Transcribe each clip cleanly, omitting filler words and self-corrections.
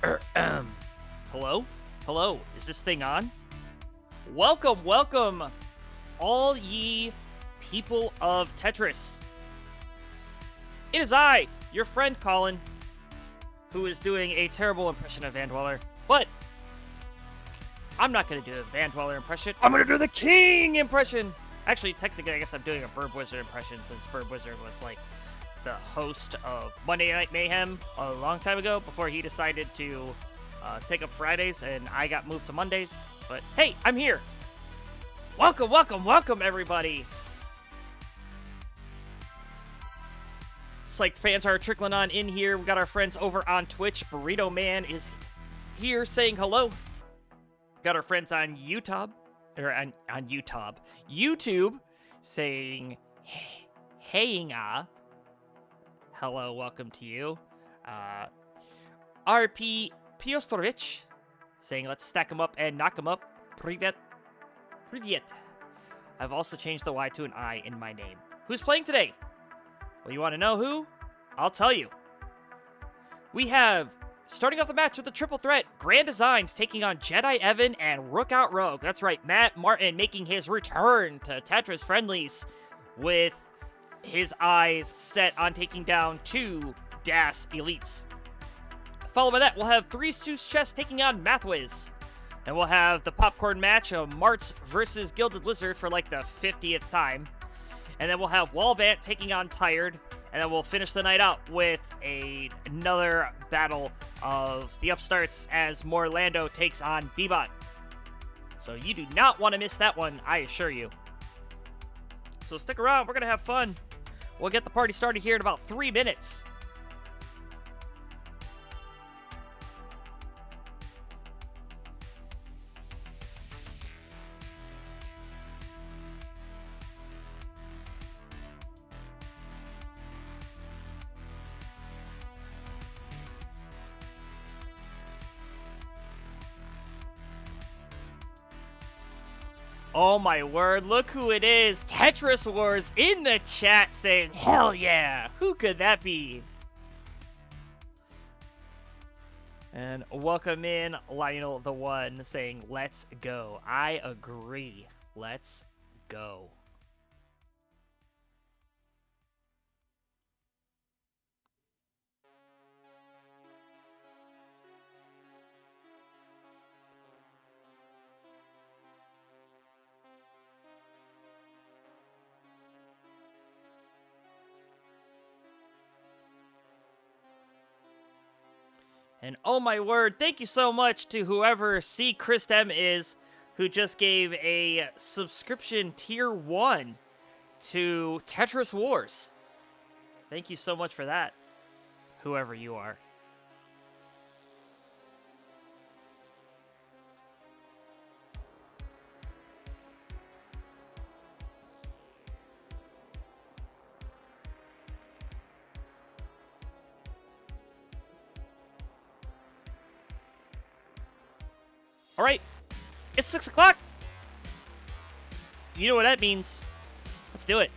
Hello? Hello? Is this thing on? Welcome, all ye people of Tetris. It is I, your friend Colin, who is doing a terrible impression of Van Dweller, but I'm not going to do a Van Dweller impression. I'm going to do the King impression. Actually, technically, I guess I'm doing a Burb Wizard impression since Burb Wizard was like the host of Monday Night Mayhem a long time ago before he decided to take up Fridays and I got moved to Mondays. But hey, I'm here. Welcome, everybody. It's like fans are trickling on in here. We got our friends over on Twitch. Burrito Man is here saying hello. Got our friends on YouTube, or on YouTube saying hey-nga. Hello, welcome to you. RP Piostrovich saying let's stack them up and knock them up. Privet. I've also changed the Y to an I in my name. Who's playing today? Well, you want to know who? I'll tell you. We have, starting off the match with a triple threat, Grand Designs taking on Jedi Evan and Rookout Rogue. That's right, Matt Martin making his return to Tetris Friendlies with his eyes set on taking down two DAS elites. Followed by that, we'll have Three Seuss Chess taking on Mathwiz. And we'll have the popcorn match of Martz versus Gilded Lizard for like the 50th time. And then we'll have Wallbant taking on Tired. And then we'll finish the night out with another battle of the upstarts as Morlando takes on Bebot. So you do not want to miss that one, I assure you. So stick around, we're going to have fun. We'll get the party started here in about 3 minutes. Oh my word, look who it is. Tetris Wars in the chat saying, hell yeah. Who could that be? And welcome in Lionel the One saying, let's go. I agree. Let's go. And oh my word, thank you so much to whoever C. Chris M is, who just gave a subscription tier 1 to Tetris Wars. Thank you so much for that, whoever you are. All right, it's 6 o'clock. You know what that means. Let's do it.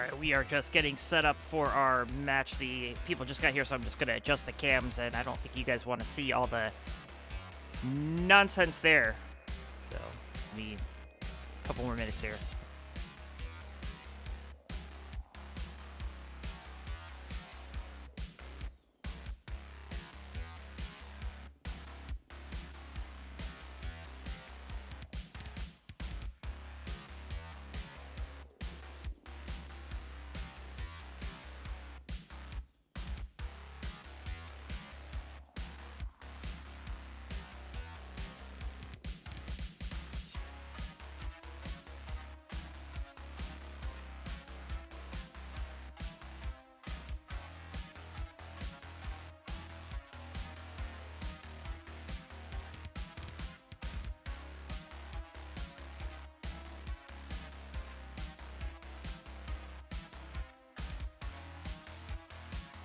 Alright, we are just getting set up for our match. The people just got here, so I'm just going to adjust the cams, and I don't think you guys want to see all the nonsense there. So, give me a couple more minutes here.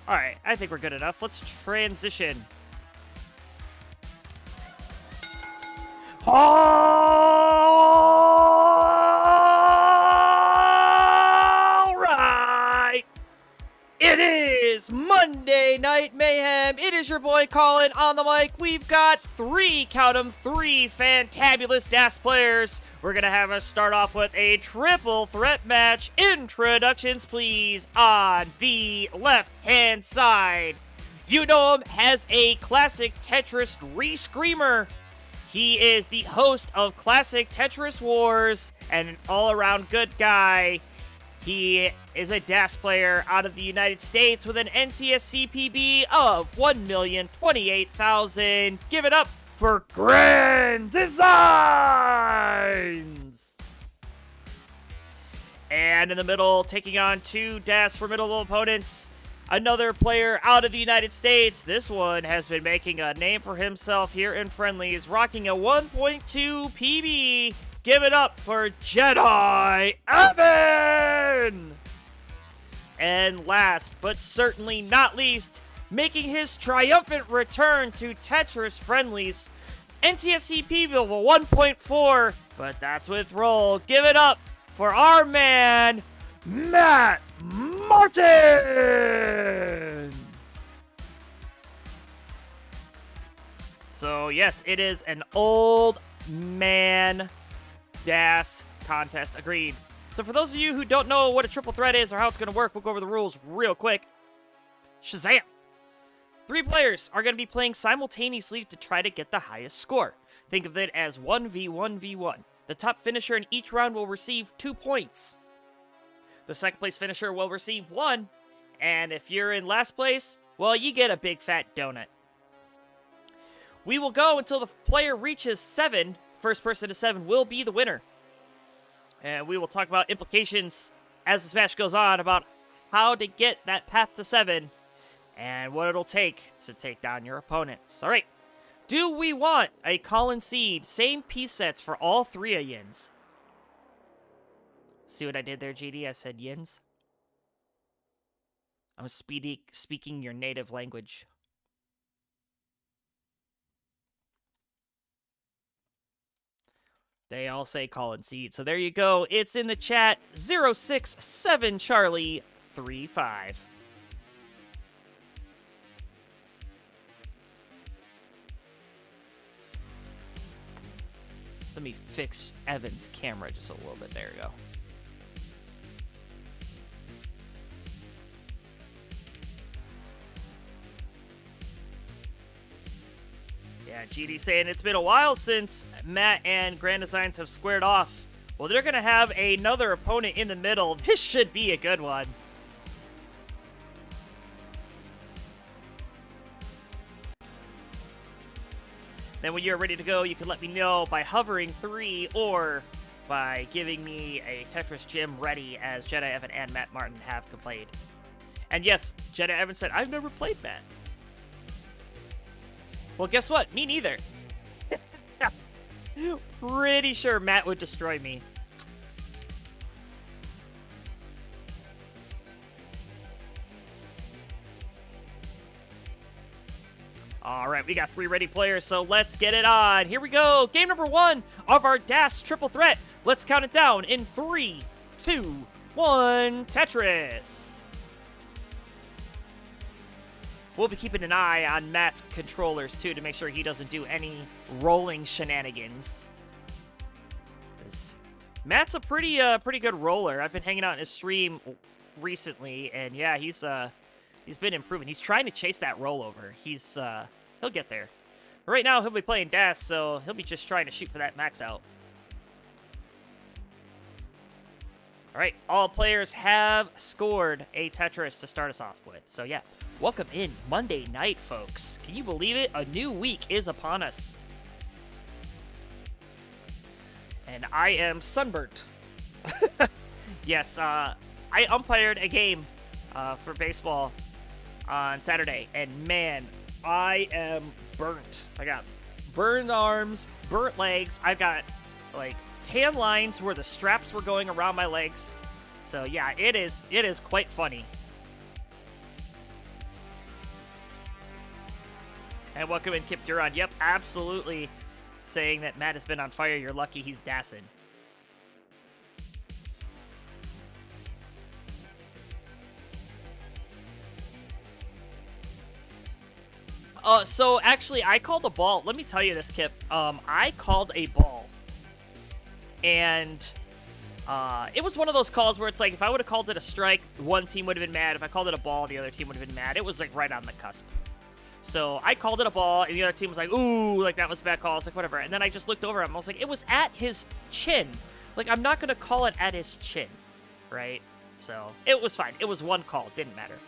Alright, I think we're good enough. Let's transition. Alright! It is Monday Night Mayhem. It is your boy Colin on the mic. We've got three fantabulous DAS players. We're going to have us start off with a triple threat match. Introductions, please, on the left-hand side. You know him as a classic Tetris re-screamer. He is the host of Classic Tetris Wars and an all-around good guy. He is a DAS player out of the United States with an NTSC PB of 1,028,000. Give it up for Grand Designs! And in the middle, taking on two DAS formidable opponents, another player out of the United States. This one has been making a name for himself here in Friendlies, rocking a 1.2 PB. Give it up for Jedi Evan! And last, but certainly not least, making his triumphant return to Tetris Friendlies, NTSC PB of a 1.4, but that's with roll. Give it up for our man, Matt Martin! So yes, it is an old man DAS contest. Agreed. So for those of you who don't know what a triple threat is or how it's going to work, we'll go over the rules real quick. Shazam! 3 players are going to be playing simultaneously to try to get the highest score. Think of it as 1v1v1. The top finisher in each round will receive 2 points. The second place finisher will receive 1. And if you're in last place, well, you get a big fat donut. We will go until the player reaches 7. First person to 7 will be the winner. And we will talk about implications as this match goes on about how to get that path to 7 and what it'll take to take down your opponents. All right. Do we want a Colin seed? Same piece sets for all 3 of yins. See what I did there, GD? I said yins. I'm speaking your native language. They all say Colin seed. So there you go. It's in the chat. 067 Charlie 35. Let me fix Evan's camera just a little bit. There we go. Yeah, GD saying it's been a while since Matt and Grand Designs have squared off. Well, they're going to have another opponent in the middle. This should be a good one. Then when you're ready to go, you can let me know by hovering 3 or by giving me a Tetris gym ready, as Jedi Evan and Matt Martin have complained. And yes, Jedi Evan said, I've never played Matt. Well, guess what? Me neither. Pretty sure Matt would destroy me. All right, we got 3 ready players, so let's get it on. Here we go. Game number 1 of our DAS triple threat. Let's count it down in 3, 2, 1, Tetris. We'll be keeping an eye on Matt's controllers, too, to make sure he doesn't do any rolling shenanigans. 'Cause Matt's a pretty good roller. I've been hanging out in his stream recently, and yeah, he's been improving. He's trying to chase that rollover. He'll get there. But right now, he'll be playing Dash, so he'll be just trying to shoot for that max out. All right, all players have scored a Tetris to start us off with. So yeah, welcome in Monday night, folks. Can you believe it? A new week is upon us. And I am sunburnt. Yes, I umpired a game for baseball on Saturday, and man, I am burnt. I got burned arms, burnt legs. I've got, like, tan lines where the straps were going around my legs. So yeah, it is quite funny. And welcome in, Kip Duran. Yep, absolutely saying that Matt has been on fire. You're lucky he's dassing. So actually, I called a ball. Let me tell you this, Kip. I called a ball. And it was one of those calls where it's like, if I would have called it a strike, one team would have been mad. If I called it a ball, the other team would have been mad. It was like right on the cusp. So I called it a ball, and the other team was like, ooh, like that was a bad call. I was like, whatever. And then I just looked over at him. I was like, it was at his chin. Like, I'm not going to call it at his chin, right? So it was fine. It was one call. Didn't matter.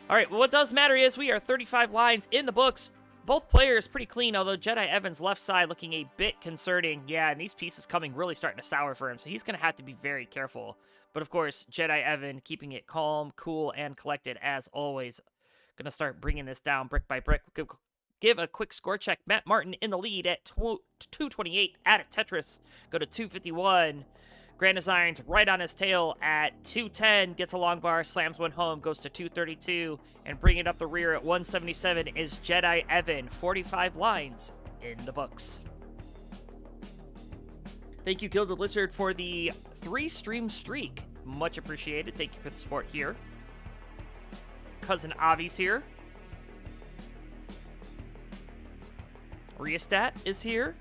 All right, well, what does matter is we are 35 lines in the books. Both players pretty clean, although Jedi Evan's left side looking a bit concerning. Yeah, and these pieces coming really starting to sour for him, so he's going to have to be very careful. But of course, Jedi Evan keeping it calm, cool, and collected as always. Going to start bringing this down brick by brick. Give a quick score check. Matt Martin in the lead at 228 at a Tetris. Go to 251. Grand Designs right on his tail at 210, gets a long bar, slams one home, goes to 232, and bringing it up the rear at 177 is Jedi Evan, 45 lines in the books. Thank you, Gilded Lizard, for the 3-stream streak. Much appreciated. Thank you for the support here. Cousin Avi's here. Riastat is here.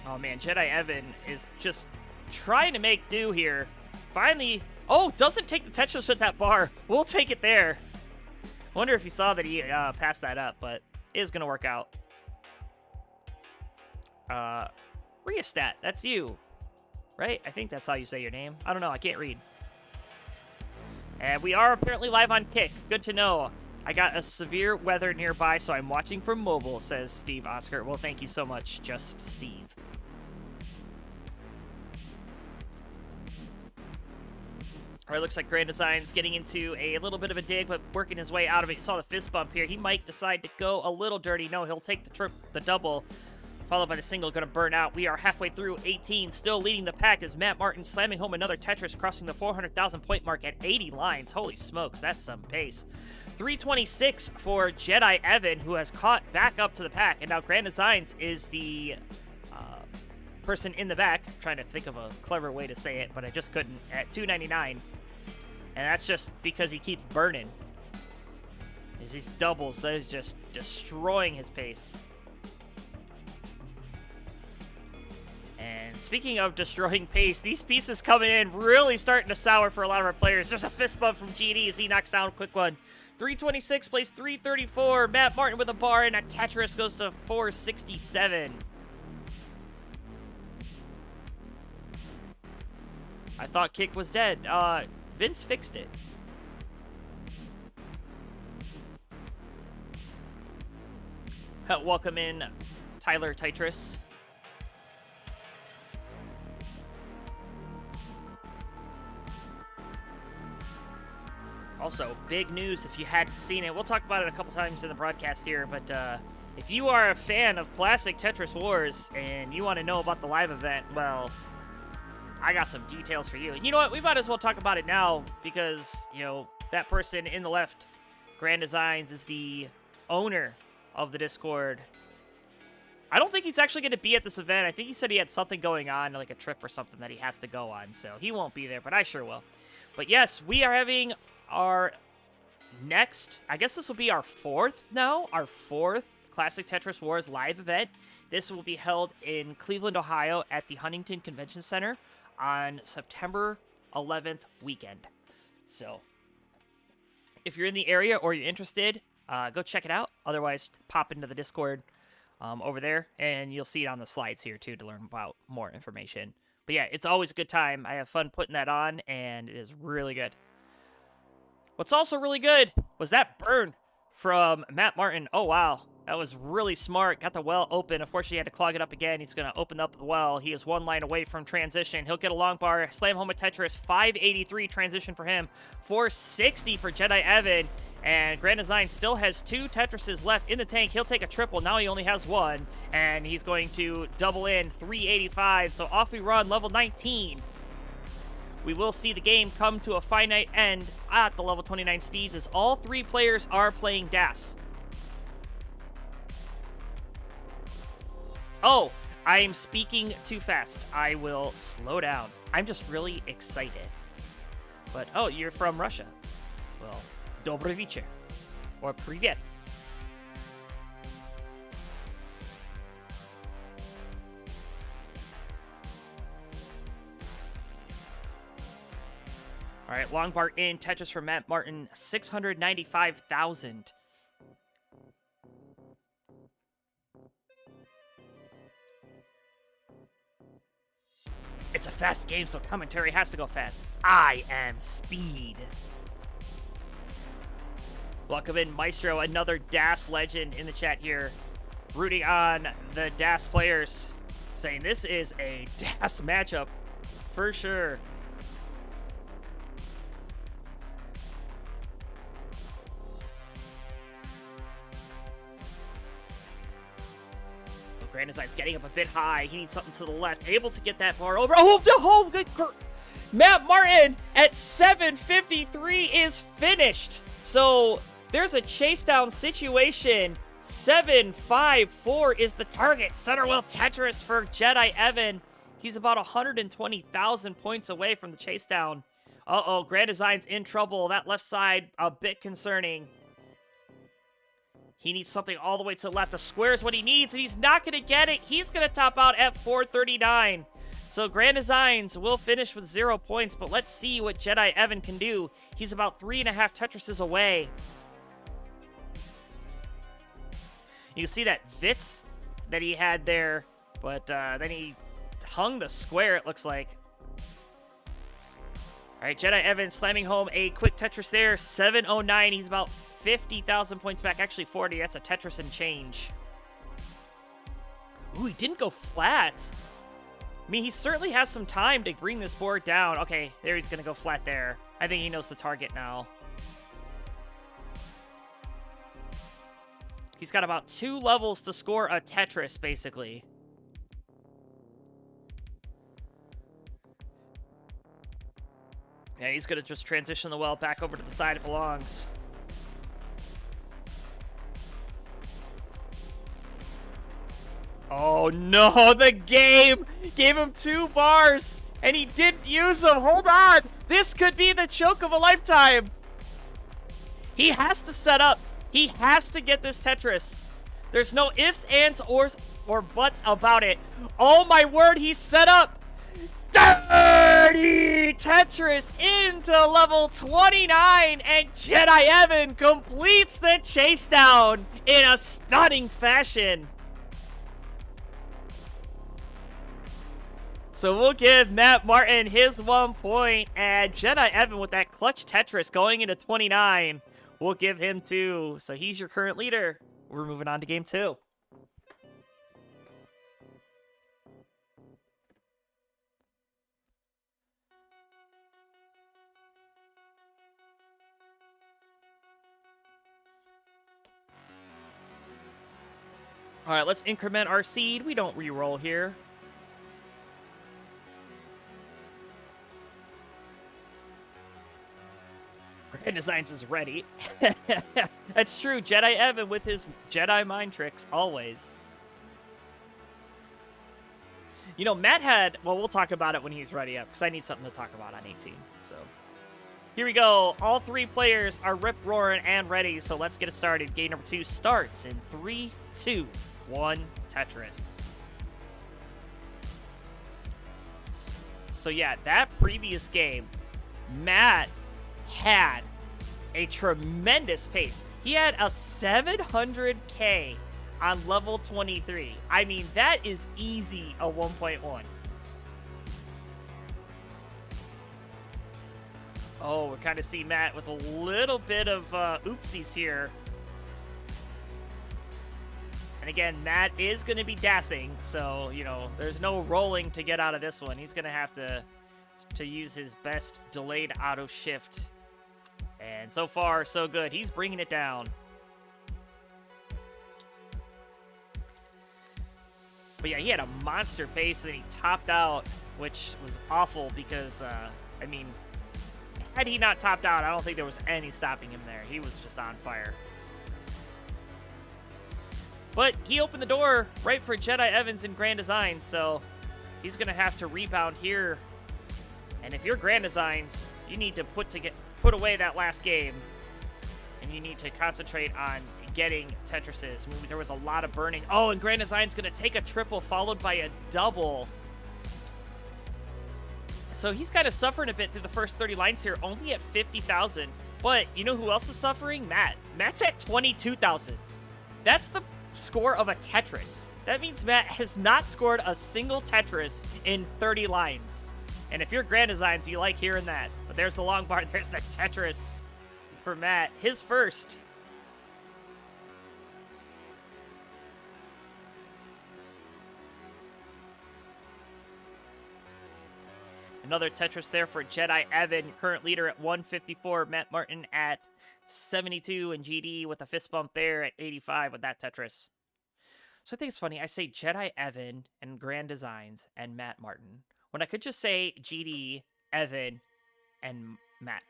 Oh man, Jedi Evan is just trying to make do here. Finally, doesn't take the Tetris with that bar. We'll take it there. Wonder if he saw that he passed that up, but it is going to work out. Riastat, that's you, right? I think that's how you say your name. I don't know, I can't read. And we are apparently live on Kick. Good to know. I got a severe weather nearby, so I'm watching from mobile, says Steve Oscar. Well, thank you so much, just Steve. All right, looks like Grand Design's getting into a little bit of a dig, but working his way out of it. You saw the fist bump here. He might decide to go a little dirty. No, he'll take the double, followed by the single, going to burn out. We are halfway through 18, still leading the pack as Matt Martin slamming home another Tetris, crossing the 400,000 point mark at 80 lines. Holy smokes, that's some pace. 326 for Jedi Evan, who has caught back up to the pack, and now Grand Designs is the person in the back. I'm trying to think of a clever way to say it, but I just couldn't, at 299. And that's just because he keeps burning. There's these doubles, that is just destroying his pace. And speaking of destroying pace, these pieces coming in really starting to sour for a lot of our players. There's a fist bump from GD as he knocks down a quick one. 326 plays 334. Matt Martin with a bar, and a Tetris goes to 467. I thought Kick was dead. Vince fixed it. Welcome in, Tyler Tetris. Also, big news if you hadn't seen it. We'll talk about it a couple times in the broadcast here, but if you are a fan of classic Tetris Wars and you want to know about the live event, well, I got some details for you. And you know what? We might as well talk about it now because, you know, that person in the left, Grand Designs, is the owner of the Discord. I don't think he's actually going to be at this event. I think he said he had something going on, like a trip or something that he has to go on, so he won't be there, but I sure will. But yes, we are having our next, I guess this will be our fourth Classic Tetris Wars live event. This will be held in Cleveland, Ohio at the Huntington Convention Center on September 11th weekend. So, if you're in the area or you're interested, go check it out. Otherwise, pop into the Discord over there, and you'll see it on the slides here, too, to learn about more information. But yeah, it's always a good time. I have fun putting that on, and it is really good. What's also really good was that burn from Matt Martin. Oh, wow. That was really smart. Got the well open. Unfortunately, he had to clog it up again. He's going to open up the well. He is one line away from transition. He'll get a long bar. Slam home a Tetris. 583 transition for him. 460 for Jedi Evan. And Grand Design still has 2 Tetrises left in the tank. He'll take a triple. Now he only has 1. And he's going to double in 385. So off we run. Level 19. We will see the game come to a finite end at the level 29 speeds as all 3 players are playing DAS. Oh, I'm speaking too fast. I will slow down. I'm just really excited. But, oh, you're from Russia. Well, Dobry вечер. Or Privet. All right, long bar in. Tetris for Matt Martin, 695,000. It's a fast game, so commentary has to go fast. I am speed. Welcome in, Maestro, another DAS legend in the chat here. Rooting on the DAS players. Saying this is a DAS matchup for sure. Grand Design's getting up a bit high. He needs something to the left. Able to get that bar over. Oh, good. Matt Martin at 753 is finished. So there's a chase down situation. 754 is the target. Center wheel Tetris for Jedi Evan. He's about 120,000 points away from the chase down. Uh-oh, Grand Design's in trouble. That left side a bit concerning. He needs something all the way to the left. A square is what he needs, and he's not going to get it. He's going to top out at 439. So Grand Designs will finish with 0 points, but let's see what Jedi Evan can do. He's about 3.5 Tetrises away. You can see that Vitz that he had there, but then he hung the square, it looks like. All right, Jedi Evan slamming home a quick Tetris there. 709. He's about 50,000 points back. Actually, 40. That's a Tetris and change. Ooh, he didn't go flat. I mean, he certainly has some time to bring this board down. Okay, there he's going to go flat there. I think he knows the target now. He's got about 2 levels to score a Tetris, basically. Yeah, he's going to just transition the well back over to the side it belongs. Oh no, the game gave him 2 bars, and he didn't use them. Hold on. This could be the choke of a lifetime. He has to set up. He has to get this Tetris. There's no ifs, ands, or buts about it. Oh my word, he's set up. Dirty Tetris into level 29, and Jedi Evan completes the chase down in a stunning fashion. So we'll give Matt Martin his 1 point, and Jedi Evan with that clutch Tetris going into 29. We'll give him 2. So he's your current leader. We're moving on to game 2. All right, let's increment our seed. We don't re-roll here. And Designs is ready. That's true. Jedi Evan with his Jedi mind tricks, always. You know, Matt had... Well, we'll talk about it when he's ready up, because I need something to talk about on 18. So, here we go. All three players are rip-roaring and ready, so let's get it started. Game number 2 starts in 3, 2, 1, Tetris. So, yeah, that previous game, Matt had a tremendous pace. He had a 700K on level 23. I mean, that is easy a 1.1. Oh, we're kind of seeing Matt with a little bit of oopsies here. And again, Matt is going to be dassing, so, you know, there's no rolling to get out of this one. He's going to have to use his best delayed auto shift. And so far, so good. He's bringing it down. But yeah, he had a monster pace, and then he topped out, which was awful because, I mean, had he not topped out, I don't think there was any stopping him there. He was just on fire. But he opened the door right for Jedi Evans and Grand Designs, so he's going to have to rebound here. And if you're Grand Designs, you need to put away that last game, and you need to concentrate on getting Tetrises. I mean, there was a lot of burning. Oh, and Grand Design's going to take a triple followed by a double. So he's kind of suffering a bit through the first 30 lines here, only at 50,000. But you know who else is suffering? Matt. Matt's at 22,000. That's the score of a Tetris. That means Matt has not scored a single Tetris in 30 lines. And if you're Grand Designs, you like hearing that. But there's the long bar. There's the Tetris for Matt. His first. Another Tetris there for Jedi Evan, current leader at 154. Matt Martin at 72, and GD with a fist bump there at 85 with that Tetris. So I think it's funny. I say Jedi Evan and Grand Designs and Matt Martin, when I could just say GD, Evan, and Matt.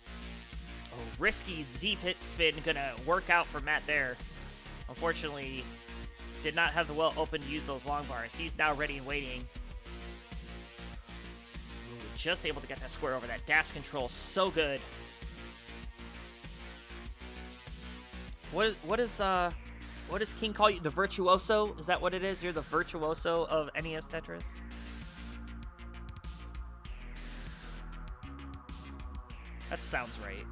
Oh, risky Z-pit spin gonna work out for Matt there. Unfortunately, did not have the well open to use those long bars. He's now ready and waiting. Just able to get that square over. That dash control, so good. What does King call you? The virtuoso? Is that what it is? You're the virtuoso of NES Tetris? That sounds right.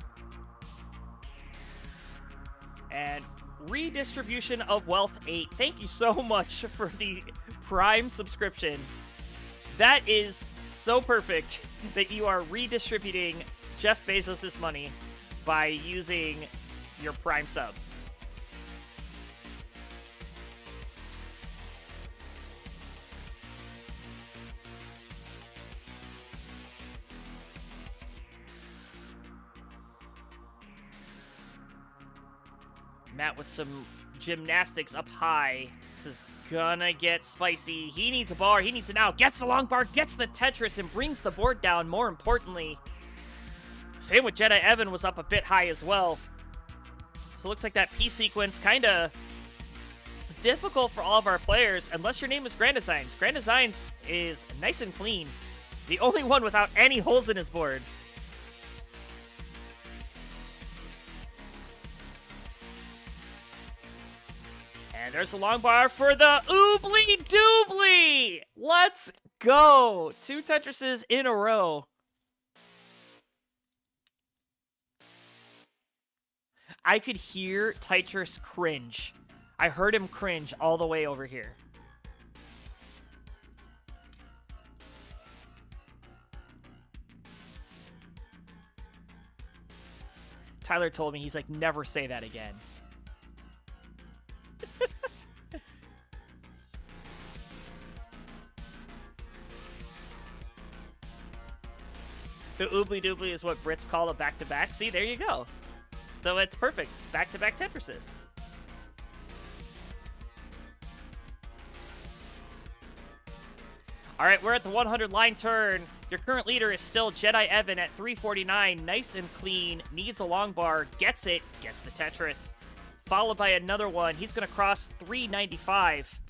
And redistribution of wealth 8. Thank you so much for the Prime subscription. That is so perfect that you are redistributing Jeff Bezos' money by using your Prime sub. Matt with some gymnastics up high. This is gonna get spicy. He needs a bar. He needs it now. Gets the long bar, gets the Tetris, and brings the board down. More importantly, same with Jedi Evan was up a bit high as well. So it looks like that P sequence kind of difficult for all of our players, unless your name is Grand Designs. Grand Designs is nice and clean. The only one without any holes in his board. And there's the long bar for the oobly doobly. Let's go. 2 Tetrises in a row. I could hear Tetris cringe. I heard him cringe all the way over here. Tyler told me, he's like, never say that again. The oobly doobly is what Brits call a back-to-back. See, there you go. So it's perfect. It's back-to-back Tetrises. All right, we're at the 100 line turn. Your current leader is still Jedi Evan at 349. Nice and clean. Needs a long bar. Gets it. Gets the Tetris. Followed by another one. He's going to cross 395.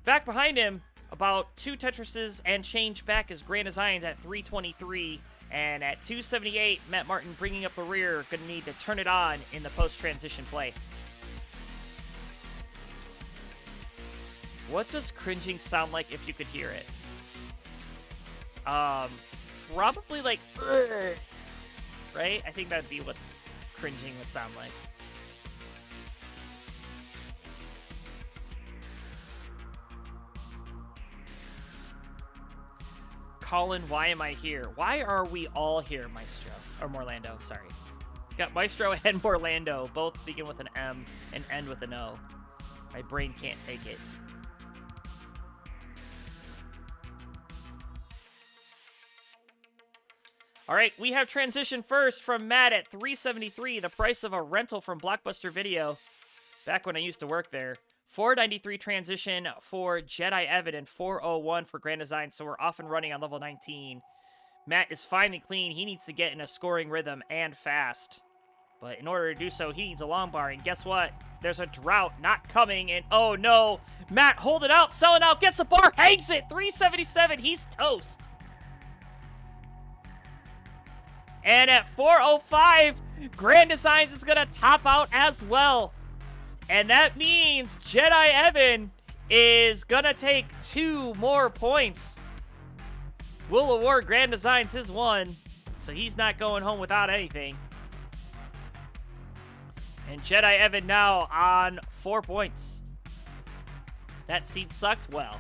Back behind him, about 2 Tetrises and change back is Grand Designs at 323. And at 278, Matt Martin bringing up the rear. Going to need to turn it on in the post-transition play. What does cringing sound like if you could hear it? Probably like, ugh, right? I think that'd be what cringing would sound like. Colin, why am I here? Why are we all here, Maestro? Or Morlando, sorry. Got Maestro and Morlando, both begin with an M and end with an O. My brain can't take it. All right, we have transition first from Matt at 373, the price of a rental from Blockbuster Video, back when I used to work there. 493 transition for Jedi Evan and 401 for Grand Design, so we're off and running on level 19. Matt is finally clean. He needs to get in a scoring rhythm and fast. But in order to do so, he needs a long bar, and guess what? There's a drought not coming, and oh no! Matt, hold it out, selling out, gets a bar, hangs it! 377, he's toast! And at 405, Grand Designs is going to top out as well. And that means Jedi Evan is going to take 2 more points. We'll award Grand Designs his 1, so he's not going home without anything. And Jedi Evan now on 4 points. That seed sucked? Well,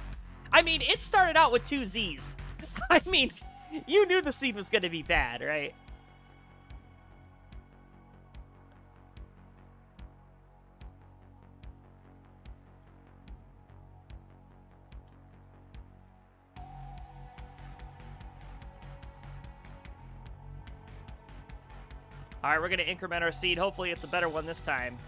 I mean, it started out with 2 Zs. I mean, you knew the seed was going to be bad, right? All right, we're going to increment our seed. Hopefully it's a better one this time.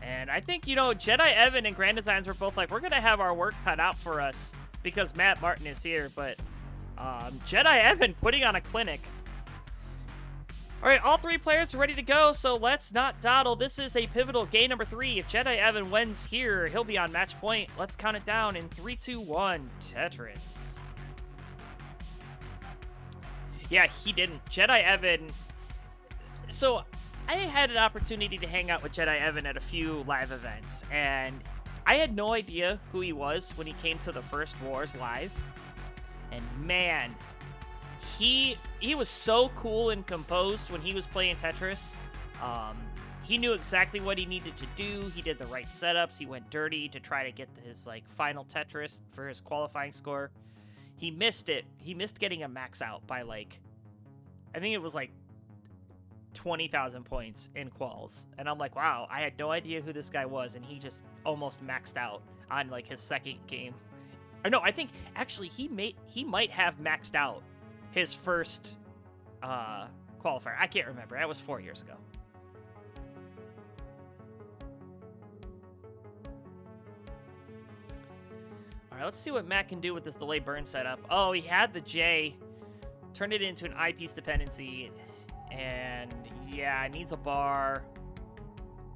And I think, you know, Jedi Evan and Grand Designs were both like, we're going to have our work cut out for us because Matt Martin is here. But Jedi Evan putting on a clinic. All right, all 3 players are ready to go, so let's not dawdle. This is a pivotal game number 3. If Jedi Evan wins here, he'll be on match point. Let's count it down in 3, 2, 1. Tetris. Yeah, he didn't. Jedi Evan. So I had an opportunity to hang out with Jedi Evan at a few live events, and I had no idea who he was when he came to the first Wars live. And man, he was so cool and composed when he was playing Tetris. He knew exactly what he needed to do. He did the right setups. He went dirty to try to get his like final Tetris for his qualifying score. He missed it. He missed getting a max out by like, I think it was like 20,000 points in quals. And I'm like, wow, I had no idea who this guy was, and he just almost maxed out on like his second game. Or no, I think actually he might have maxed out his first qualifier. I can't remember. That was 4 years ago. All right, let's see what Matt can do with this delay burn setup. Oh, he had the J, turned it into an eyepiece dependency, and yeah, needs a bar.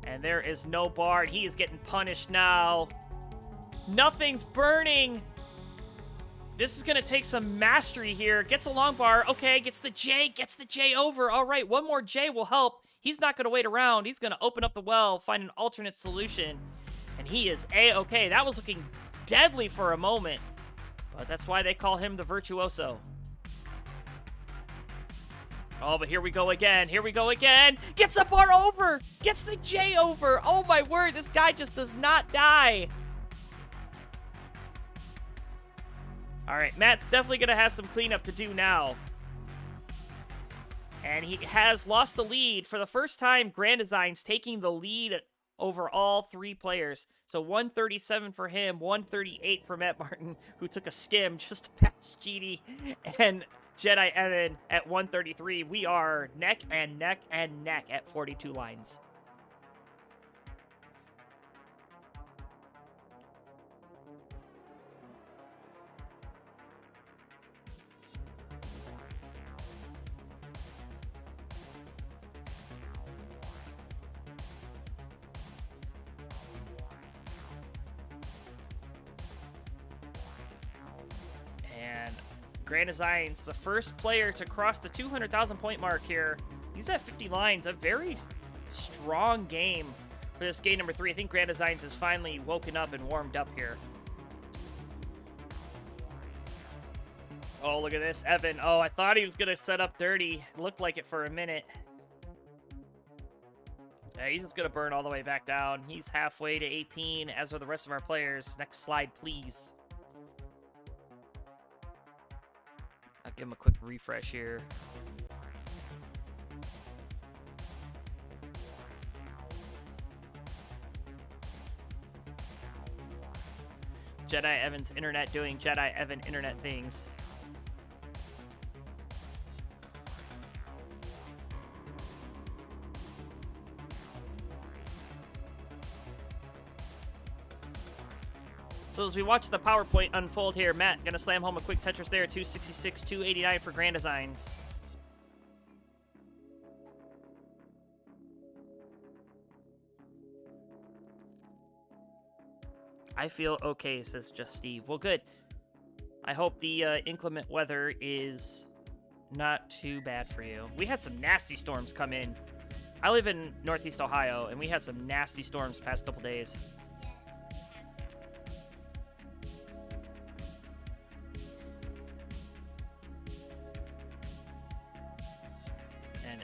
And there is no bar, and he is getting punished now. Nothing's burning. This is going to take some mastery here. Gets a long bar. Okay, gets the J over. All right, one more J will help. He's not going to wait around. He's going to open up the well, find an alternate solution. And he is A-okay. That was looking deadly for a moment. But that's why they call him the Virtuoso. Oh, but here we go again. Here we go again. Gets the bar over. Gets the J over. Oh, my word. This guy just does not die. All right, Matt's definitely going to have some cleanup to do now. And he has lost the lead. For the first time, Grand Designs taking the lead over all 3 players. So 137 for him, 138 for Matt Martin, who took a skim just to pass GD. And Jedi Evan at 133. We are neck and neck and neck at 42 lines. And Grand Design's the first player to cross the 200,000 point mark here. He's at 50 lines, a very strong game for this game number 3. I think Grand Designs has finally woken up and warmed up here. Oh, look at this, Evan. Oh, I thought he was going to set up dirty. Looked like it for a minute. Yeah, he's just going to burn all the way back down. He's halfway to 18, as are the rest of our players. Next slide, please. I'll give him a quick refresh here. Jedi Evan's internet doing Jedi Evan internet things. So as we watch the PowerPoint unfold here, Matt gonna slam home a quick Tetris there, 266, 289 for Grand Designs. I feel okay, says Just Steve. Well, good. I hope the inclement weather is not too bad for you. We had some nasty storms come in. I live in Northeast Ohio, and we had some nasty storms the past couple days.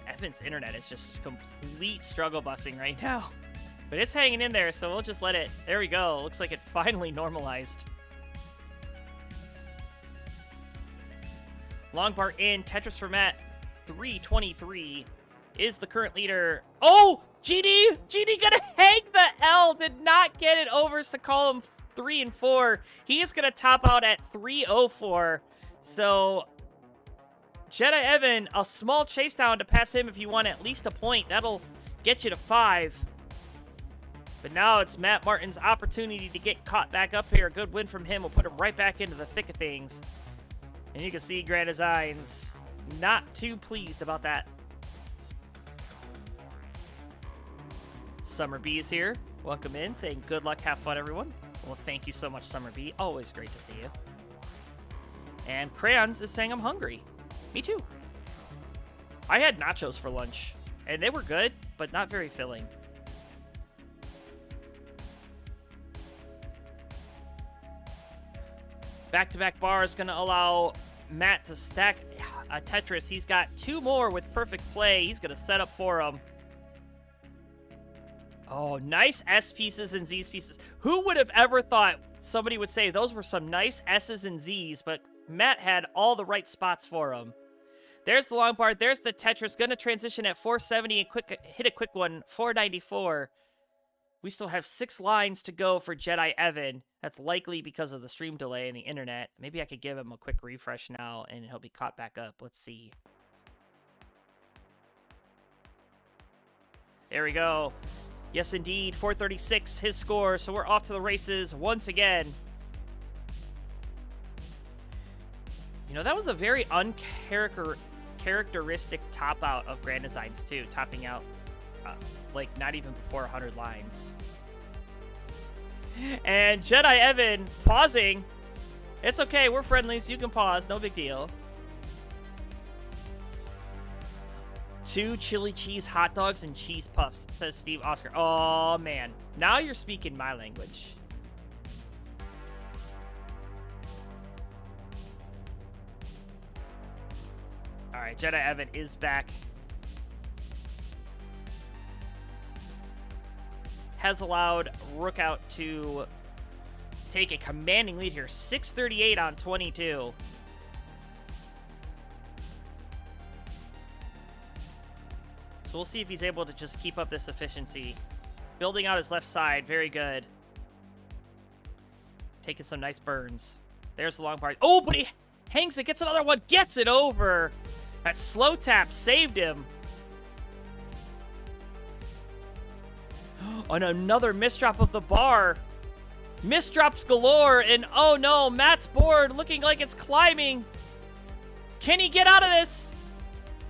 Evan's internet is just complete struggle busing right now. But it's hanging in there, so we'll just let it... There we go. Looks like it finally normalized. Long bar in. Tetris for Matt. 323 is the current leader. Oh! GD! GD gonna hang the L! Did not get it over Sokolum 3 and 4. He is gonna top out at 304. So... Jedi Evan, a small chase down to pass him if you want at least a point. That'll get you to 5. But now it's Matt Martin's opportunity to get caught back up here. A good win from him will put him right back into the thick of things. And you can see Grand Designs not too pleased about that. Summer B is here. Welcome in, saying good luck, have fun, everyone. Well, thank you so much, Summer B. Always great to see you. And Crayons is saying I'm hungry. Me too. I had nachos for lunch, and they were good, but not very filling. Back-to-back bar is going to allow Matt to stack a Tetris. He's got 2 more with perfect play. He's going to set up for him. Oh, nice S pieces and Z's pieces. Who would have ever thought somebody would say those were some nice S's and Z's, but Matt had all the right spots for him. There's the long bar. There's the Tetris. Going to transition at 470 and hit a quick one, 494. We still have 6 lines to go for Jedi Evan. That's likely because of the stream delay and the internet. Maybe I could give him a quick refresh now and he'll be caught back up. Let's see. There we go. Yes, indeed. 436, his score. So we're off to the races once again. You know, that was a very uncharacteristic top out of Grand Designs, too. Topping out, like, not even before 100 lines. And Jedi Evan pausing. It's okay. We're friendlies. You can pause. No big deal. 2 chili cheese hot dogs and cheese puffs, says Steve Oscar. Oh, man. Now you're speaking my language. All right, Jedi Evan is back. Has allowed Rook out to take a commanding lead here. 638 on 22. So we'll see if he's able to just keep up this efficiency. Building out his left side. Very good. Taking some nice burns. There's the long part. Oh, but Hangs it, gets another one, gets it over. That slow tap saved him. On another misdrop of the bar. Misdrops galore, and oh no, Matt's board looking like it's climbing. Can he get out of this?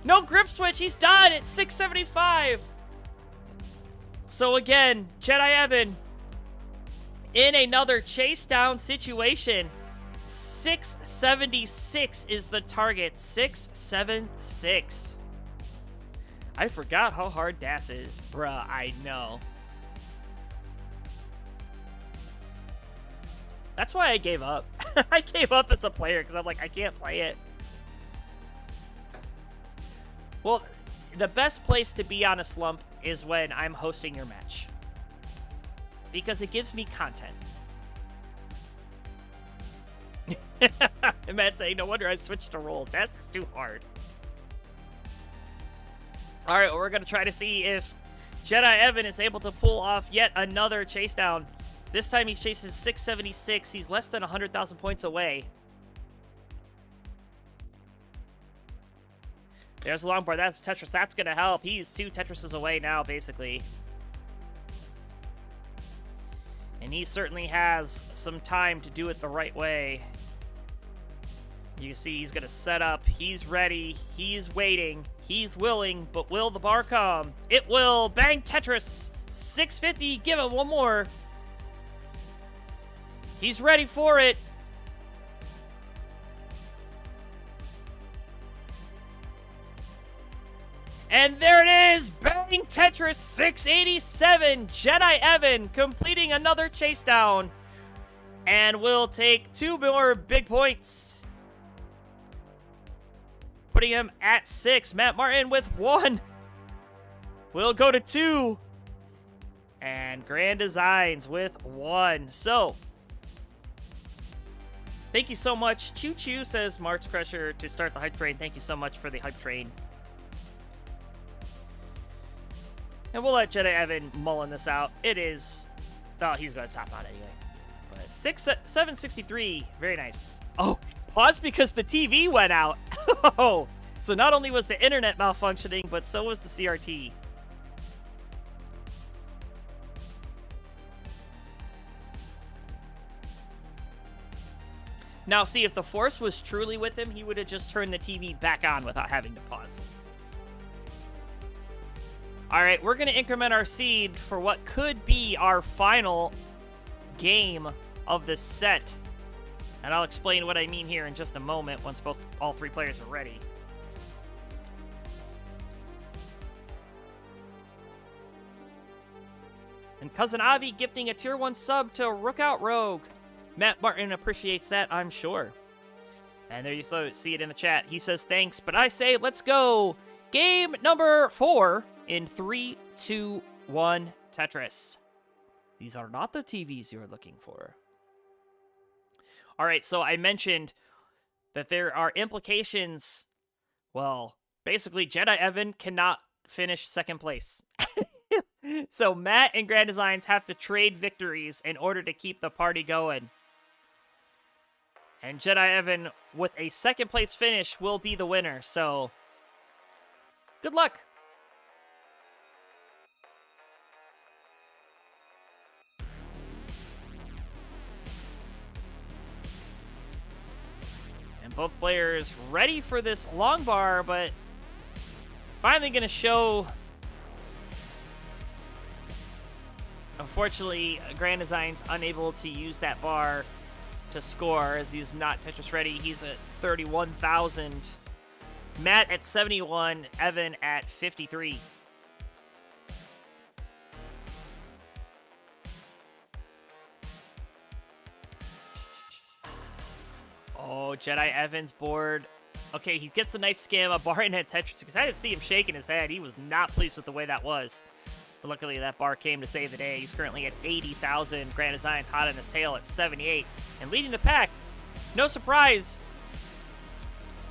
No grip switch, he's done at 675. So again, Jedi Evan in another chase down situation. 676 is the target. 676. I forgot how hard DAS is. Bruh, I know. That's why I gave up. I gave up as a player because I'm like, I can't play it. Well, the best place to be on a slump is when I'm hosting your match. Because it gives me content. Matt saying, no wonder I switched to roll. That's too hard. Alright, well, we're going to try to see if Jedi Evan is able to pull off yet another chase down. This time he's chasing 676. He's less than 100,000 points away. There's a long bar. That's Tetris. That's going to help. He's 2 Tetrises away now, basically. And he certainly has some time to do it the right way. You can see he's going to set up. He's ready. He's waiting. He's willing. But will the bar come? It will. Bang, Tetris. 650. Give him one more. He's ready for it. And there it is! Bang Tetris 687! Jedi Evan completing another chase down. And will take 2 more big points. Putting him at 6. Matt Martin with 1. We'll go to 2. And Grand Designs with 1. So, thank you so much. Choo Choo says Mark's Crusher to start the hype train. Thank you so much for the hype train. And we'll let Jedi Evan mulling this out. It is... Oh, he's going to top out anyway. But 763. Very nice. Oh, pause because the TV went out. Oh, so not only was the internet malfunctioning, but so was the CRT. Now, see, if the Force was truly with him, he would have just turned the TV back on without having to pause. All right, we're going to increment our seed for what could be our final game of this set. And I'll explain what I mean here in just a moment once all 3 players are ready. And Cousin Avi gifting a Tier 1 sub to Rookout Rogue. Matt Martin appreciates that, I'm sure. And there you see it in the chat. He says thanks, but I say let's go. Game number 4 in 3, 2, 1, Tetris. These are not the TVs you're looking for. All right, so I mentioned that there are implications. Well, basically, Jedi Evan cannot finish second place. So Matt and Grand Designs have to trade victories in order to keep the party going. And Jedi Evan, with a second place finish, will be the winner. So, good luck. And both players ready for this long bar, but finally going to show... Unfortunately, Grand Design's unable to use that bar to score as he's not Tetris ready. He's at 31,000. Matt at 71, Evan at 53. Oh, Jedi Evan's board. Okay, he gets a nice scam of bar and head Tetris because I didn't see him shaking his head. He was not pleased with the way that was. But luckily, that bar came to save the day. He's currently at 80,000. Grand Design's hot on his tail at 78. And leading the pack, no surprise.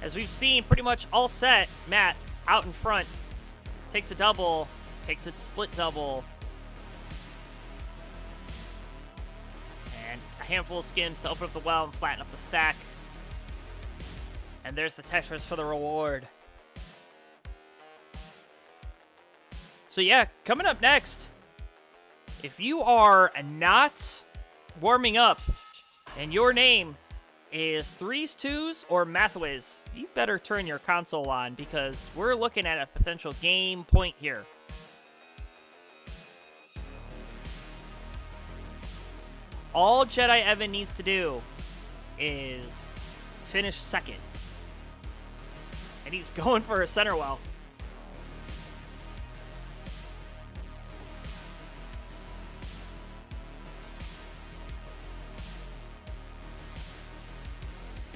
As we've seen pretty much all set, Matt out in front. Takes a double, takes a split double. And a handful of skims to open up the well and flatten up the stack. And there's the Tetris for the reward. So yeah, coming up next, if you are not warming up and your name is Threes, Twos, or Mathwiz, you better turn your console on because we're looking at a potential game point here. All Jedi Evan needs to do is finish second. And he's going for a center well.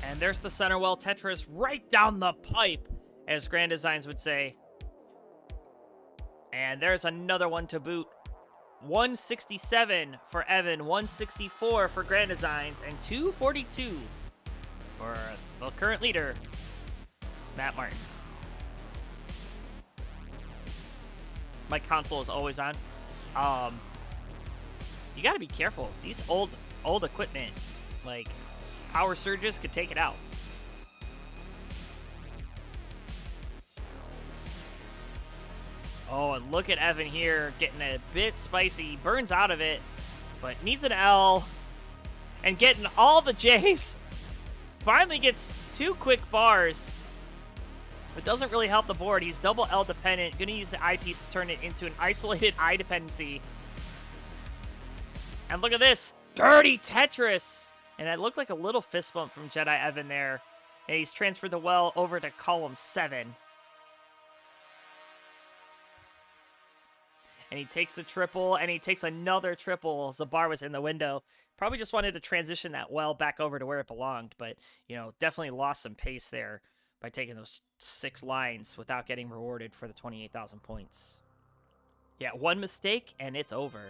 And there's the center well Tetris right down the pipe, as Grand Designs would say. And there's another one to boot. 167 for Evan, 164 for Grand Designs, and 242 for the current leader, Matt Martin. My console is always on. You gotta be careful. These old equipment, like power surges, could take it out. Oh, and look at Evan here, getting a bit spicy. Burns out of it, but needs an L. And getting all the J's. Finally gets 2 quick bars. It doesn't really help the board. He's double L dependent. Going to use the eyepiece to turn it into an isolated eye dependency. And look at this. Dirty Tetris. And it looked like a little fist bump from Jedi Evan there. And he's transferred the well over to column 7. And he takes the triple, and he takes another triple. Zabar was in the window. Probably just wanted to transition that well back over to where it belonged. But, you know, definitely lost some pace there by taking those 6 lines without getting rewarded for the 28,000 points. Yeah, one mistake, and it's over.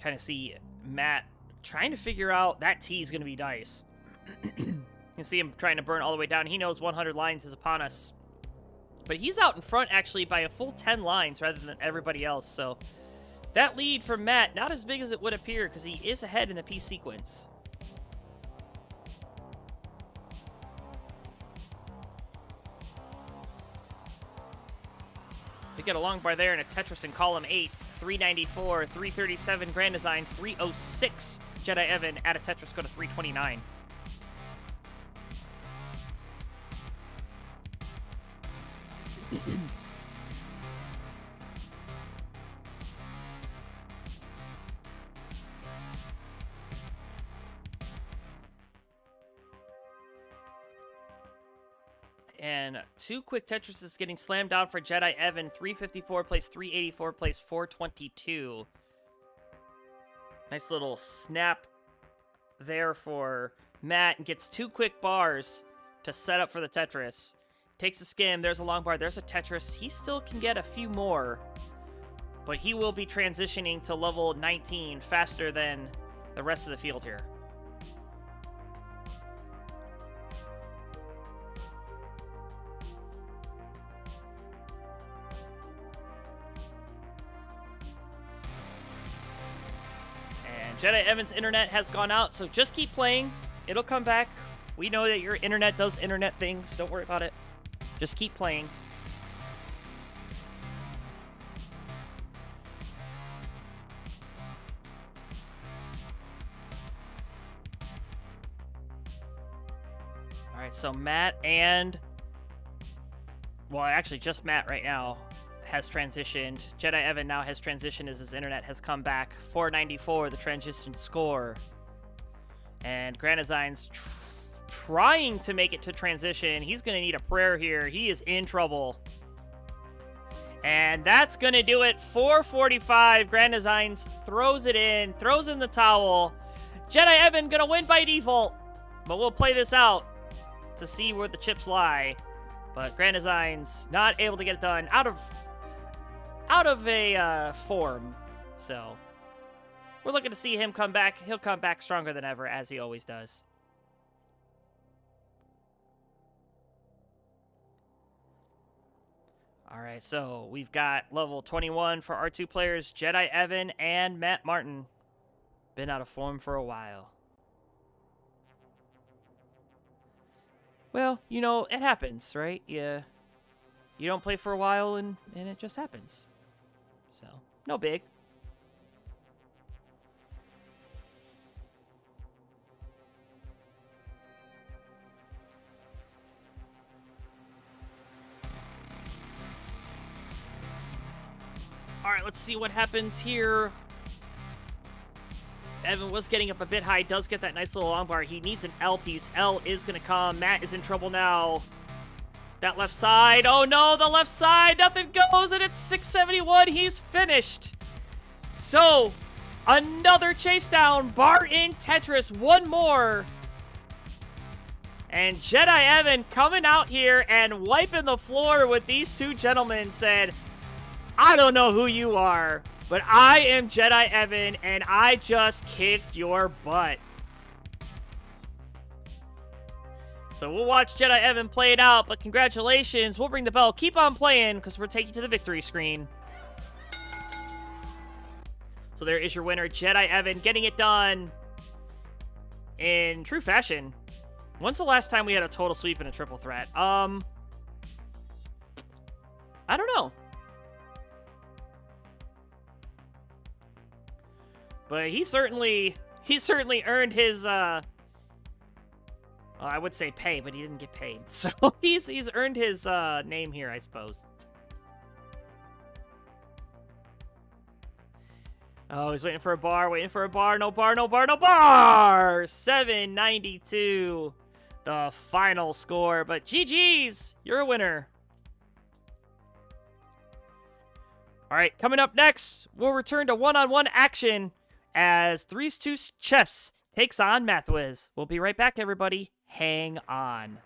Kind of see Matt trying to figure out that T is going to be nice. You can see him trying to burn all the way down. He knows 100 lines is upon us. But he's out in front, actually, by a full 10 lines rather than everybody else. So that lead for Matt, not as big as it would appear, because he is ahead in the P sequence. We get a long bar there and a Tetris in column 8. 394, 337 Grand Designs, 306 Jedi Evan. Add a Tetris, go to 329. And 2 quick Tetrises getting slammed down for Jedi Evan. 354 plays 384 plays 422. Nice little snap there for Matt, and gets 2 quick bars to set up for the Tetris. Takes a skim. There's a long bar. There's a Tetris. He still can get a few more, but he will be transitioning to level 19 faster than the rest of the field here. And Jedi Evan's internet has gone out, so just keep playing. It'll come back. We know that your internet does internet things. Don't worry about it. Just keep playing. All right, so Matt and... Well, actually, just Matt right now has transitioned. Jedi Evan now has transitioned as his internet has come back. 494, the transition score. And Grand Design's trying to make it to transition. He's going to need a prayer here. He is in trouble. And that's going to do it. 445. Grand Designs throws it in. Throws in the towel. Jedi Evan going to win by default. But we'll play this out to see where the chips lie. But Grand Designs not able to get it done out of a form. So we're looking to see him come back. He'll come back stronger than ever, as he always does. All right, so we've got level 21 for our 2 players, Jedi Evan and Matt Martin. Been out of form for a while. Well, you know, it happens, right? You don't play for a while and it just happens. So, no big. All right, let's see what happens here. Evan was getting up a bit high, does get that nice little long bar. He needs an L piece. L is going to come. Matt is in trouble now. That left side. Oh no, the left side. Nothing goes, and it's 671. He's finished. So, another chase down. Bar in Tetris. One more. And Jedi Evan coming out here and wiping the floor with these two gentlemen said, I don't know who you are, but I am Jedi Evan, and I just kicked your butt. So we'll watch Jedi Evan play it out, but congratulations. We'll ring the bell. Keep on playing, because we're taking to the victory screen. So there is your winner, Jedi Evan, getting it done in true fashion. When's the last time we had a total sweep in a triple threat? I don't know. But he certainly earned his, well, I would say pay, but he didn't get paid. So he's earned his, name here, I suppose. Oh, he's waiting for a bar, no bar, no bar, no bar! 792, the final score. But GG's, you're a winner. All right, coming up next, we'll return to one-on-one action as 3's2 Chess takes on Mathwiz. We'll be right back, everybody. Hang on.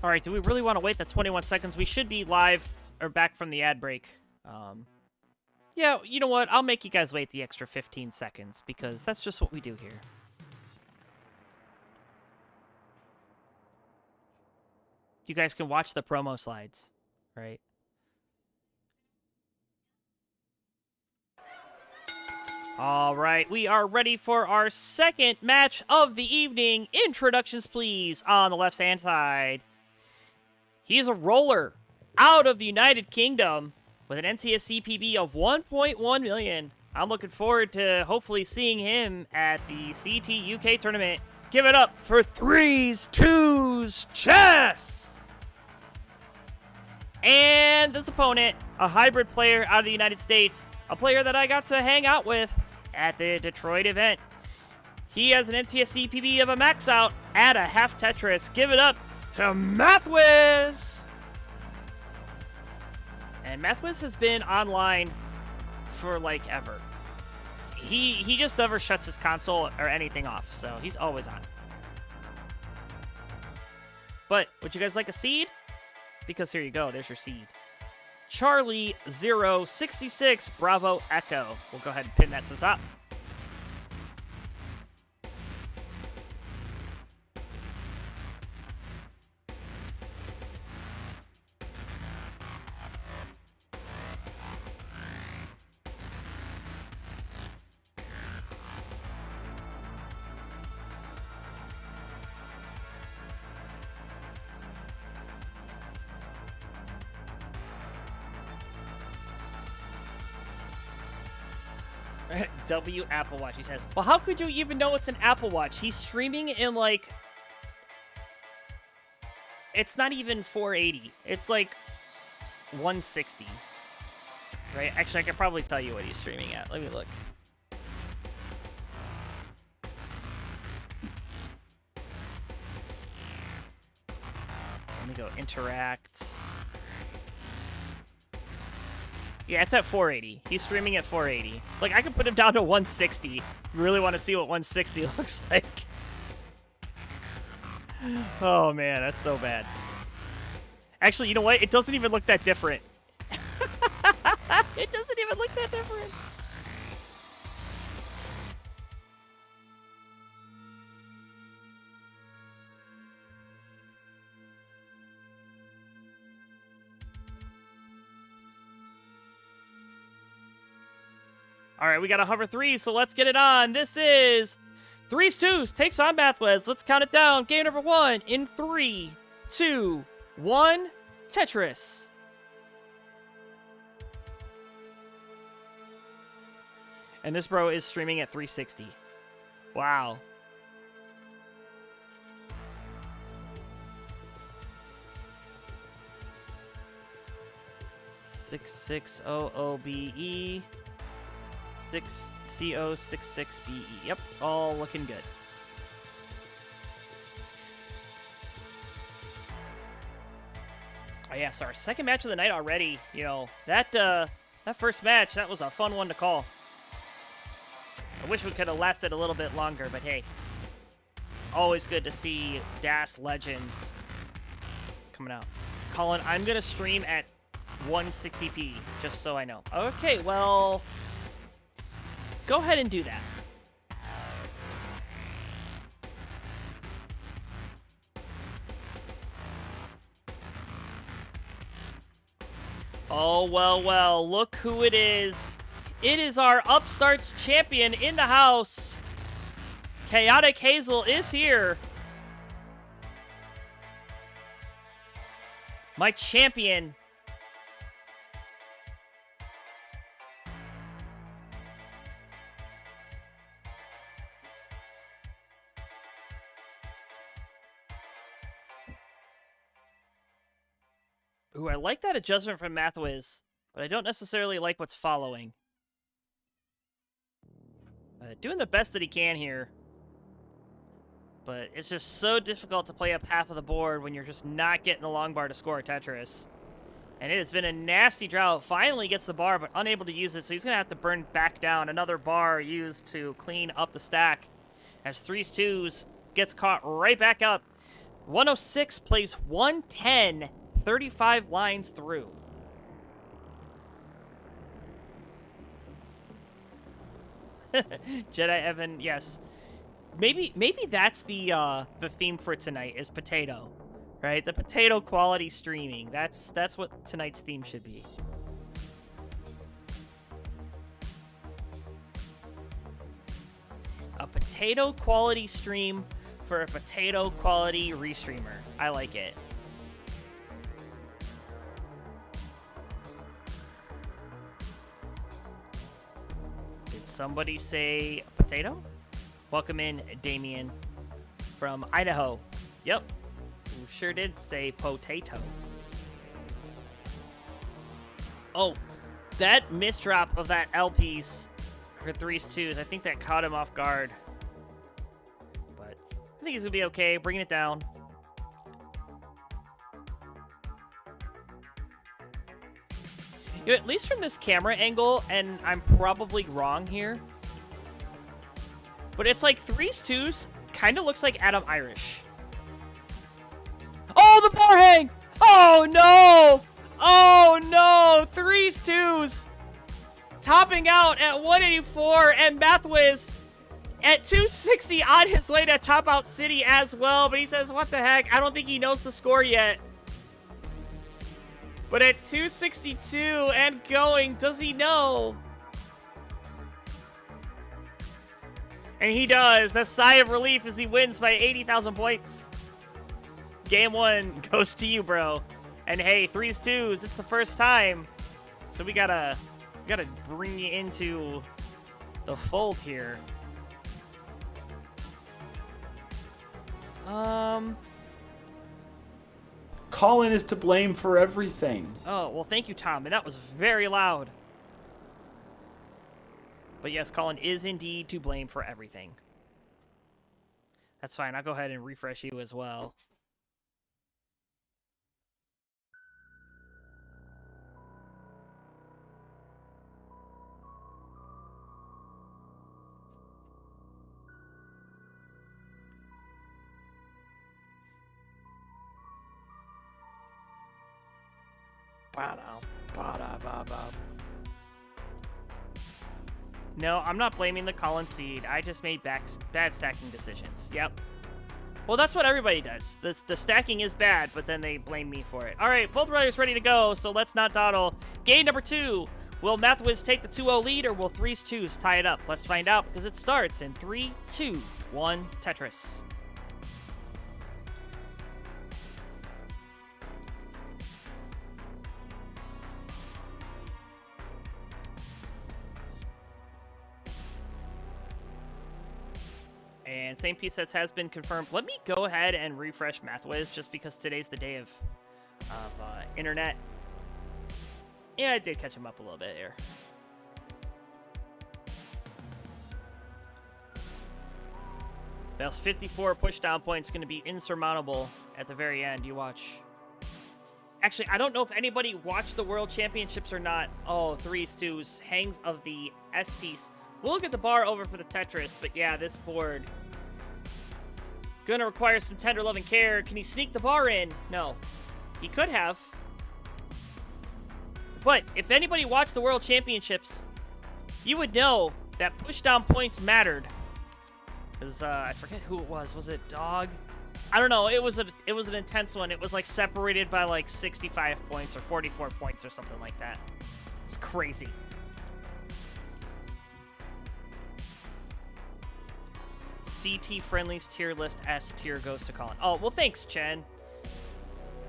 All right, do we really want to wait the 21 seconds? We should be live or back from the ad break. Yeah, you know what? I'll make you guys wait the extra 15 seconds because that's just what we do here. You guys can watch the promo slides, right? All right, we are ready for our second match of the evening. Introductions, please, on the left-hand side. He's a roller out of the United Kingdom with an NTSC PB of 1.1 million. I'm looking forward to hopefully seeing him at the CT UK tournament. Give it up for Threes Twos Chess! And this opponent, a hybrid player out of the United States, a player that I got to hang out with at the Detroit event. He has an NTSC PB of a max out at a half Tetris. Give it up to Mathwiz! And Mathwiz has been online for like ever. He just never shuts his console or anything off, so he's always on. But would you guys like a seed? Because here you go, there's your seed. Charlie 066 Bravo Echo. We'll go ahead and pin that to the top. W Apple Watch, he says. Well, how could you even know it's an Apple Watch? He's streaming in, like... It's not even 480. It's, like, 160. Right? Actually, I could probably tell you what he's streaming at. Let me look. Let me go interact. Yeah, it's at 480. He's streaming at 480. Like, I could put him down to 160. You really want to see what 160 looks like. Oh, man, that's so bad. Actually, you know what? It doesn't even look that different. It doesn't even look that different. All right, we got a hover 3, so let's get it on. This is Threes Twos takes on Mathwiz. Let's count it down. Game number 1 in 3, 2, 1. Tetris. And this bro is streaming at 360. Wow. $6600BE 6CO66BE. Yep, all looking good. Oh yeah, so our second match of the night already. You know, that first match, that was a fun one to call. I wish we could have lasted a little bit longer, but hey. It's always good to see DAS Legends coming out. Colin, I'm going to stream at 160p, just so I know. Okay, well, go ahead and do that. Oh, well, well, look who it is. It is our Upstarts champion in the house. Chaotic Hazel is here. My champion. Ooh, I like that adjustment from Mathwiz, but I don't necessarily like what's following. Doing the best that he can here. But it's just so difficult to play up half of the board when you're just not getting the long bar to score a Tetris. And it has been a nasty drought. Finally gets the bar, but unable to use it, so he's going to have to burn back down. Another bar used to clean up the stack. As Threes Twos gets caught right back up. 106 plays 110, 35 lines through. Jedi Evan, yes. Maybe that's the theme for tonight is potato, right? The potato quality streaming. That's what tonight's theme should be. A potato quality stream for a potato quality restreamer. I like it. Did somebody say potato? Welcome in, Damien from Idaho. Yep, you sure did say potato. Oh, that misdrop of that L piece for 3s2s, I think that caught him off guard. But I think he's going to be okay, bringing it down. You know, at least from this camera angle, and I'm probably wrong here, but it's like 3s2s kind of looks like Adam Irish. Oh, the bar hang! Oh, no! Oh, no! 3s2s! Topping out at 184, and Mathwiz at 260 on his way to top out City as well, but he says, what the heck? I don't think he knows the score yet. But at 262 and going, does he know? And he does. The sigh of relief as he wins by 80,000 points. Game 1 goes to you, bro. And hey, 3s2s, it's the first time. So we gotta bring you into the fold here. Colin is to blame for everything. Oh, well, thank you, Tom. And that was very loud. But yes, Colin is indeed to blame for everything. That's fine. I'll go ahead and refresh you as well. No, I'm not blaming the Colin seed. I just made bad stacking decisions. Yep. Well, that's what everybody does. The stacking is bad, but then they blame me for it. All right, both riders ready to go, so let's not dawdle. Game number 2. Will Mathwiz take the 2-0 lead, or will 3s2s tie it up? Let's find out, because it starts in 3, 2, 1, Tetris. And same piece sets has been confirmed. Let me go ahead and refresh Mathwiz just because today's the day of internet. Yeah, I did catch him up a little bit here. Those 54 pushdown points going to be insurmountable at the very end. You watch. Actually, I don't know if anybody watched the World Championships or not. Oh, 3s2s, hangs of the S piece. We'll get the bar over for the Tetris, but yeah, this board gonna require some tender love and care. Can he sneak the bar in? No. He could have. But if anybody watched the World Championships, you would know that pushdown points mattered. Because I forget who it was. Was it Dog? I don't know. It was an intense one. It was like separated by like 65 points or 44 points or something like that. It's crazy. CT Friendly's tier list S tier goes to Colin. Oh, well, thanks, Chen.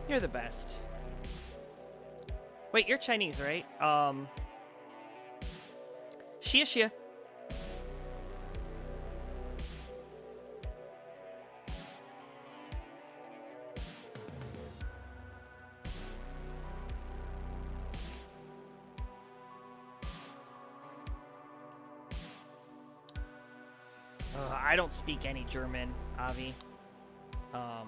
You're the best. Wait, you're Chinese, right? Xie. I don't speak any German, Avi. I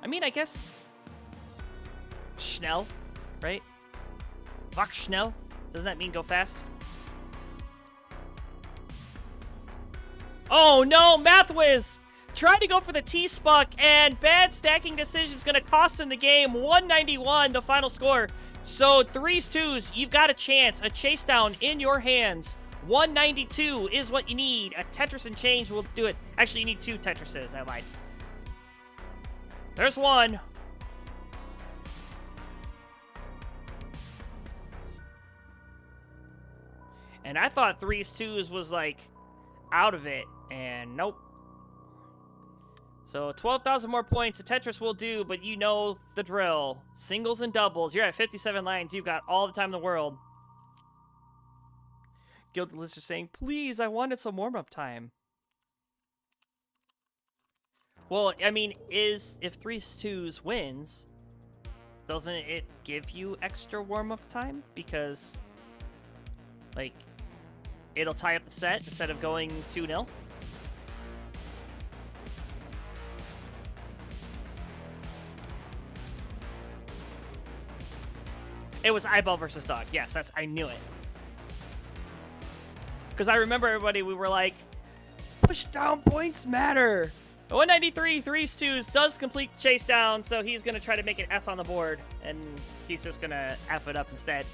mean, I guess schnell, right? Wach schnell. Doesn't that mean go fast? Oh no, Mathwiz! Tried to go for the T-Spuck, and bad stacking decision is going to cost him the game. 191, the final score. So, 3s, 2s, you've got a chance. A chase down in your hands. 192 is what you need. A Tetris and change will do it. Actually, you need 2 Tetrises. I lied. There's one. And I thought 3s, 2s was, like, out of it. And nope. So 12,000 more points. A Tetris will do, but you know the drill. Singles and doubles. You're at 57 lines. You've got all the time in the world. Gilded List is saying, please, I wanted some warm-up time. Well, I mean, if 3s, 2s wins, doesn't it give you extra warm-up time? Because, like, it'll tie up the set instead of going 2-0. It was eyeball versus dog. Yes, I knew it. Because I remember everybody, we were like, push down points matter. 193, 3s, 2s does complete the chase down, so he's going to try to make an F on the board, and he's just going to F it up instead.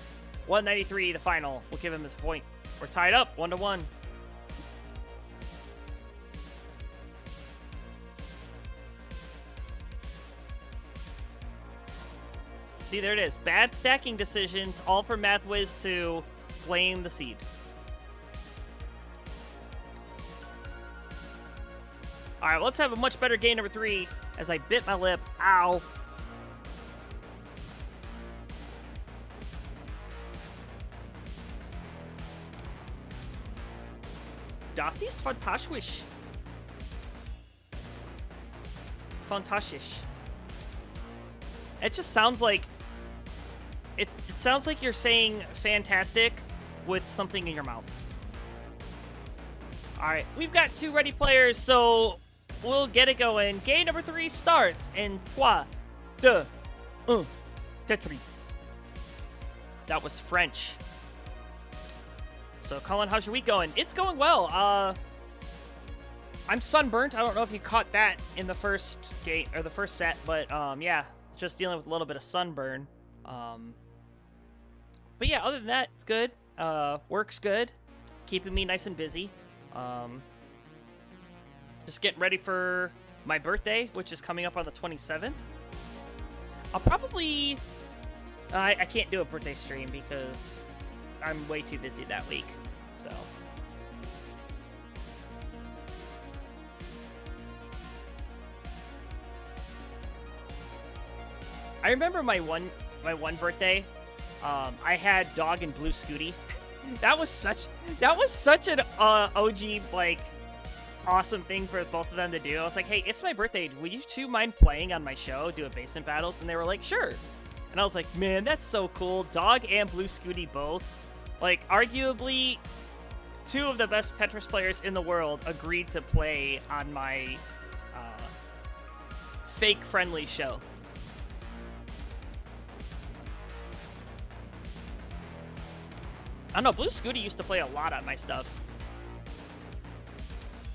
193, the final. We'll give him his point. We're tied up, 1-1. See, there it is. Bad stacking decisions, all for MathWiz to blame the seed. All right, let's have a much better game number 3 as I bit my lip. Ow. Das ist fantastisch. Fantastisch. It just sounds like... It sounds like you're saying fantastic with something in your mouth. Alright, we've got 2 ready players, so we'll get it going. Game number 3 starts in 3, 2, 1, Tetris. That was French. So, Colin, how's your week going? It's going well. I'm sunburnt. I don't know if you caught that in the first game or the first set, but yeah, just dealing with a little bit of sunburn. But yeah, other than that, it's good. Work's good, keeping me nice and busy. Just getting ready for my birthday, which is coming up on the 27th. I'll probably... I can't do a birthday stream because I'm way too busy that week, so... I remember my one birthday, I had Dog and Blue Scooty. that was such an OG, like, awesome thing for both of them to do. I was like, hey, it's my birthday. Would you 2 mind playing on my show, do a basement battles? And they were like, sure. And I was like, man, that's so cool. Dog and Blue Scooty both. Like, arguably, 2 of the best Tetris players in the world agreed to play on my fake-friendly show. I don't know, Blue Scooty used to play a lot on my stuff.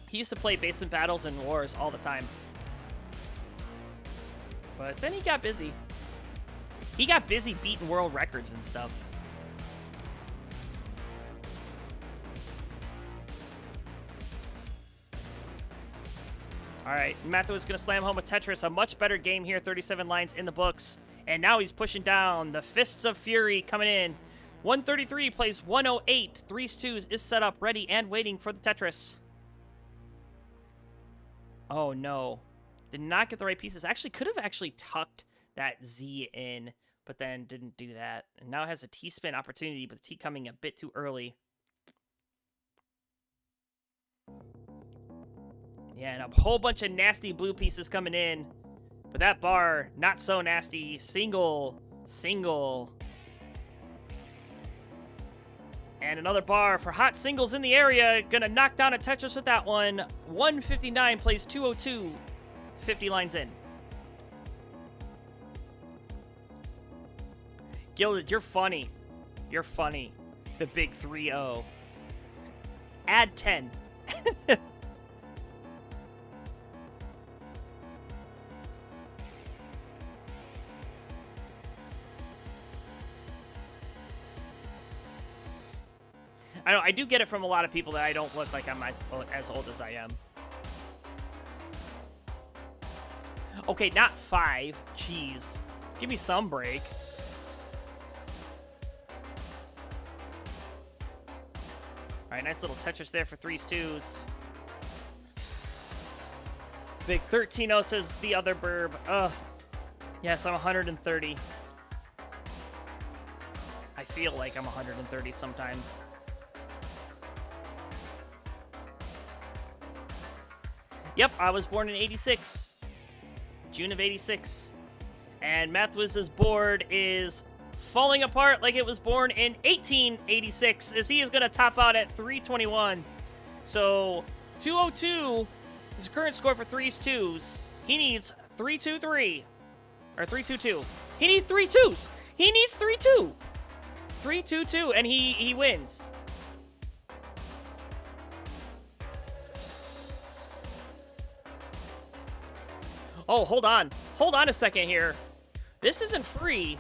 He used to play basement battles and wars all the time. But then he got busy. He got busy beating world records and stuff. Alright, Matthew is going to slam home with Tetris. A much better game here, 37 lines in the books. And now he's pushing down. The Fists of Fury coming in. 133 plays 108. 3s, 2s is set up, ready, and waiting for the Tetris. Oh, no. Did not get the right pieces. Actually, could have actually tucked that Z in, but then didn't do that. And now has a T-spin opportunity, but the T coming a bit too early. Yeah, and a whole bunch of nasty blue pieces coming in. But that bar, not so nasty. Single, single. And another bar for hot singles in the area. Gonna knock down a Tetris with that one. 159 plays 202. 50 lines in. Gilded, you're funny. You're funny. The big 3-0. Add 10. I know, I do get it from a lot of people that I don't look like I'm as old as I am. Okay, not 5. Jeez. Give me some break. All right, nice little Tetris there for 3s, 2s. Big 13-0 says the other burb. Ugh. Yes, I'm 130. I feel like I'm 130 sometimes. Yep, I was born in 86. June of 86. And MathWiz's board is falling apart like it was born in 1886, as he is going to top out at 321. So, 202 is the current score for 3s, 2s. He needs 323. Or 322. He needs 3 2s. He needs 3-2. 3-2-2, and he wins. Oh, hold on. Hold on a second here. This isn't free.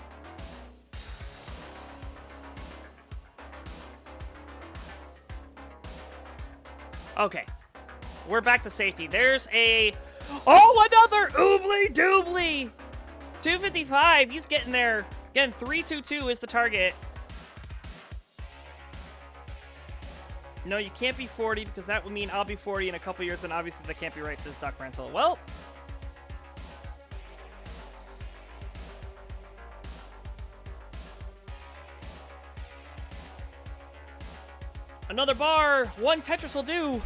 Okay. We're back to safety. There's a... Oh, another oobly doobly! 255. He's getting there. Again, 322 is the target. No, you can't be 40 because that would mean I'll be 40 in a couple years, and obviously that can't be right, says Doc Rental. Well... Another bar. 1 Tetris will do.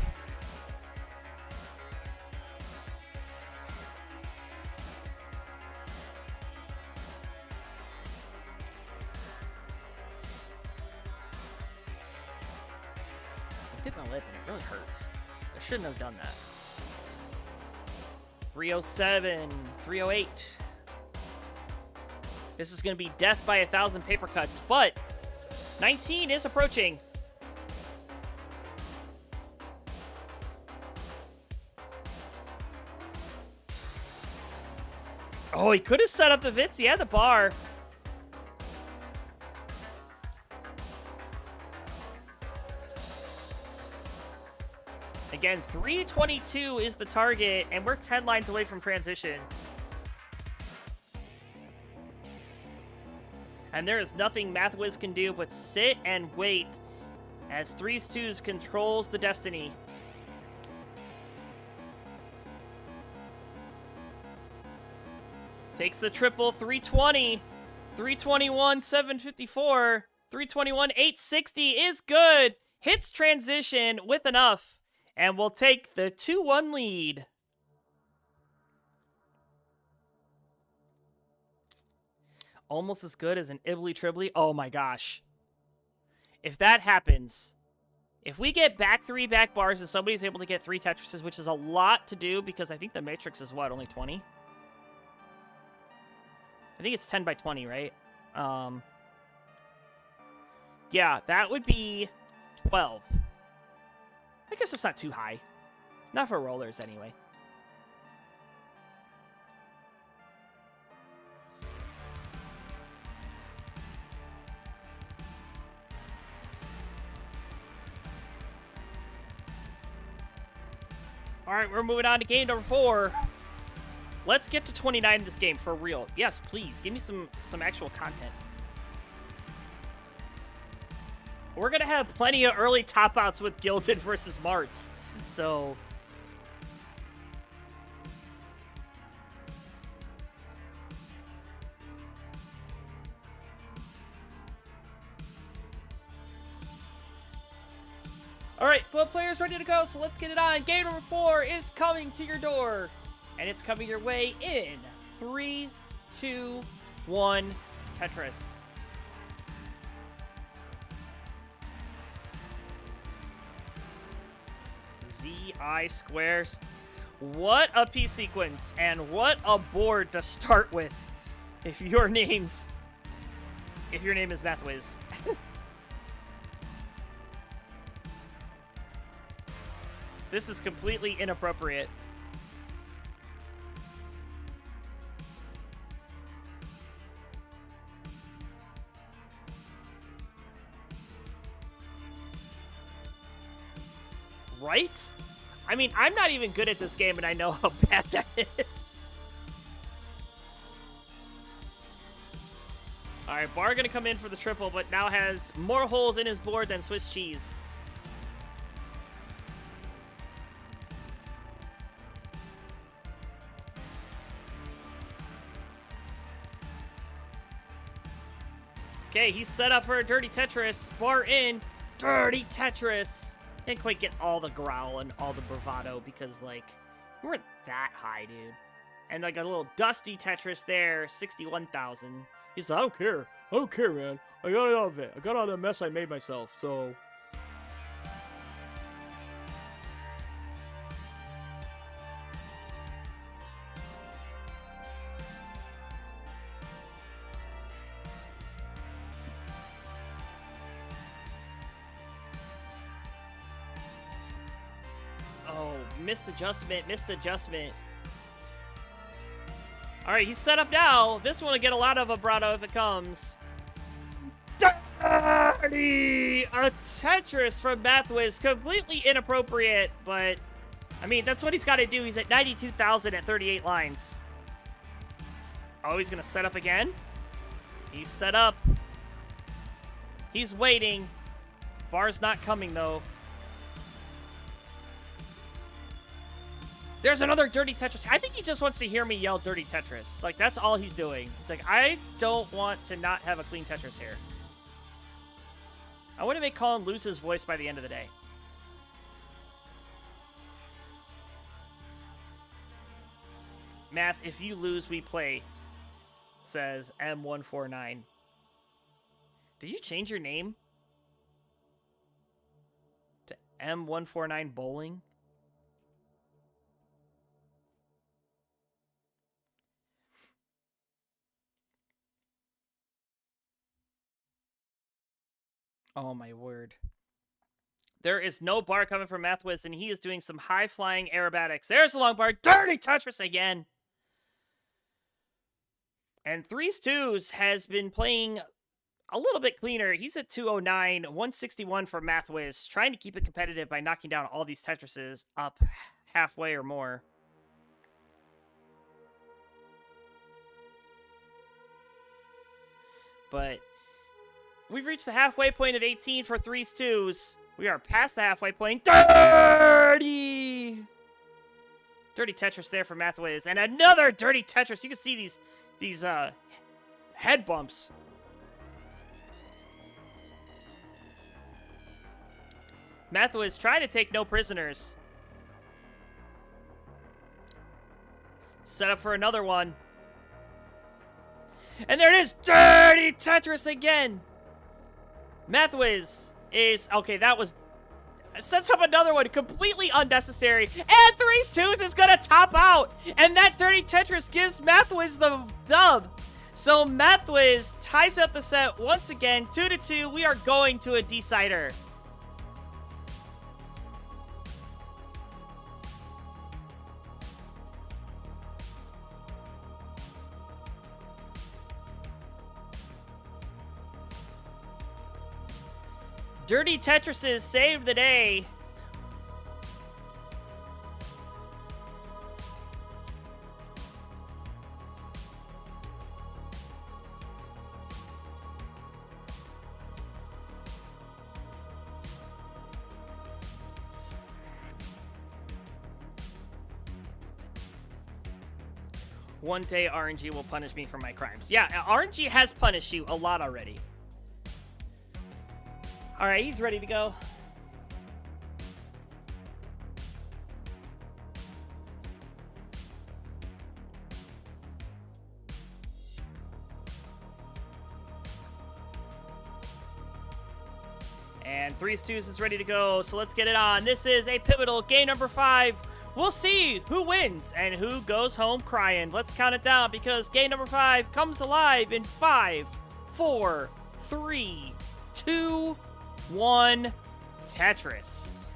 I hit my lip and it really hurts. I shouldn't have done that. 307. 308. This is going to be death by 1,000 paper cuts, but 19 is approaching. Oh, he could have set up the Vitz. He had the bar. Again, 322 is the target, and we're 10 lines away from transition. And there is nothing MathWiz can do but sit and wait as 3s, 2s controls the destiny. Takes the triple, 320, 321, 754, 321, 860 is good. Hits transition with enough, and will take the 2-1 lead. Almost as good as an Ibbly Tribbly. Oh my gosh. If that happens, if we get back 3 back bars and somebody's able to get 3 Tetrises, which is a lot to do because I think the Matrix is what, only 20? I think it's 10 by 20, right? Yeah, that would be 12. I guess it's not too high. Not for rollers, anyway. All right, we're moving on to game number 4. Let's get to 29 in this game, for real. Yes, please, give me some actual content. We're going to have plenty of early top-outs with Gilded versus Marts, so... All right, both players ready to go, so let's get it on. Game number 4 is coming to your door. And it's coming your way in 3, 2, 1, Tetris. ZI squares. What a piece sequence, and what a board to start with. If your name is MathWiz. This is completely inappropriate. Right? I mean, I'm not even good at this game, and I know how bad that is. All right, Bar gonna come in for the triple, but now has more holes in his board than Swiss cheese. Okay, he's set up for a Dirty Tetris. Bar in. Dirty Tetris. Didn't quite get all the growl and all the bravado because, like, we weren't that high, dude. And, like, a little dusty Tetris there, 61,000. He's like, I don't care, man. I got out of it. I got out of the mess I made myself, so... Oh, missed adjustment. All right, he's set up now. This one will get a lot of vibrato if it comes. Dirty! A Tetris from Mathwiz. Completely inappropriate, but... I mean, that's what he's got to do. He's at 92,000 at 38 lines. Oh, he's going to set up again? He's set up. He's waiting. Bar's not coming, though. There's another Dirty Tetris. I think he just wants to hear me yell Dirty Tetris. Like, that's all he's doing. He's like, I don't want to not have a clean Tetris here. I want to make Colin lose his voice by the end of the day. Math, if you lose, we play, says M149. Did you change your name to M149 Bowling? Oh my word. There is no bar coming from Mathwiz, and he is doing some high-flying aerobatics. There's the long bar. Dirty Tetris again. And 3s2s has been playing a little bit cleaner. He's at 209, 161 for Mathwiz, trying to keep it competitive by knocking down all these Tetrises up halfway or more. But we've reached the halfway point of 18 for 3s2s. We are past the halfway point. Dirty Tetris there for Mathwiz. And another Dirty Tetris. You can see these head bumps. Mathwiz trying to take no prisoners. Set up for another one. And there it is. Dirty Tetris again. Mathwiz is... Okay, that was... Sets up another one. Completely unnecessary. And 3s2s is going to top out. And that Dirty Tetris gives Mathwiz the dub. So Mathwiz ties up the set once again. 2-2. We are going to a decider. Dirty Tetrises save the day. One day RNG will punish me for my crimes. Yeah, RNG has punished you a lot already. All right, he's ready to go. And 3s2s is ready to go, so let's get it on. This is a pivotal game number 5. We'll see who wins and who goes home crying. Let's count it down because game number 5 comes alive in 5, 4, 3, 2, 1, Tetris.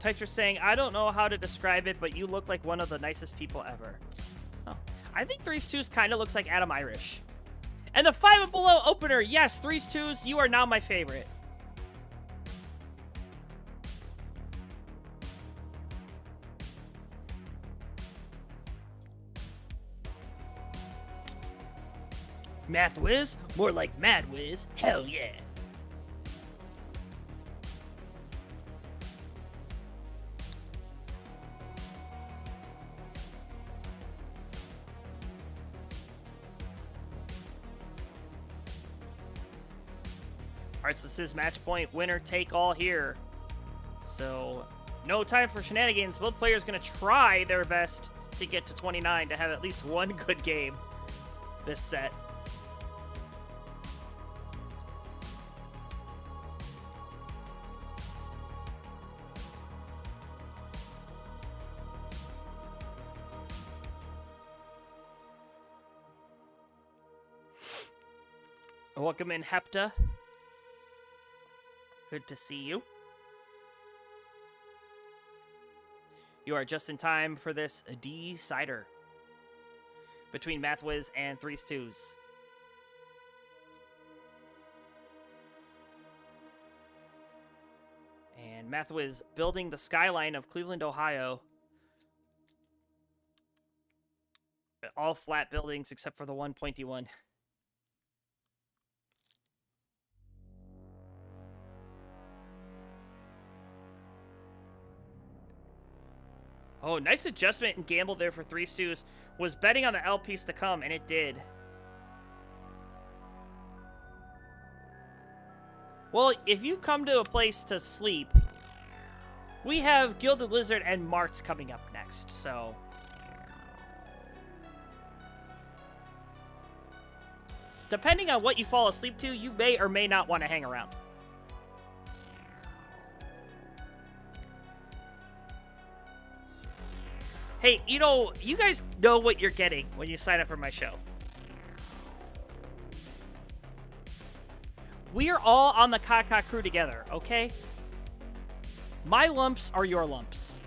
Tetris saying, I don't know how to describe it, but you look like one of the nicest people ever. Oh, I think 3s2s kind of looks like Adam Irish. And the 5 and below opener, yes, 3s2s, you are now my favorite. Math whiz? More like mad whiz. Hell yeah. Alright, so this is match point, winner take all here. So, no time for shenanigans. Both players going to try their best to get to 29 to have at least one good game this set. Welcome in, Hepta. Good to see you. You are just in time for this decider between Mathwiz and Threes Twos. And Mathwiz building the skyline of Cleveland, Ohio. All flat buildings except for the one pointy one. Oh, nice adjustment and gamble there for Threes Twos. Was betting on the L piece to come, and it did. Well, if you've come to a place to sleep, we have Gilded Lizard and Martz coming up next, so... Depending on what you fall asleep to, you may or may not want to hang around. Hey, you know, you guys know what you're getting when you sign up for my show. We are all on the Kaka crew together, okay? My lumps are your lumps.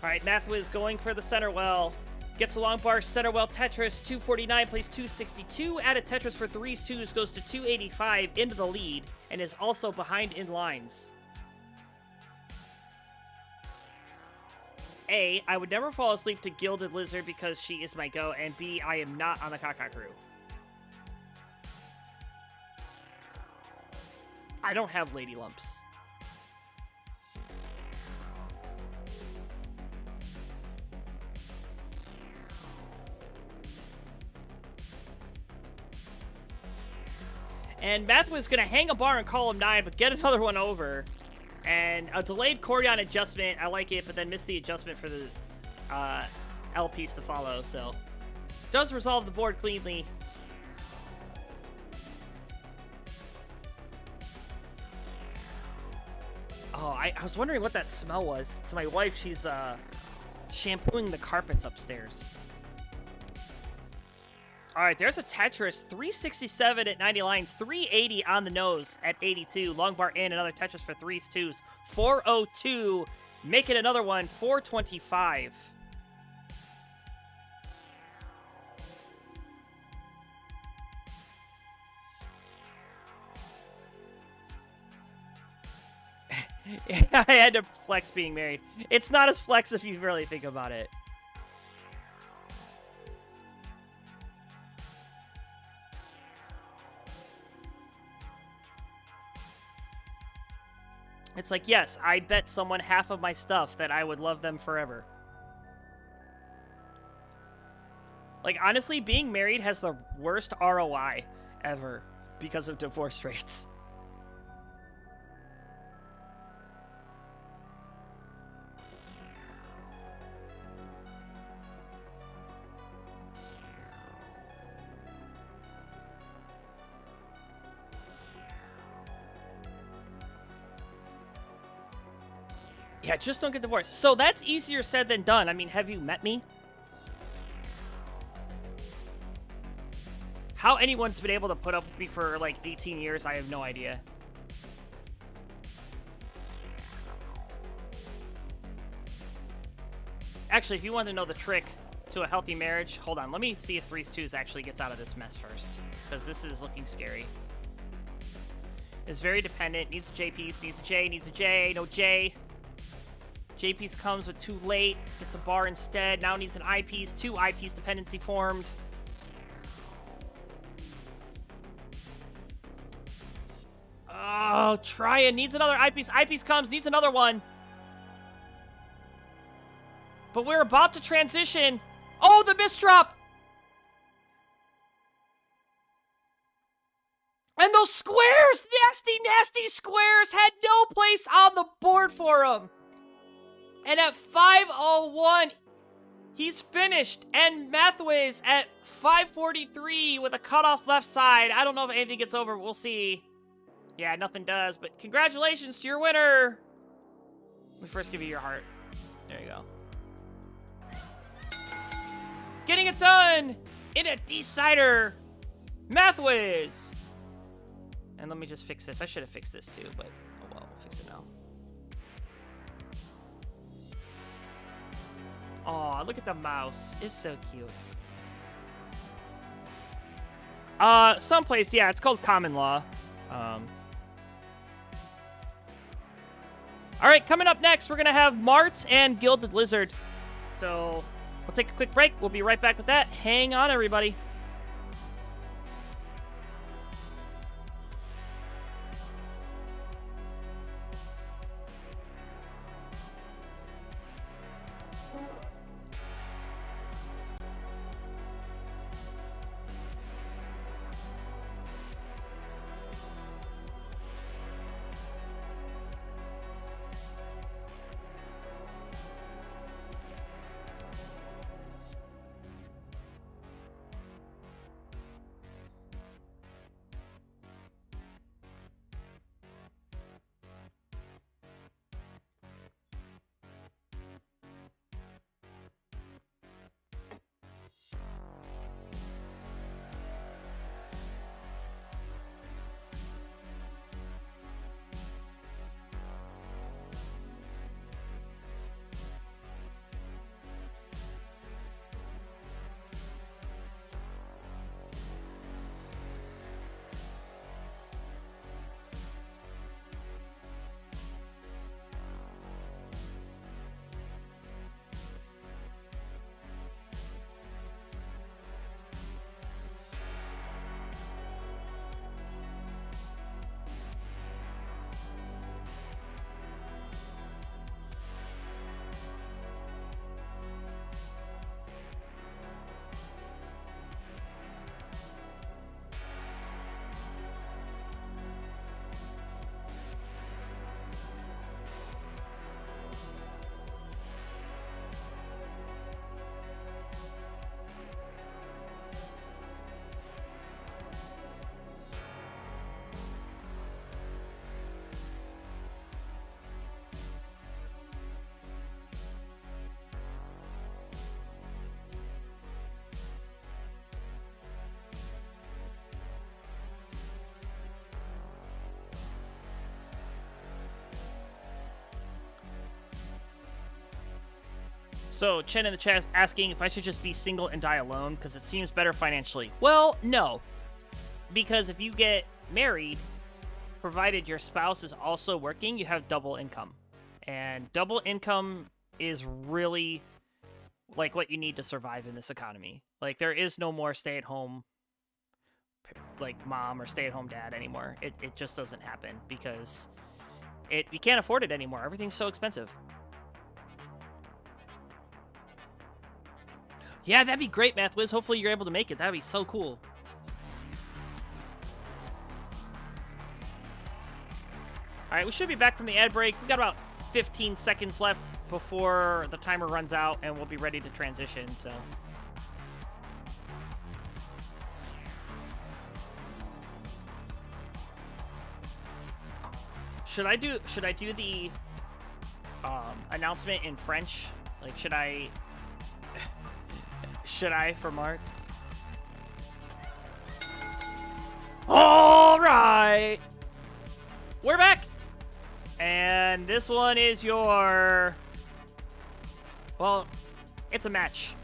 All right, Mathwiz going for the center well. Gets a long bar, center well, Tetris, 249, plays 262. Added Tetris for Threes Twos, goes to 285 into the lead, and is also behind in lines. A, I would never fall asleep to Gilded Lizard because she is my go, and B, I am not on the Kaka crew. I don't have lady lumps. And Mathwiz going to hang a bar and call him 9, but get another one over. And a delayed Corian adjustment. I like it, but then missed the adjustment for the L piece to follow. So, does resolve the board cleanly. Oh, I was wondering what that smell was. It's my wife. She's shampooing the carpets upstairs. All right, there's a Tetris. 367 at 90 lines. 380 on the nose at 82. Long bar in. Another Tetris for Threes Twos. 402. Make it another one. 425. I had to flex being married. It's not as flex if you really think about it. It's like, yes, I bet someone half of my stuff that I would love them forever. Like, honestly, being married has the worst ROI ever because of divorce rates. Yeah, just don't get divorced. So that's easier said than done. I mean, have you met me? How anyone's been able to put up with me for like 18 years, I have no idea. Actually, if you want to know the trick to a healthy marriage, hold on. Let me see if Threes Twos actually gets out of this mess first, because this is looking scary. is very dependent. Needs a J piece, needs a J, needs a J, no J. J piece comes but too late. Gets a bar instead. Now needs an I piece. 2 I piece dependency formed. Oh, Trya needs another I piece. I piece comes, needs another one. But we're about to transition. Oh, the misdrop! And those squares, nasty, nasty squares, had no place on the board for him. And at 5:01, he's finished. And Mathways at 5:43 with a cutoff left side. I don't know if anything gets over. We'll see. Yeah, nothing does. But congratulations to your winner. Let me first give you your heart. There you go. Getting it done in a decider. Mathways. And let me just fix this. I should have fixed this too, but oh well, we'll fix it now. Aw, look at the mouse. It's so cute. Someplace, yeah, it's called Common Law. Alright, coming up next, we're gonna have Mart and Gilded Lizard. So, we'll take a quick break. We'll be right back with that. Hang on, everybody. So, Chen in the chat is asking if I should just be single and die alone because it seems better financially. Well, no. Because if you get married, provided your spouse is also working, you have double income. And double income is really like what you need to survive in this economy. Like, there is no more stay-at-home like mom or stay-at-home dad anymore. It just doesn't happen because you can't afford it anymore. Everything's so expensive. Yeah, that'd be great, MathWiz. Hopefully you're able to make it. That'd be so cool. All right, we should be back from the ad break. We got about 15 seconds left before the timer runs out, and we'll be ready to transition, so. Should I do the announcement in French? Like, should I for Marks? All right, we're back, and this one is your, well, it's a match.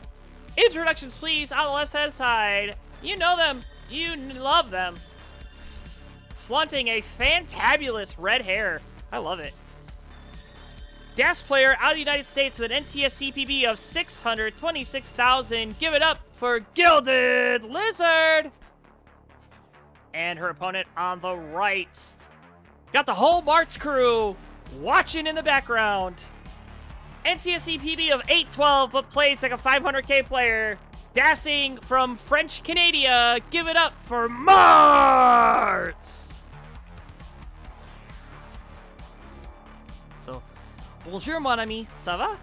Introductions, please, on the left-hand side. You know them. You love them. flaunting a fantabulous red hair. I love it. DAS player out of the United States with an NTS CPB of 626,000. Give it up for Gilded Lizard. And her opponent on the right. Got the whole Marts crew watching in the background. NTS CPB of 812, but plays like a 500k player. Dassing from French Canada. Give it up for Marts. So, bonjour, mon ami. Ça va?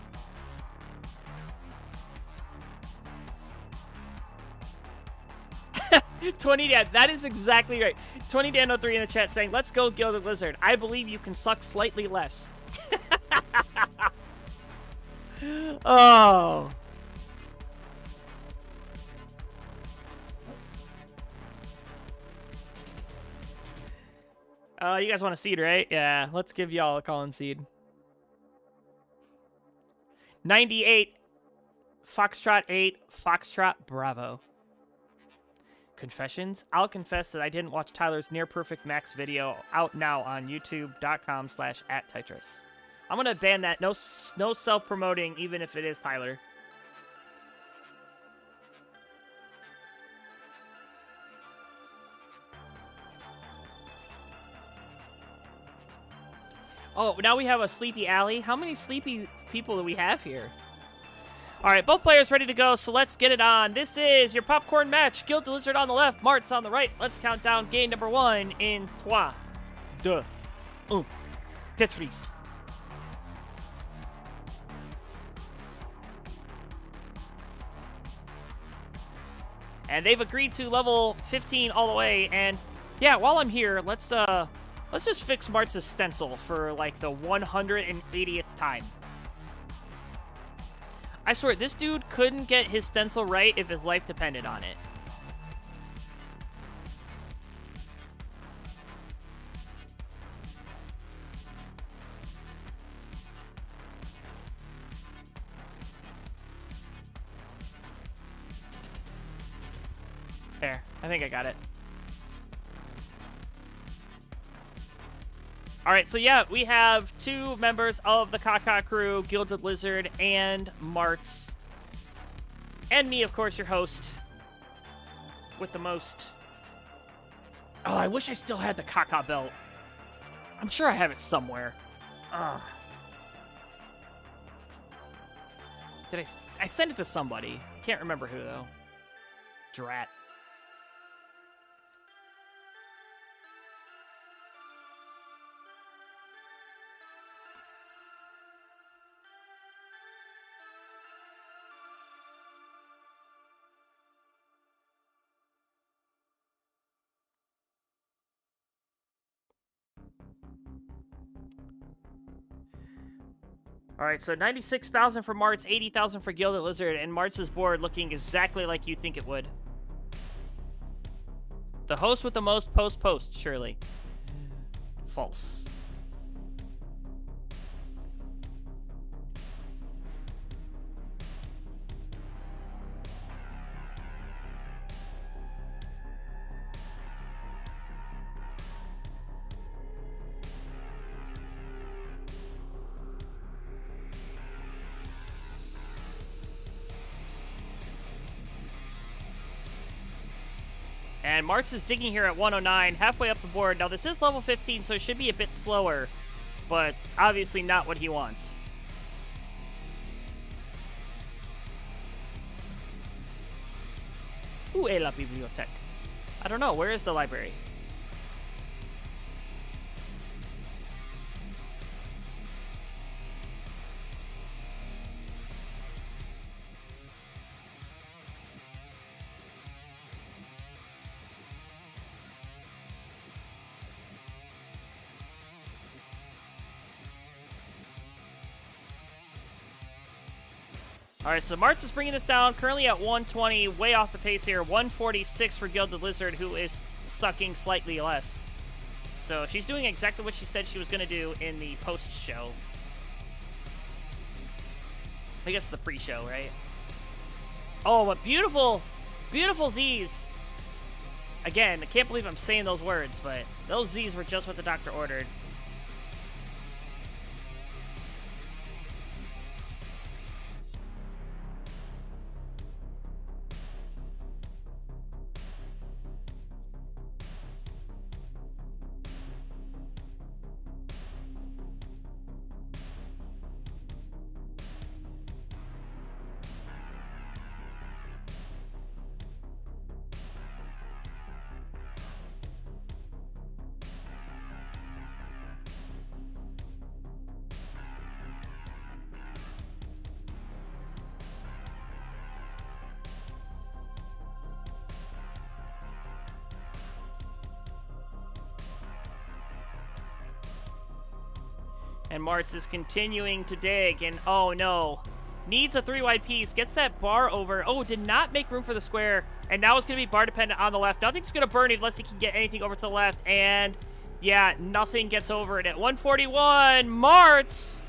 Dan, that is exactly right. 20Dan03 in the chat saying, let's go Gilded Lizard. I believe you can suck slightly less. Oh. You guys want a seed, right? Yeah, let's give y'all a Colin seed. 98, Foxtrot 8, Foxtrot Bravo. Confessions? I'll confess that I didn't watch Tyler's Near Perfect Max video, out now on youtube.com/@Tetris. I'm gonna ban that. No self-promoting, even if it is Tyler. Oh, now we have a Sleepy Alley. How many sleepy people do we have here? All right, both players ready to go, so let's get it on. This is your popcorn match. Gilded Lizard on the left, Marts on the right. Let's count down game number 1 in 3, 2, 1. Tetris. And they've agreed to level 15 all the way. And yeah, while I'm here, let's just fix Marts' stencil for like the 180th time. I swear, this dude couldn't get his stencil right if his life depended on it. There, I think I got it. All right, so yeah, we have 2 members of the Kaka crew, Gilded Lizard and Marts. And me, of course, your host. With the most... Oh, I wish I still had the Kaka belt. I'm sure I have it somewhere. Ugh. Did I send it to somebody. Can't remember who, though. Drat. All right, so 96,000 for Marts, 80,000 for Gilded Lizard, and Marts' board looking exactly like you think it would. The host with the most post, surely. False. And Marts is digging here at 109, halfway up the board. Now, this is level 15, so it should be a bit slower, but obviously not what he wants. Où est la bibliothèque? I don't know. Where is the library? All right, so Marts is bringing this down, currently at 120, way off the pace here. 146 for Gilded Lizard, who is sucking slightly less. So she's doing exactly what she said she was going to do in the post-show. I guess the pre-show, right? Oh, but beautiful, beautiful Z's. Again, I can't believe I'm saying those words, but those Z's were just what the doctor ordered. And Martz is continuing to dig, and oh no. Needs a 3-wide piece, gets that bar over. Oh, did not make room for the square. And now it's going to be bar dependent on the left. Nothing's going to burn unless he can get anything over to the left. And yeah, nothing gets over it at 141. Martz!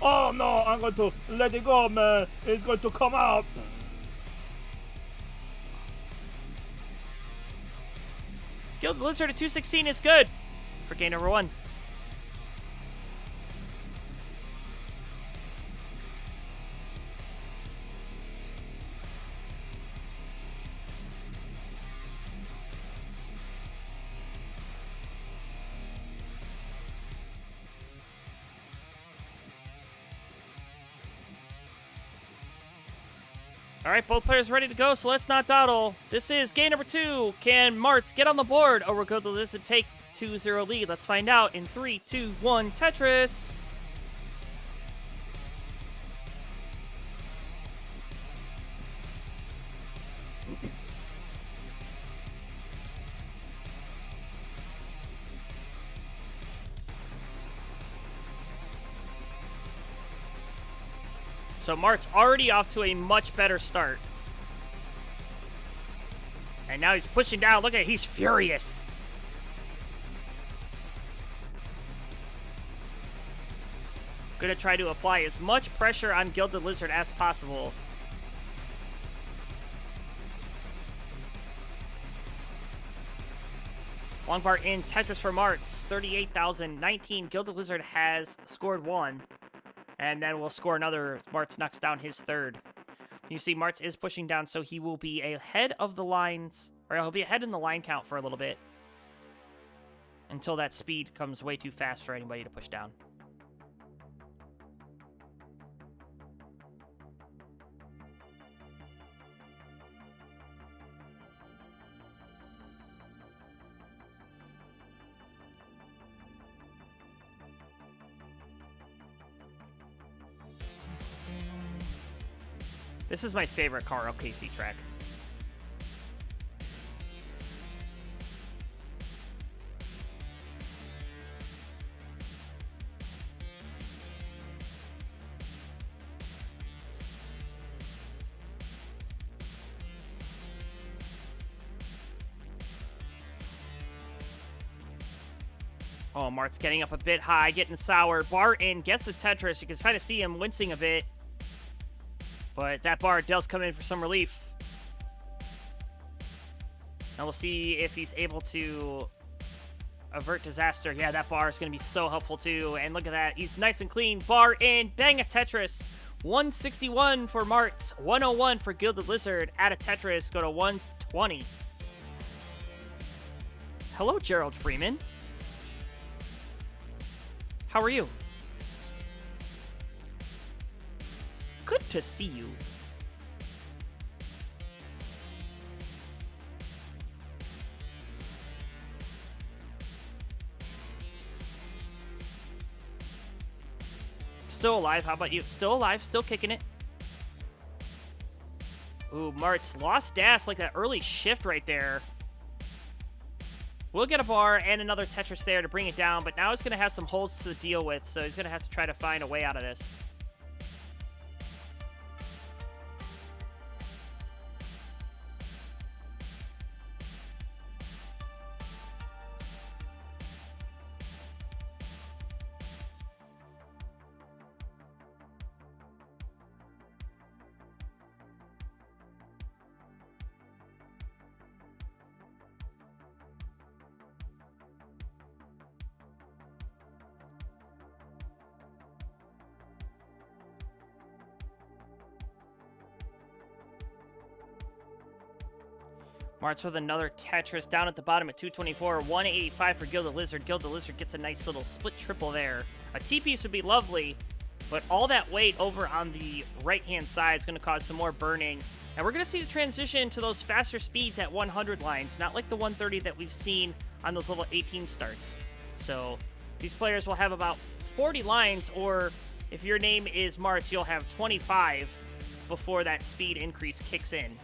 Oh no, I'm going to let it go, man. It's going to come out. Gilded Lizard at 216 is good for game number 1. All right, both players ready to go, so let's not dawdle. This is game number 2. Can Martz get on the board, or will Gilded Lizard take the 2-0 lead? Let's find out in 3, 2, 1, Tetris. So Mart's already off to a much better start. And now he's pushing down. Look at it. He's furious. Gonna try to apply as much pressure on Gilded Lizard as possible. Long bar in Tetris for Martz. 38,019. Gilded Lizard has scored 1. And then we'll score another. Martz knocks down his 3rd. You see, Martz is pushing down, so he will be ahead of the lines, or he'll be ahead in the line count for a little bit. Until that speed comes way too fast for anybody to push down. This is my favorite Carl Casey track. Oh, Mart's getting up a bit high, getting sour. Bar in, gets the Tetris. You can kind of see him wincing a bit. But that bar does come in for some relief. And we'll see if he's able to avert disaster. Yeah, that bar is going to be so helpful too. And look at that. He's nice and clean. Bar in. Bang a Tetris. 161 for Martz. 101 for Gilded Lizard. Add a Tetris. Go to 120. Hello, Gerald Freeman. How are you? Good to see you. Still alive, how about you? Still alive, still kicking it. Ooh, Martz lost Das like that early shift right there. We'll get a bar and another Tetris there to bring it down, but now he's going to have some holes to deal with, so he's going to have to try to find a way out of this. Marts with another Tetris down at the bottom at 224. 185 for Gilded Lizard. Gilded Lizard gets a nice little split triple there. A T-piece would be lovely, but all that weight over on the right-hand side is going to cause some more burning. And we're going to see the transition to those faster speeds at 100 lines, not like the 130 that we've seen on those level 18 starts. So these players will have about 40 lines, or if your name is Marts, you'll have 25 before that speed increase kicks in.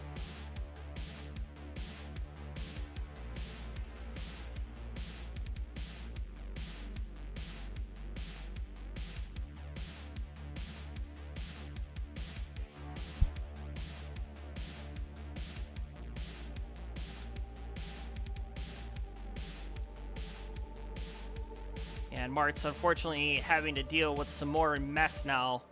And Mart's unfortunately having to deal with some more mess now.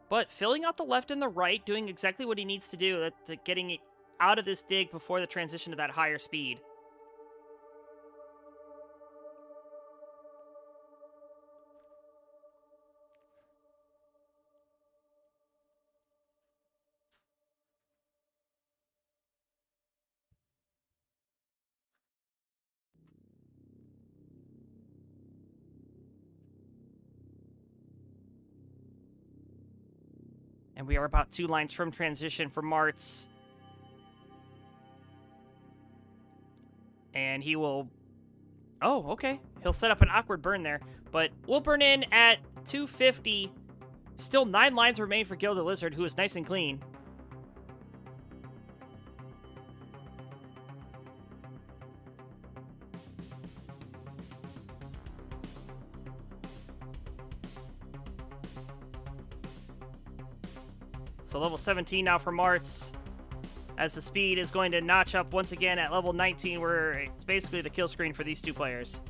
But filling out the left and the right, doing exactly what he needs to do, getting it out of this dig before the transition to that higher speed. And we are about 2 lines from transition for Marts. And he will... Oh, okay. He'll set up an awkward burn there. But we'll burn in at 250. Still 9 lines remain for Gilded Lizard, who is nice and clean. So level 17 now for Marts, as the speed is going to notch up once again at level 19, where it's basically the kill screen for these two players.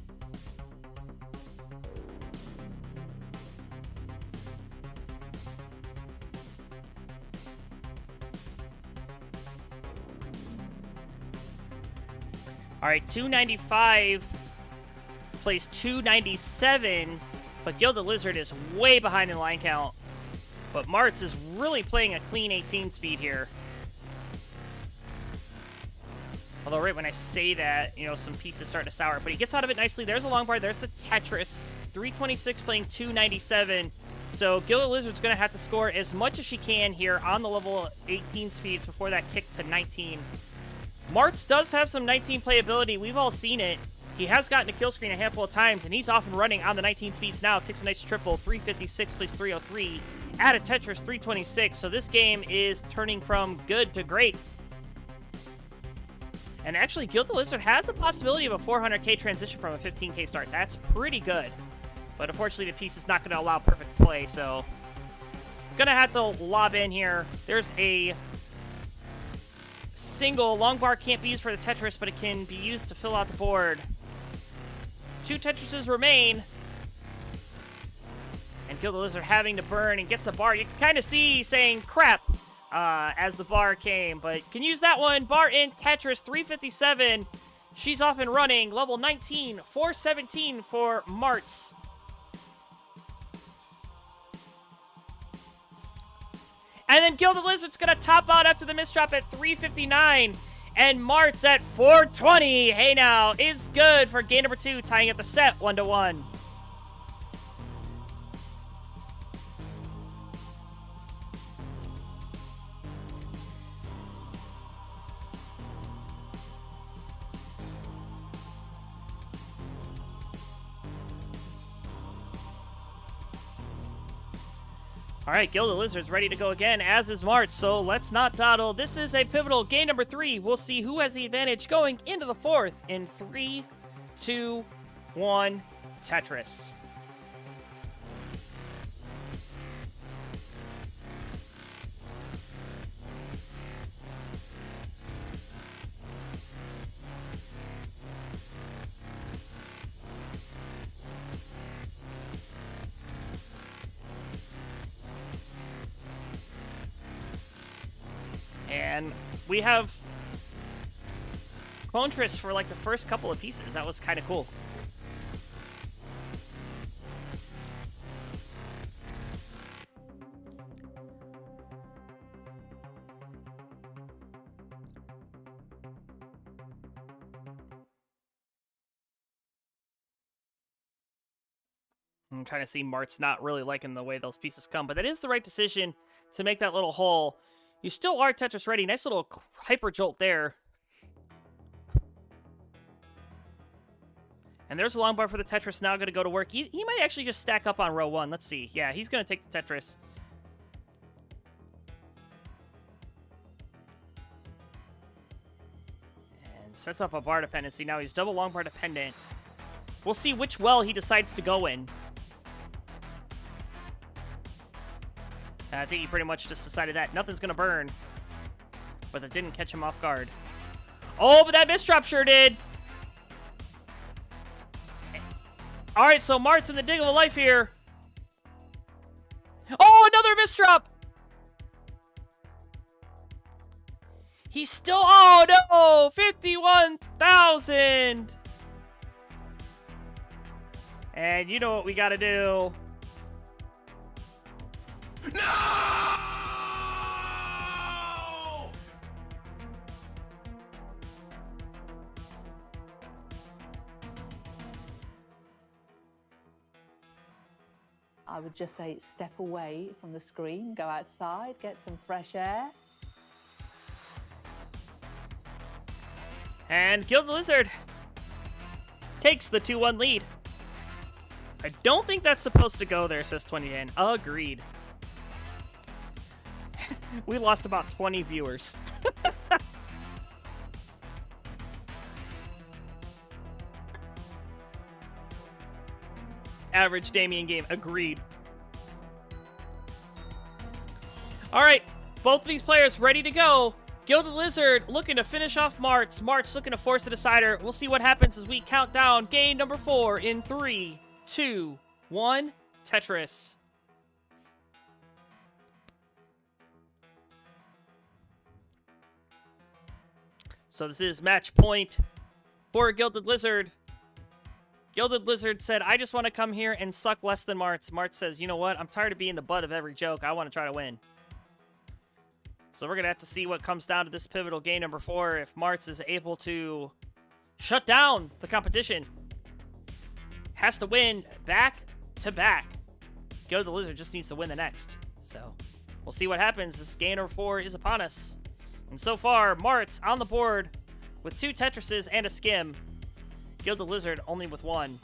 All right, 295 plays 297, but Gilded Lizard is way behind in line count. But Marts is really playing a clean 18 speed here. Although right when I say that, you know, some pieces start to sour. But he gets out of it nicely. There's a long bar. There's the Tetris. 326 playing 297. So Gilded Lizard's going to have to score as much as she can here on the level 18 speeds before that kick to 19. Marts does have some 19 playability. We've all seen it. He has gotten a kill screen a handful of times, and he's off and running on the 19 speeds now. Takes a nice triple. 356 plays 303. At a Tetris 326. So this game is turning from good to great. And actually, Gilded Lizard has a possibility of a 400k transition from a 15k start. That's pretty good. But unfortunately, the piece is not going to allow perfect play, so going to have to lob in here. There's a single. Long bar can't be used for the Tetris, but it can be used to fill out the board. 2 Tetrises remain. And Gilded Lizard having to burn and gets the bar. You can kind of see saying crap as the bar came, but can use that one. Bar in Tetris 357. She's off and running. Level 19, 417 for Marts. And then Gilded Lizard's going to top out after the misdrop at 359. And Marts at 420. Hey now, is good for game number 2, tying up the set 1-1. All right, Gilded Lizard's ready to go again, as is Marts, so let's not dawdle. This is a pivotal game number 3. We'll see who has the advantage going into the 4th in 3, 2, 1, Tetris. And we have Clone Tris for like the first couple of pieces. That was kind of cool. And kind of see Mart's not really liking the way those pieces come, but that is the right decision to make that little hole. You still are Tetris ready. Nice little hyper jolt there. And there's a long bar for the Tetris now going to go to work. He might actually just stack up on row 1. Let's see. Yeah, he's going to take the Tetris. And sets up a bar dependency. Now he's double long bar dependent. We'll see which well he decides to go in. I think he pretty much just decided that nothing's going to burn. But it didn't catch him off guard. Oh, but that misdrop sure did. All right, so Mart's in the dig of a life here. Oh, another misdrop. He's still, oh no, 51,000. And you know what we got to do. No! I would just say step away from the screen, go outside, get some fresh air. And Gilded Lizard takes the 2-1 lead. I don't think that's supposed to go there, says 2010. Agreed. We lost about 20 viewers. Average Damien game. Agreed. All right. Both of these players ready to go. Gilded Lizard looking to finish off Mart's. Mart's looking to force a decider. We'll see what happens as we count down game number 4 in 3, 2, 1. Tetris. So this is match point for Gilded Lizard. Gilded Lizard said, I just want to come here and suck less than Martz. Martz says, you know what? I'm tired of being the butt of every joke. I want to try to win. So we're going to have to see what comes down to this pivotal game number 4 if Martz is able to shut down the competition. Has to win back to back. Gilded Lizard just needs to win the next. So we'll see what happens. This game number 4 is upon us. And so far, Martz on the board with 2 Tetrises and a skim. Gilded Lizard only with 1.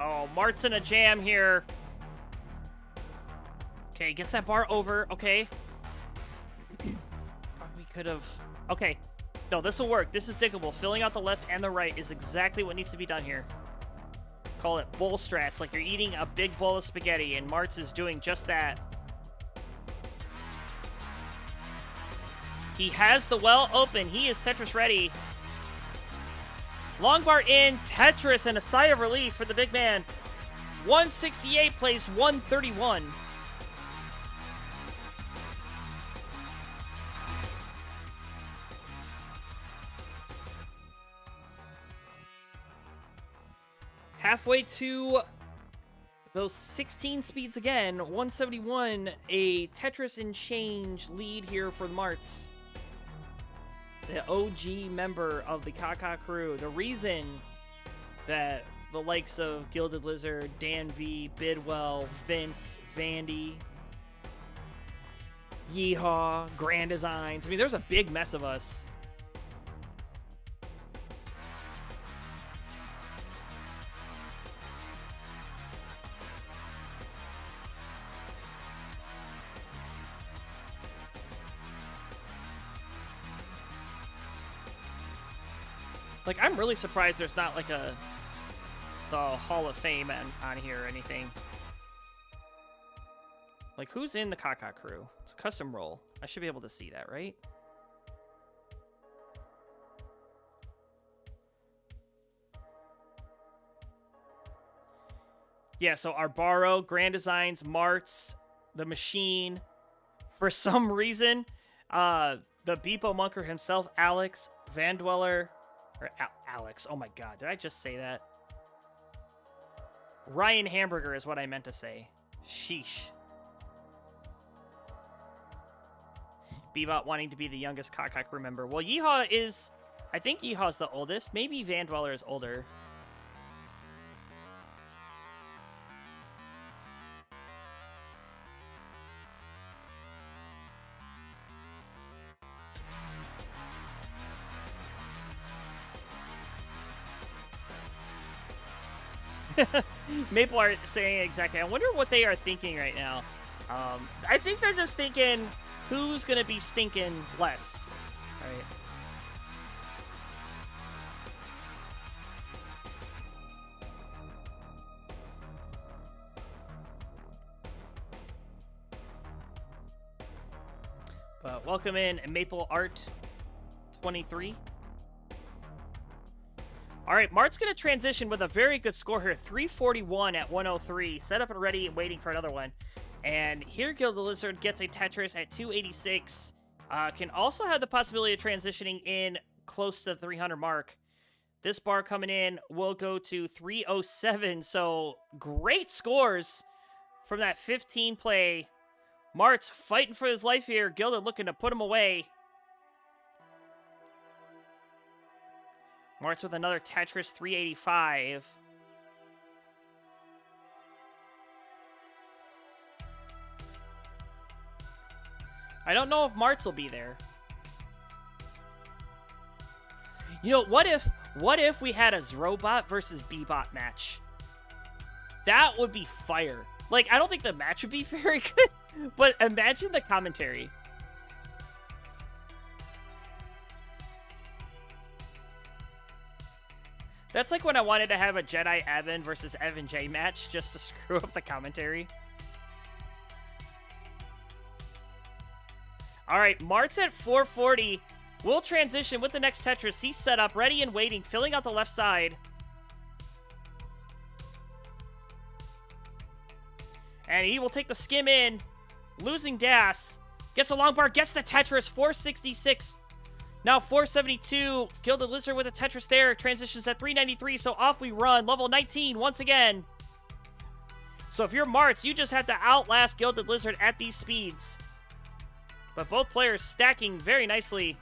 Oh, Mart's in a jam here. Okay, gets that bar over. Okay. We could have... Okay. No, this will work. This is diggable. Filling out the left and the right is exactly what needs to be done here. Call it bowl strats, like you're eating a big bowl of spaghetti, and Martz is doing just that. He has the well open. He is Tetris ready. Long bar in, Tetris, and a sigh of relief for the big man. 168 plays 131. halfway to those 16 speeds again. 171, a Tetris and change lead here for the Marts. The OG member of the Kaka crew. The reason that the likes of Gilded Lizard, Dan V, Bidwell, Vince, Vandy, Yeehaw, Grand Designs. I mean, there's a big mess of us. Like, I'm really surprised there's not like the Hall of Fame on here or anything. Like, who's in the Kaka crew? It's a custom role. I should be able to see that, right? Yeah, so Arbaro, Grand Designs, Marts, The Machine. For some reason, the Beepo Monker himself, Alex, Van Dweller, or Alex, oh my god, did I just say that? Ryan Hamburger is what I meant to say. Sheesh. Bebop wanting to be the youngest Kaka crew member. Well, Yeehaw is... I think Yeehaw's the oldest. Maybe Van Dweller is older. Maple Art saying exactly. I wonder what they are thinking right now. I think they're just thinking, who's going to be stinking less? Right. But welcome in Maple Art 23. All right, Mart's going to transition with a very good score here. 341 at 103. Set up and ready and waiting for another one. And here Gilded Lizard gets a Tetris at 286. Can also have the possibility of transitioning in close to the 300 mark. This bar coming in will go to 307. So great scores from that 15 play. Mart's fighting for his life here. Gilded looking to put him away. Mart's with another Tetris 385. I don't know if Mart's will be there. You know, what if we had a Zrobot versus Bebop match? That would be fire. Like, I don't think the match would be very good, but imagine the commentary. That's like when I wanted to have a Jedi Evan versus Evan J match just to screw up the commentary. All right, Mart's at 440. We'll transition with the next Tetris. He's set up, ready and waiting, filling out the left side. And he will take the skim in, losing Das. Gets a long bar, gets the Tetris, 466. Now 472, Gilded Lizard with a Tetris there. Transitions at 393, so off we run. Level 19 once again. So if you're Mart's, you just have to outlast Gilded Lizard at these speeds. But both players stacking very nicely.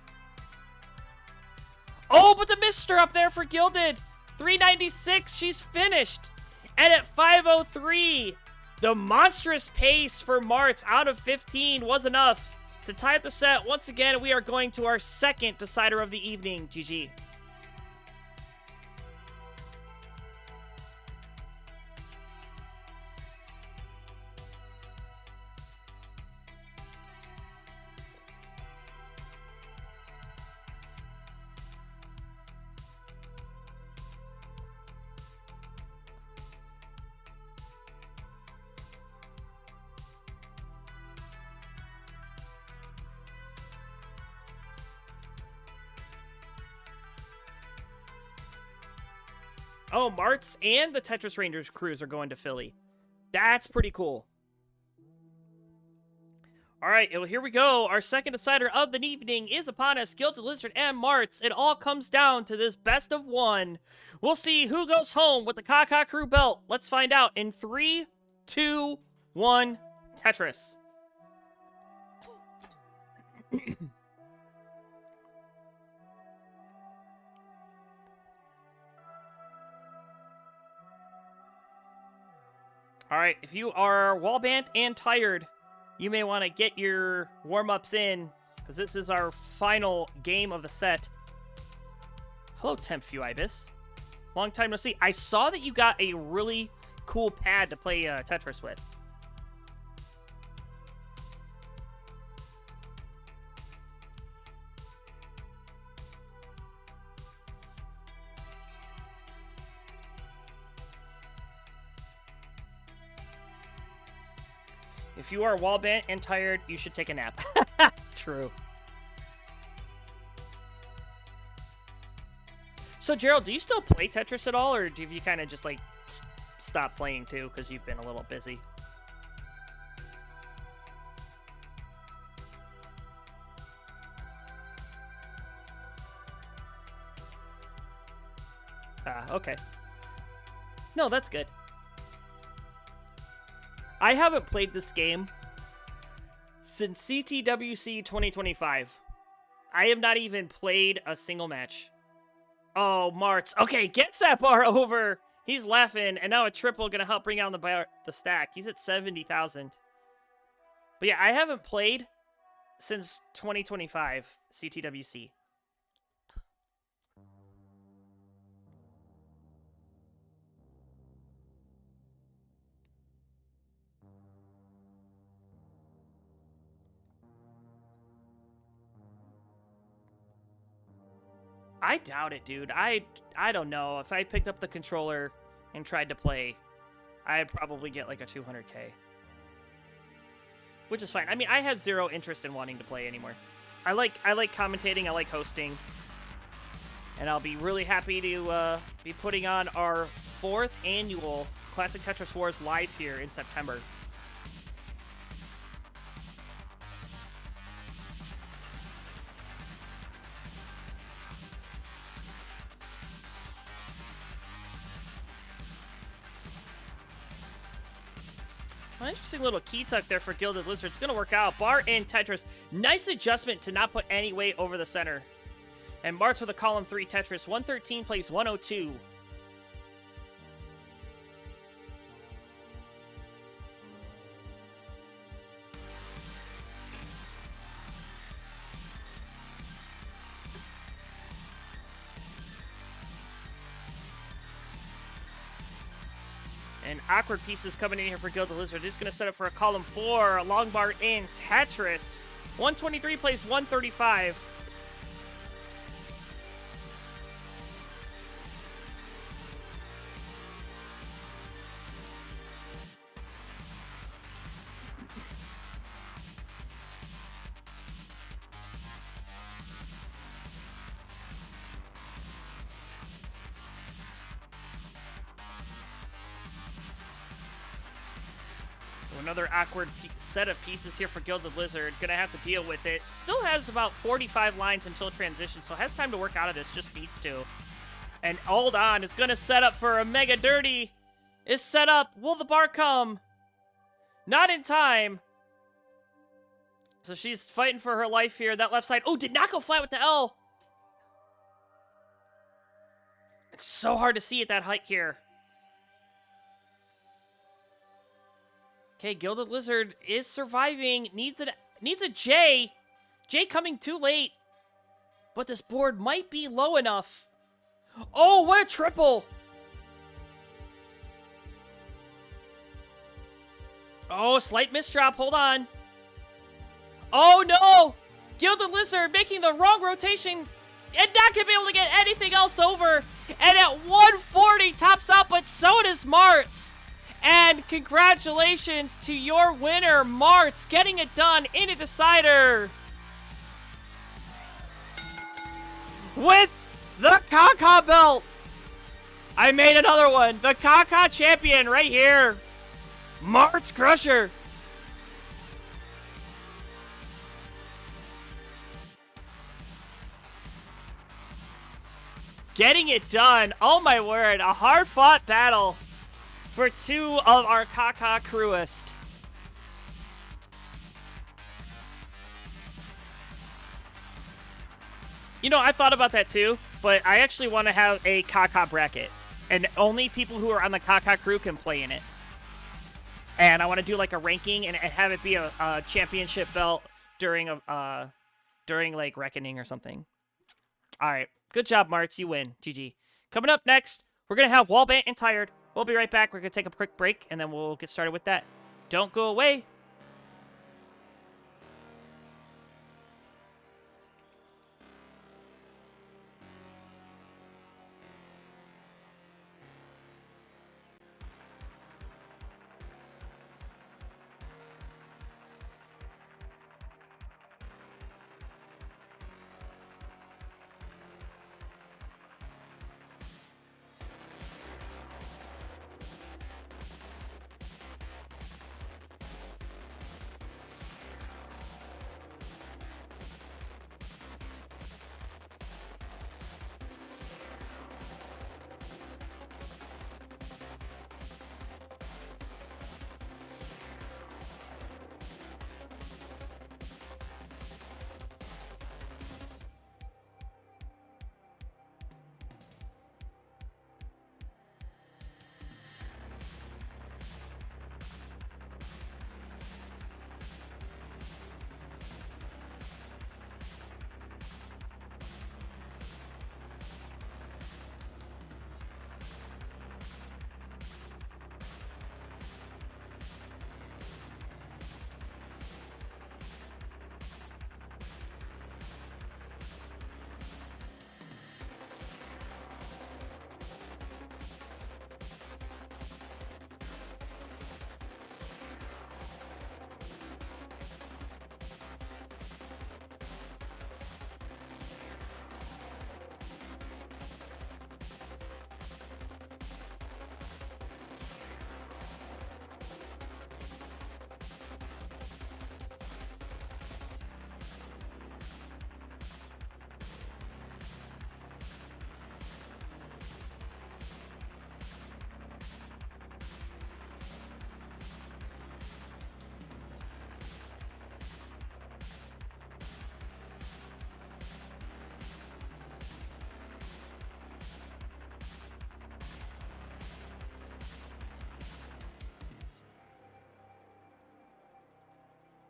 Oh, but the mister up there for Gilded. 396, she's finished. And at 503, the monstrous pace for Mart's out of 15 was enough to tie up the set. Once again, we are going to our second decider of the evening. GG. Oh, Mart's and the Tetris Rangers crews are going to Philly. That's pretty cool. All right, well, here we go. Our second decider of the evening is upon us. Gilded Lizard and Martz. It all comes down to this best of one. We'll see who goes home with the Kaka Crew belt. Let's find out in 3, 2, 1, Tetris. All right, if you are wallband and tired, you may want to get your warm-ups in, because this is our final game of the set. Hello, Temp Ibis. Long time no see. I saw that you got a really cool pad to play Tetris with. If you are wall bent and tired, you should take a nap. True. So, Gerald, do you still play Tetris at all, or have you kind of just, like, stopped playing, too, because you've been a little busy? Ah, okay. No, that's good. I haven't played this game since CTWC 2025. I have not even played a single match. Oh, Martz. Okay, gets that bar over. He's laughing, and now a triple gonna help bring down the stack. He's at 70,000. But yeah, I haven't played since 2025 CTWC. I doubt it, dude. I don't know. If I picked up the controller and tried to play, I'd probably get like a 200K. Which is fine. I mean, I have zero interest in wanting to play anymore. I like commentating, I like hosting. And I'll be really happy to be putting on our 4th annual Classic Tetris Wars live here in September. Well, interesting little key tuck there for Gilded Lizard. It's going to work out. Bar and Tetris. Nice adjustment to not put any weight over the center. And Martz with a column 3 Tetris. 113 plays 102. And awkward pieces coming in here for Gilded Lizard. Just going to set up for a column 4, a long bar in Tetris. 123 plays 135. Another awkward set of pieces here for Gilded Lizard. Gonna have to deal with it. Still has about 45 lines until transition, so has time to work out of this. Just needs to. And hold on, it's gonna set up for a Mega Dirty. Is set up. Will the bar come? Not in time. So she's fighting for her life here. That left side. Oh, did not go flat with the L. It's so hard to see at that height here. Okay, Gilded Lizard is surviving. Needs a J. J coming too late. But this board might be low enough. Oh, what a triple! Oh, slight misdrop. Hold on. Oh, no! Gilded Lizard making the wrong rotation and not going to be able to get anything else over. And at 140 tops out, but so does Martz. And congratulations to your winner, Martz, getting it done in a decider. With the Kaka belt. I made another one. The Kaka champion right here. Martz Crusher. getting it done. Oh my word, a hard-fought battle for two of our Kaka crewist. You know, I thought about that too, but I actually want to have a Kaka bracket, and only people who are on the Kaka crew can play in it. And I want to do like a ranking and have it be a championship belt during like Reckoning or something. All right, good job, Marts. You win. GG. Coming up next, we're gonna have Wallbant and Tired. We'll be right back. We're gonna take a quick break, and then we'll get started with that. Don't go away.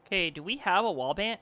Okay, do we have a Wallbant?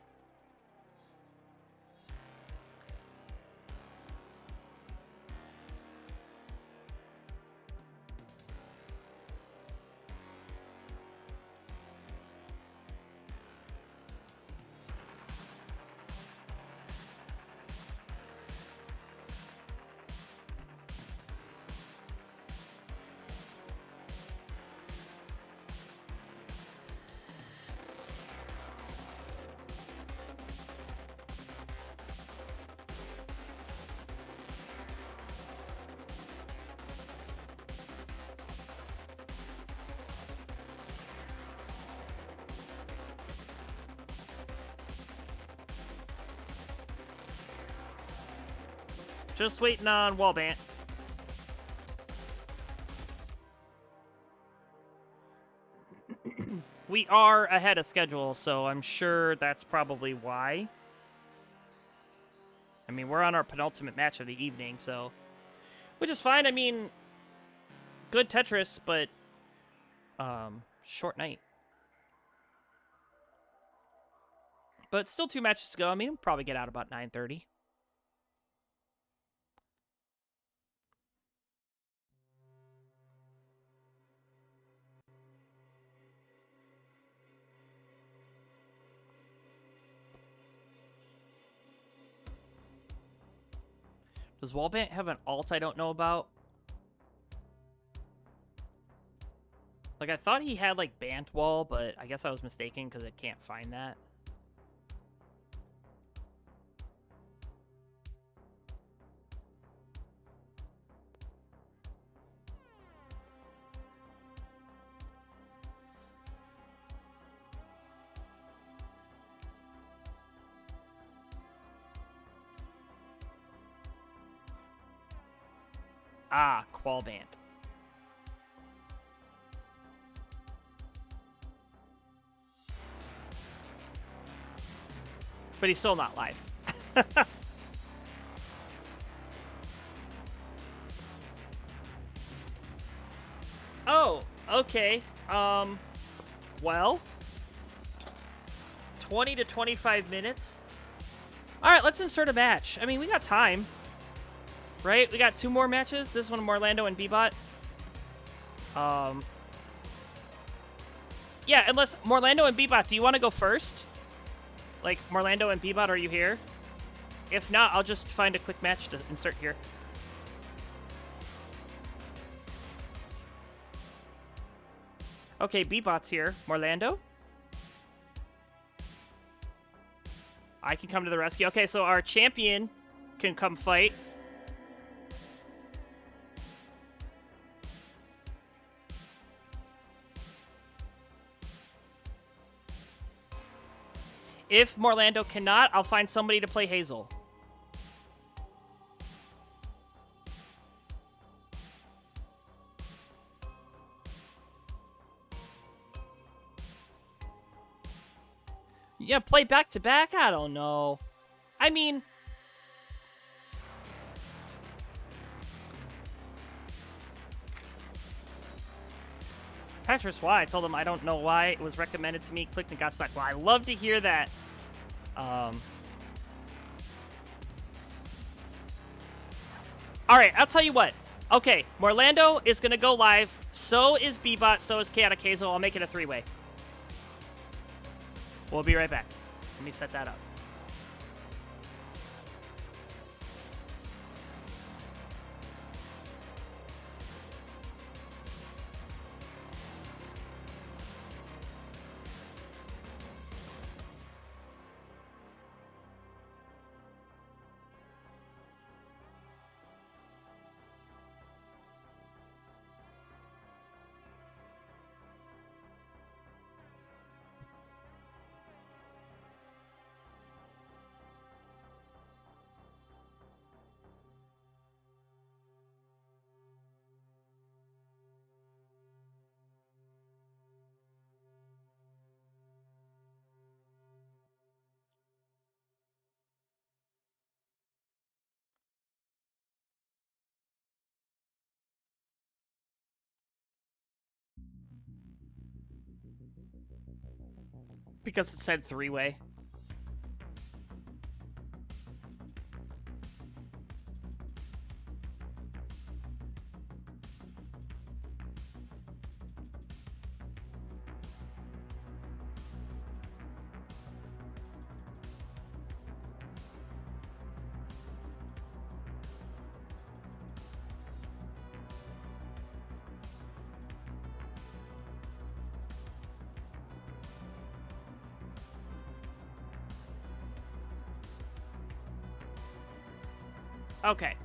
Just waiting on Wallbant. We are ahead of schedule, so I'm sure that's probably why. I mean, we're on our penultimate match of the evening, so... Which is fine, I mean... Good Tetris, but... Short night. But still 2 matches to go. I mean, we'll probably get out about 9:30. Does Wallbant have an alt I don't know about? Like, I thought he had, like, Bant Wall, but I guess I was mistaken because I can't find that. Ah, Qual Band. But he's still not live. Oh, okay. Well, 20 to 25 minutes. All right, let's insert a match. I mean, we got time, right? We got 2 more matches. This one, Morlando and Bebot. Yeah, unless Morlando and Bebot, do you want to go first? Like, Morlando and Bebot, are you here? If not, I'll just find a quick match to insert here. Okay, Bebot's here. Morlando? I can come to the rescue. Okay, so our champion can come fight. If Morlando cannot, I'll find somebody to play Hazel. Yeah, play back-to-back? I don't know. I mean... Tetris, why? I told him I don't know why it was recommended to me. Clicked and got stuck. Well, I love to hear that. Alright, I'll tell you what. Okay, Morlando is going to go live. So is Bebot. So is Chaotic Hazel. I'll make it a 3-way. We'll be right back. Let me set that up. Because it said 3-way. Okay.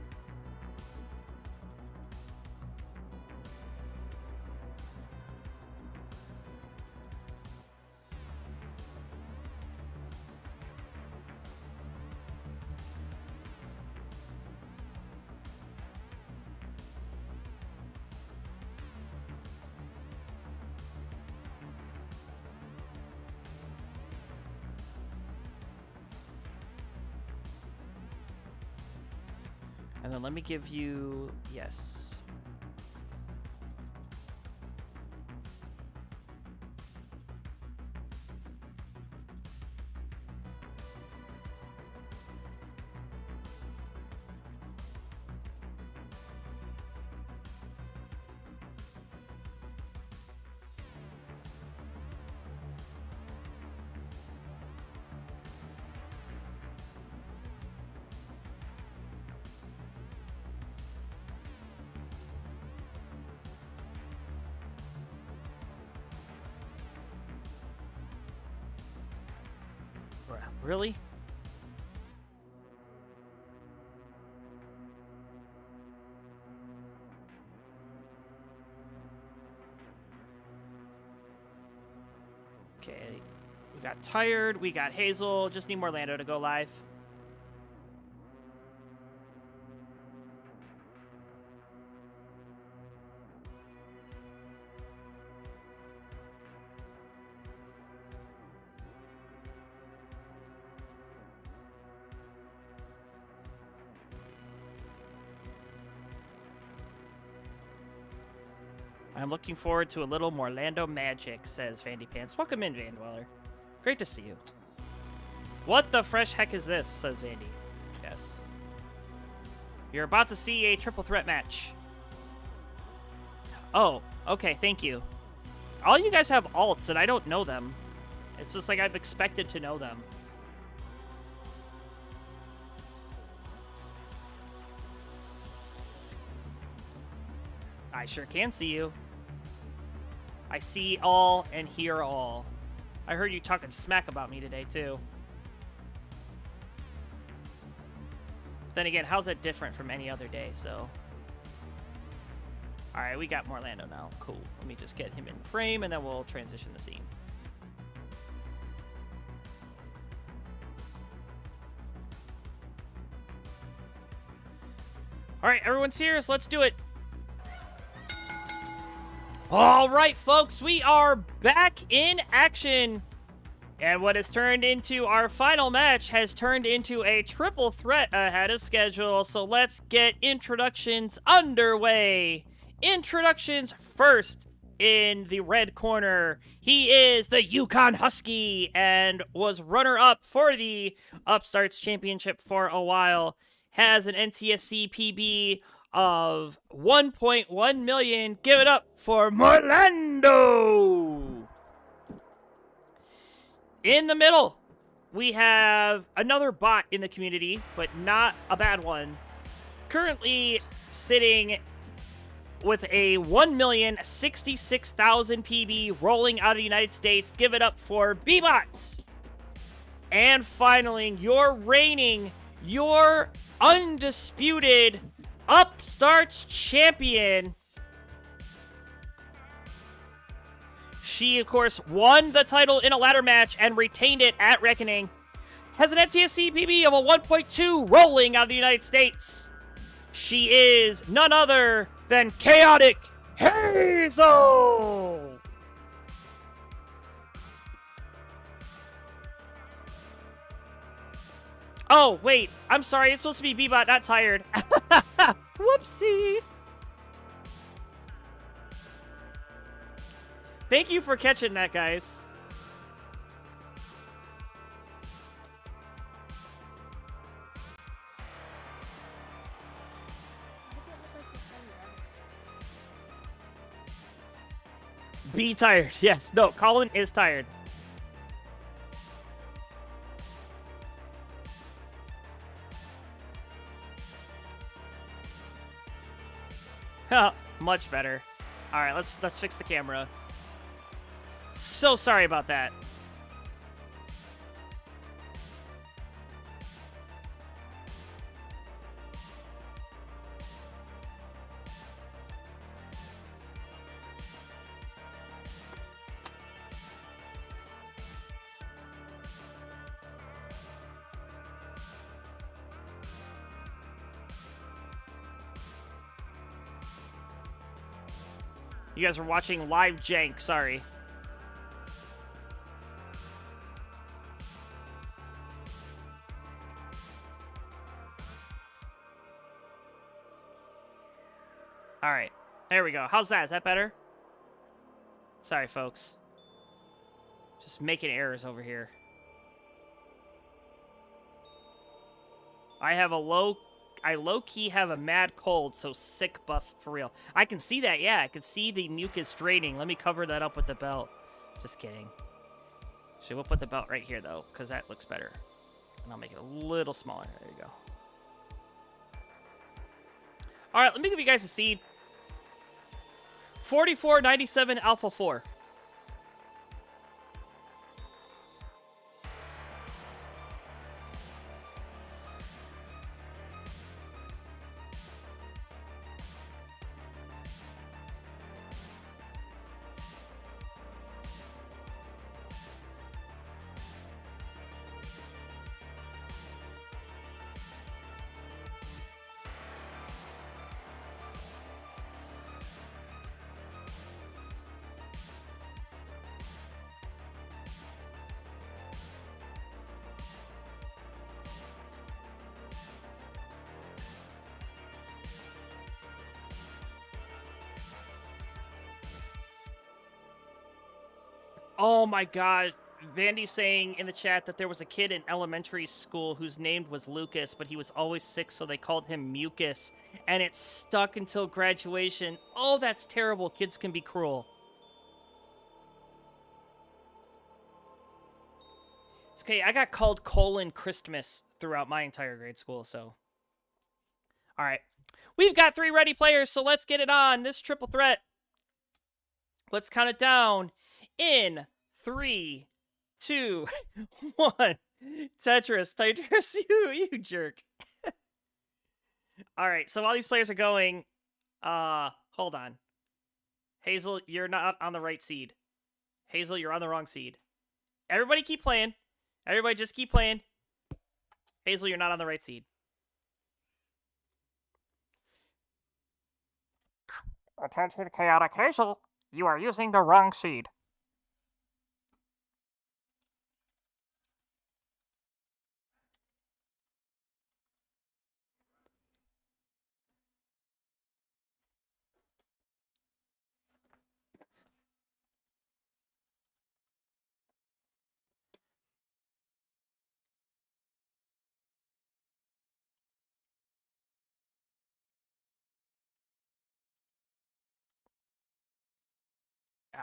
And then let me give you... Yes. Really? Okay. We got Tired. We got Hazel. Just need Morlando to go live. I'm looking forward to a little Morlando magic, says Vandy Pants. Welcome in, Van Dweller. Great to see you. What the fresh heck is this, says Vandy. Yes. You're about to see a triple threat match. Oh, okay, thank you. All you guys have alts, and I don't know them. It's just like I've expected to know them. I sure can see you. I see all and hear all. I heard you talking smack about me today, too. Then again, how's that different from any other day, so... Alright, we got Morlando now. Cool. Let me just get him in the frame, and then we'll transition the scene. Alright, everyone's here, so let's do it. Alright, folks, we are back in action. And what has turned into our final match has turned into a triple threat ahead of schedule. So let's get introductions underway. Introductions first in the red corner. He is the Yukon Husky and was runner-up for the Upstarts Championship for a while. Has an NTSC PB of 1.1 million. Give it up for Morlando! In the middle, we have another bot in the community, but not a bad one. Currently sitting with a 1,066,000 PB rolling out of the United States. Give it up for B-Bot. And finally, your reigning, your undisputed Upstarts champion. She, of course, won the title in a ladder match and retained it at Reckoning. Has an NTSC PB of a 1.2 rolling out of the United States. She is none other than Chaotic Hazel! Oh, wait. I'm sorry. It's supposed to be B-Bot, not Tired. Whoopsie. Thank you for catching that, guys. Be tired. Yes. No, Colin is tired. Much better. All right, let's fix the camera. So sorry about that. You guys are watching live jank, sorry. All right, there we go. How's that? Is that better? Sorry, folks. Just making errors over here. I low-key have a mad cold, so sick buff for real. I can see that, yeah. I can see the mucus draining. Let me cover that up with the belt. Just kidding. Actually, we'll put the belt right here, though, because that looks better. And I'll make it a little smaller. There you go. All right, let me give you guys a seed. 4497 Alpha 4. Oh my god. Vandy saying in the chat that there was a kid in elementary school whose name was Lucas, but he was always sick, so they called him Mucus. And it stuck until graduation. Oh, that's terrible. Kids can be cruel. It's okay, I got called Colin Christmas throughout my entire grade school, so. Alright. We've got 3 ready players, so let's get it on. This triple threat. Let's count it down in 3, 2, 1. Tetris, you jerk. Alright, so while these players are going, hold on. Hazel, you're not on the right seed. Hazel, you're on the wrong seed. Everybody keep playing. Everybody just keep playing. Hazel, you're not on the right seed. Attention, Chaotic Hazel. You are using the wrong seed.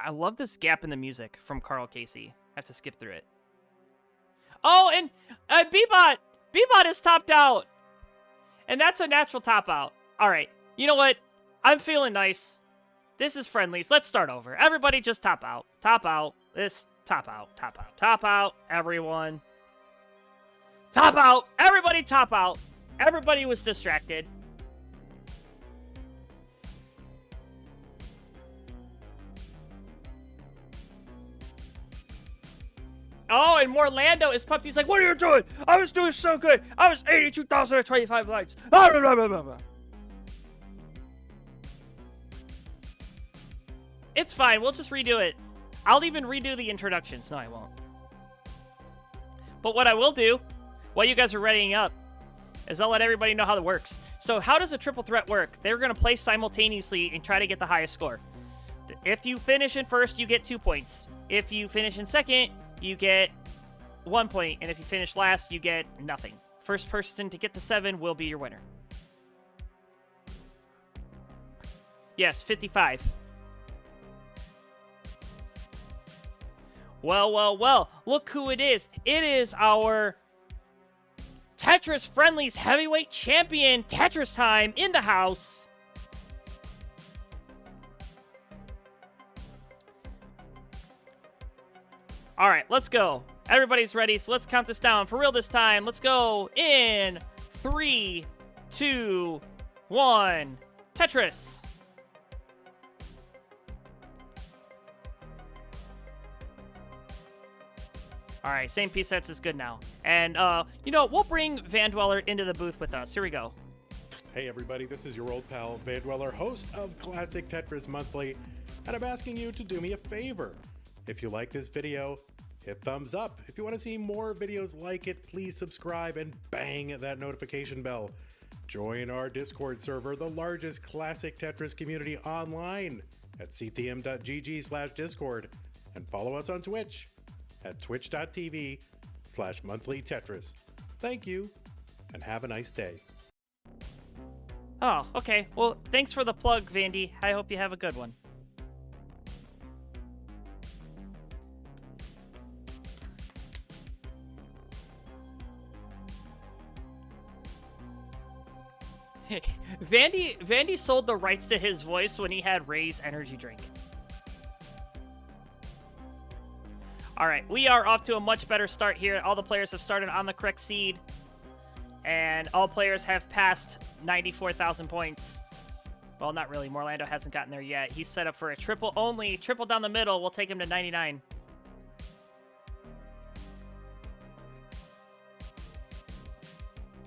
I love this gap in the music from Carl Casey. I have to skip through it. Oh, and B-Bot! B-Bot is topped out! And that's a natural top out. Alright, you know what? I'm feeling nice. This is friendlies. Let's start over. Everybody just top out. Top out. This, top out. Top out. Top out. Everyone. Top out! Everybody top out! Everybody was distracted. Oh, and Morlando is pumped. He's like, what are you doing? I was doing so good. I was 82,025 likes. Blah, blah, blah, blah, blah. It's fine. We'll just redo it. I'll even redo the introductions. No, I won't. But what I will do, while you guys are readying up, is I'll let everybody know how it works. So how does a triple threat work? They're going to play simultaneously and try to get the highest score. If you finish in first, you get 2 points. If you finish in second, you get 1 point, and if you finish last, you get nothing. First person to get to 7 will be your winner. Yes, 55. Well, well, well, look who it is. It is our Tetris Friendlies heavyweight champion, Tetris Time, in the house. All right, let's go. Everybody's ready, so let's count this down for real this time. Let's go in 3, 2, 1. Tetris. All right, same piece sets is good now. And, you know, we'll bring Van Dweller into the booth with us. Here we go. Hey everybody, this is your old pal Van Dweller, host of Classic Tetris Monthly, and I'm asking you to do me a favor. If you like this video, hit thumbs up. If you want to see more videos like it, please subscribe and bang that notification bell. Join our Discord server, the largest classic Tetris community online, at ctm.gg/discord, and follow us on Twitch at twitch.tv/monthlytetris. Thank you, and have a nice day. Oh, okay. Well, thanks for the plug, Vandy. I hope you have a good one. Vandy sold the rights to his voice when he had Ray's energy drink. All right, we are off to a much better start here. All the players have started on the correct seed, and all players have passed 94,000 points. Well, not really. Morlando hasn't gotten there yet. He's set up for a triple only. Triple down the middle will take him to 99.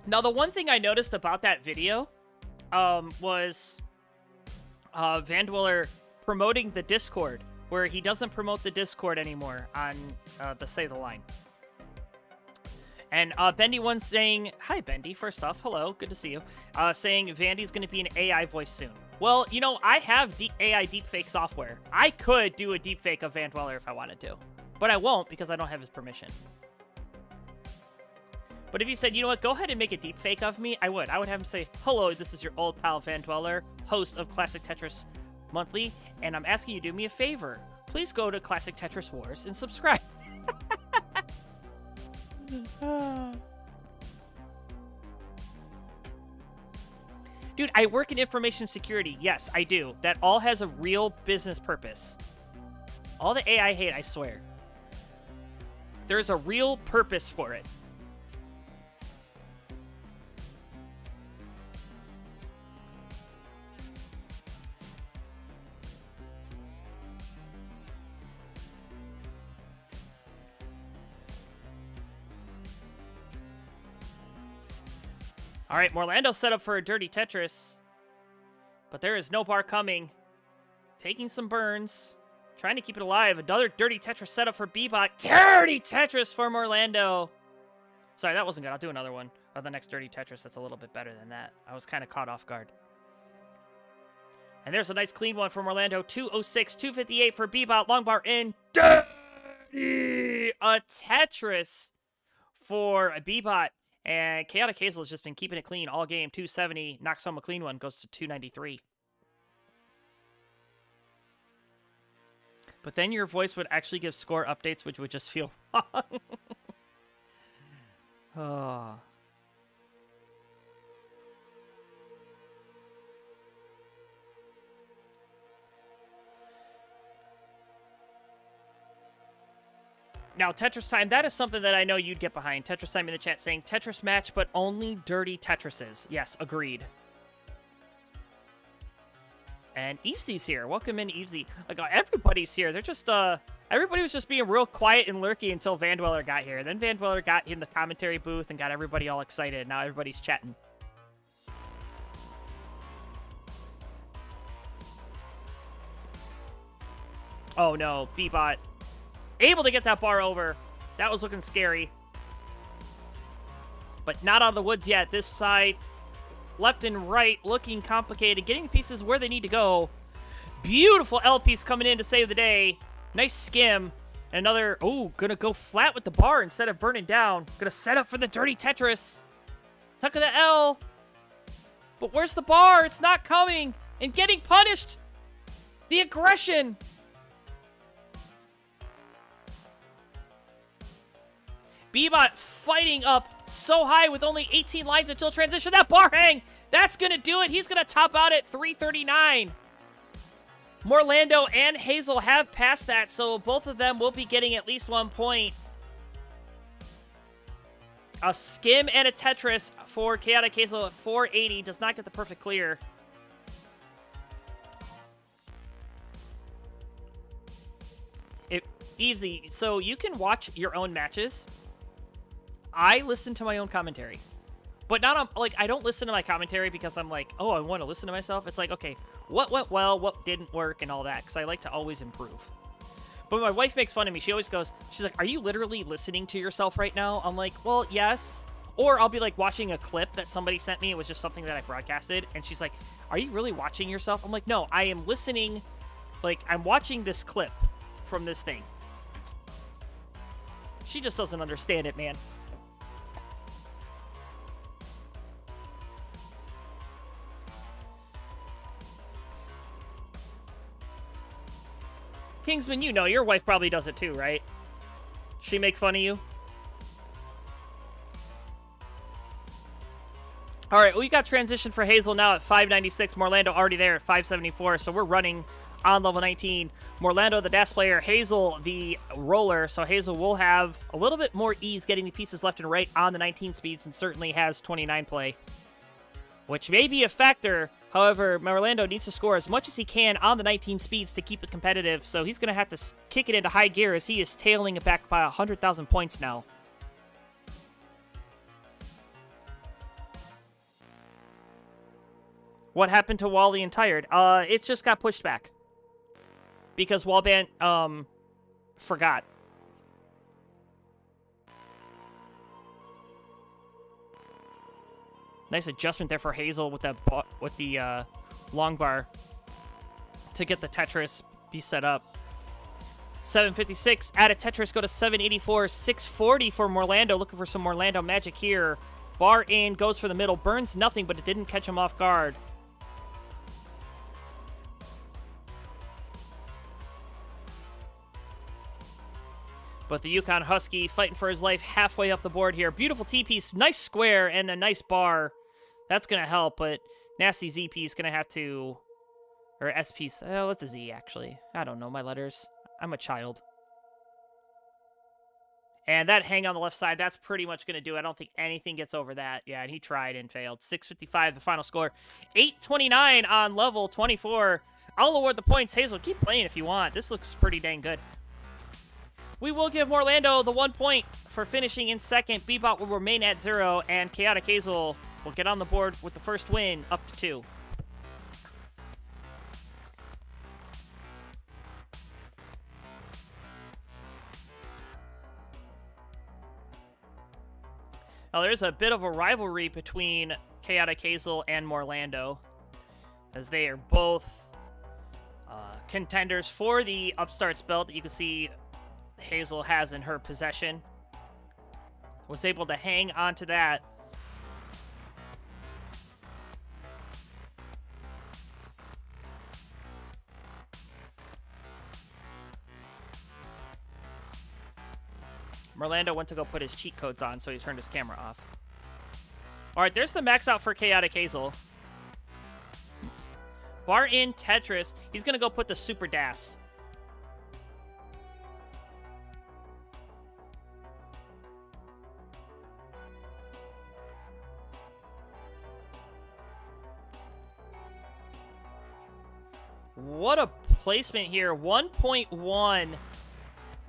Now, the one thing I noticed about that video was Van Dweller promoting the Discord, where he doesn't promote the Discord anymore on the Say the Line. And Bendy1 saying, hi, Bendy, first off, hello, good to see you, saying Vandy's going to be an AI voice soon. Well, you know, I have AI deepfake software. I could do a deepfake of Van Dweller if I wanted to. But I won't because I don't have his permission. But if he said, you know what, go ahead and make a deep fake of me, I would. I would have him say, hello, this is your old pal Van Dweller, host of Classic Tetris Monthly, and I'm asking you to do me a favor. Please go to Classic Tetris Wars and subscribe. Dude, I work in information security. Yes, I do. That all has a real business purpose. All the AI hate, I swear. There's a real purpose for it. All right, Morlando set up for a dirty Tetris. But there is no bar coming. Taking some burns. Trying to keep it alive. Another dirty Tetris setup for Bebot. Dirty Tetris for Morlando. Sorry, that wasn't good. I'll do another one. Or the next dirty Tetris that's a little bit better than that. I was kind of caught off guard. And there's a nice clean one from Orlando. 206, 258 for Bebot. Long bar in. Dirty! A Tetris for Bebot. And Chaotic Hazel has just been keeping it clean all game. 270. Knocks home a clean one. Goes to 293. But then your voice would actually give score updates, which would just feel wrong. Oh. Now, Tetris Time, that is something that I know you'd get behind. Tetris Time in the chat saying, Tetris match, but only dirty Tetrises. Yes, agreed. And Evesy's here. Welcome in, Evesy. Like, everybody's here. They're just, everybody was just being real quiet and lurky until Van Dweller got here. Then Van Dweller got in the commentary booth and got everybody all excited. Now everybody's chatting. Oh, no. Bebot. Able to get that bar over. That was looking scary. But not out of the woods yet. This side, left and right, looking complicated. Getting the pieces where they need to go. Beautiful L piece coming in to save the day. Nice skim. And another, oh, gonna go flat with the bar instead of burning down. Gonna set up for the dirty Tetris. Tuck of the L. But where's the bar? It's not coming. And getting punished. The aggression. Bebot fighting up so high with only 18 lines until transition. That bar hang, that's going to do it. He's going to top out at 339. Morlando and Hazel have passed that, so both of them will be getting at least 1 point. A skim and a Tetris for Chaotic Hazel at 480. Does not get the perfect clear. Evesy, so you can watch your own matches. I listen to my own commentary, but not on, like, I don't listen to my commentary because I'm like, oh, I want to listen to myself. It's like, okay, what went well, what didn't work, and all that, because I like to always improve. But my wife makes fun of me. She always goes, she's like, are you literally listening to yourself right now? I'm like, well, yes. Or I'll be like watching a clip that somebody sent me. It was just something that I broadcasted. And she's like, are you really watching yourself? I'm like, no, I am listening. Like, I'm watching this clip from this thing. She just doesn't understand it, man. Kingsman, you know, your wife probably does it too, right? She make fun of you? All right, we got transition for Hazel now at 596. Morlando already there at 574, so we're running on level 19. Morlando, the dash player. Hazel, the roller. So Hazel will have a little bit more ease getting the pieces left and right on the 19 speeds and certainly has 29 play, which may be a factor. However, Morlando needs to score as much as he can on the 19 speeds to keep it competitive, so he's going to have to kick it into high gear as he is tailing it back by 100,000 points now. What happened to Wally and Tired? It just got pushed back. Because Wallband, forgot. Nice adjustment there for Hazel with the long bar to get the Tetris be set up. 756 out of Tetris go to 784. 640 for Morlando. Looking for some Morlando magic here. Bar in, goes for the middle. Burns nothing, but it didn't catch him off guard. But the Yukon Husky fighting for his life halfway up the board here. Beautiful T-piece, nice square, and a nice bar. That's going to help, but nasty Z-piece going to have to... Or S-piece. Oh, it's a Z, actually. I don't know my letters. I'm a child. And that hang on the left side, that's pretty much going to do it. I don't think anything gets over that. Yeah, and he tried and failed. 655, the final score. 829 on level 24. I'll award the points. Hazel, keep playing if you want. This looks pretty dang good. We will give Morlando the 1 point for finishing in second. Bebop will remain at 0, and Chaotic Hazel will get on the board with the first win, up to 2. Now, there's a bit of a rivalry between Chaotic Hazel and Morlando, as they are both contenders for the Upstarts belt that you can see Hazel has in her possession. Was able to hang on to that. Morlando went to go put his cheat codes on, so he turned his camera off. All right, there's the max out for Chaotic Hazel. Bar in Tetris. He's going to go put the Super Das. What a placement here. 1.1.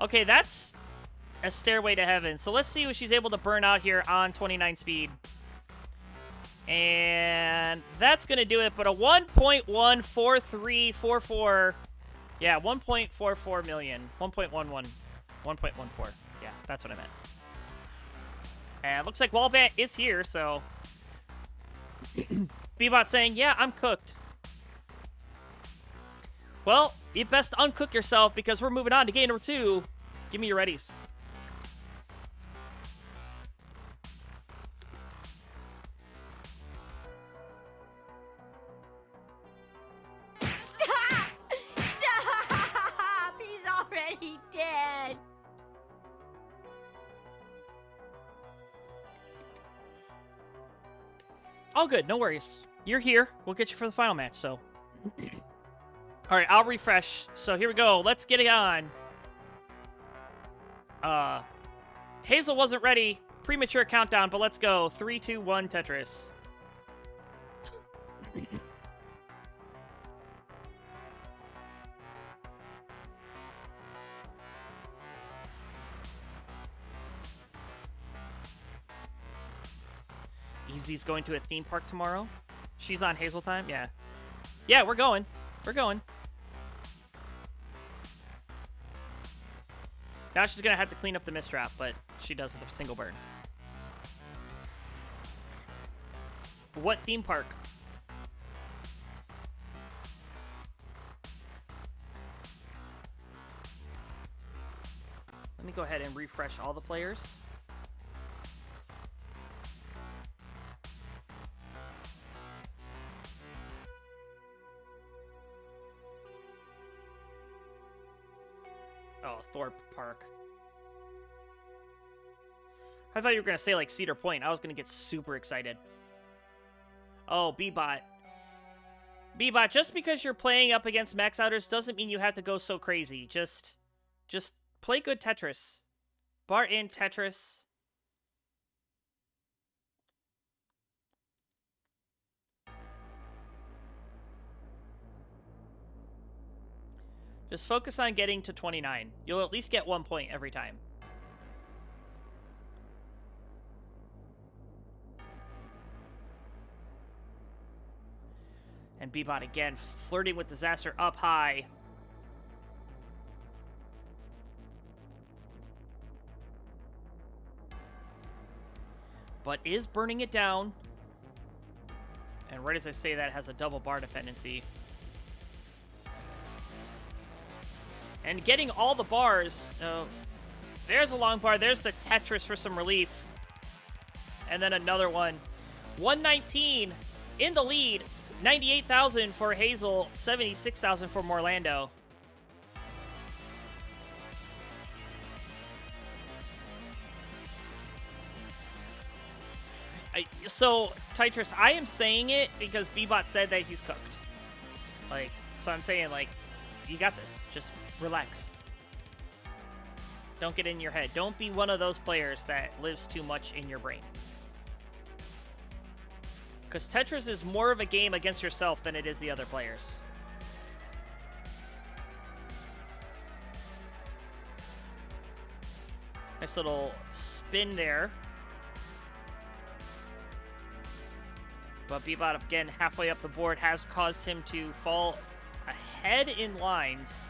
Okay, that's a stairway to heaven. So let's see what she's able to burn out here on 29 speed. And that's going to do it. But a 1.14344. Yeah, 1.44 million. 1.11. 1.14. Yeah, that's what I meant. And it looks like Wallbat is here, so... Bebot saying, yeah, I'm cooked. Well, you best uncook yourself because we're moving on to game number 2. Give me your readies. Stop! Stop! He's already dead. All good, no worries. You're here. We'll get you for the final match, so... All right, I'll refresh. So here we go. Let's get it on. Hazel wasn't ready. Premature countdown, but let's go. 3, 2, 1, Tetris. Easy's going to a theme park tomorrow. She's on Hazel time? Yeah. Yeah, we're going. We're going. Now she's going to have to clean up the mistrap, but she does with a single burn. What theme park? Let me go ahead and refresh all the players. Oh, Thorpe Park. I thought you were going to say, like, Cedar Point. I was going to get super excited. Oh, Bebot. Bebot, just because you're playing up against max outers doesn't mean you have to go so crazy. Just play good Tetris. Bar in Tetris. Just focus on getting to 29. You'll at least get 1 point every time. And Bebot again, flirting with disaster up high. But is burning it down. And right as I say that, it has a double bar dependency. And getting all the bars. There's a long bar. There's the Tetris for some relief. And then another one. 119 in the lead. 98,000 for Hazel. 76,000 for Morlando. So, Tetris, I am saying it because Bebot said that he's cooked. Like, so I'm saying, like, you got this. Just relax. Don't get in your head. Don't be one of those players that lives too much in your brain. Because Tetris is more of a game against yourself than it is the other players. Nice little spin there. But Bebot, again, halfway up the board, has caused him to fall ahead in lines.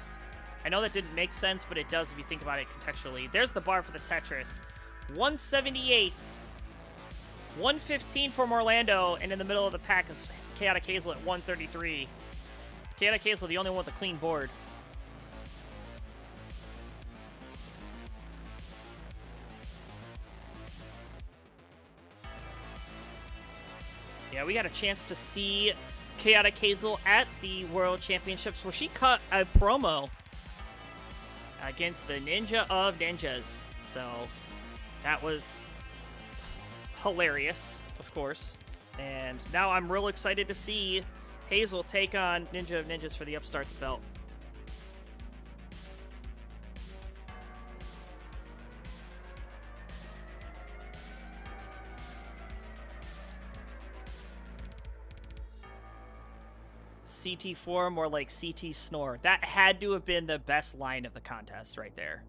I know that didn't make sense, but it does if you think about it contextually. There's the bar for the Tetris. 178. 115 for Morlando, and in the middle of the pack is Chaotic Hazel at 133. Chaotic Hazel, the only one with a clean board. Yeah, we got a chance to see Chaotic Hazel at the World Championships where she cut a promo against the Ninja of Ninjas. So that was hilarious, of course. And now I'm real excited to see Hazel take on Ninja of Ninjas for the Upstarts belt. CT4, more like CT Snore. That had to have been the best line of the contest right there.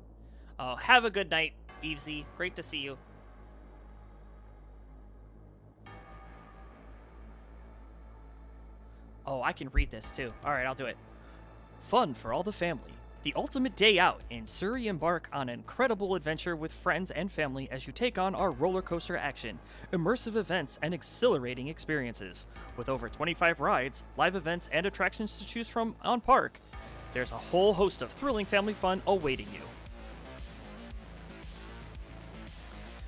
Oh, have a good night, Evesy. Great to see you. Oh, I can read this too. All right, I'll do it. Fun for all the family. The ultimate day out in Surrey. Embark on an incredible adventure with friends and family as you take on our roller coaster action, immersive events, and exhilarating experiences. With over 25 rides, live events, and attractions to choose from on park, there's a whole host of thrilling family fun awaiting you.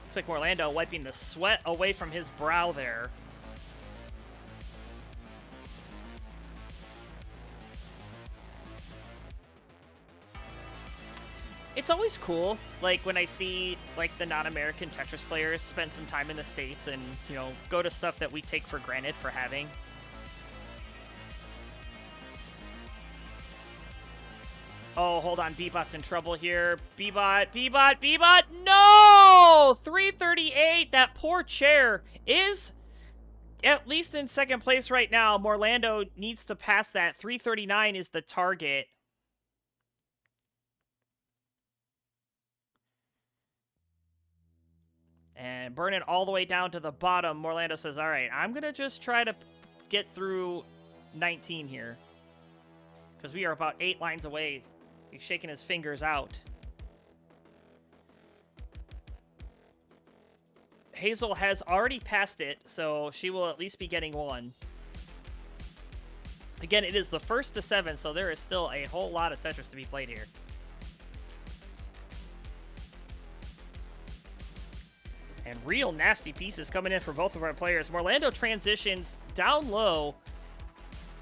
Looks like Morlando wiping the sweat away from his brow there. It's always cool, like, when I see, like, the non-American Tetris players spend some time in the States and, you know, go to stuff that we take for granted for having. Oh, hold on, Bebot's in trouble here. Bebot, no! 338, that poor chair is at least in second place right now. Morlando needs to pass that. 339 is the target. And burn it all the way down to the bottom. Morlando says, all right, I'm going to just try to get through 19 here. Because we are about 8 lines away. He's shaking his fingers out. Hazel has already passed it, so she will at least be getting 1. Again, it is the first to 7, so there is still a whole lot of Tetris to be played here. And real nasty pieces coming in for both of our players. Morlando transitions down low.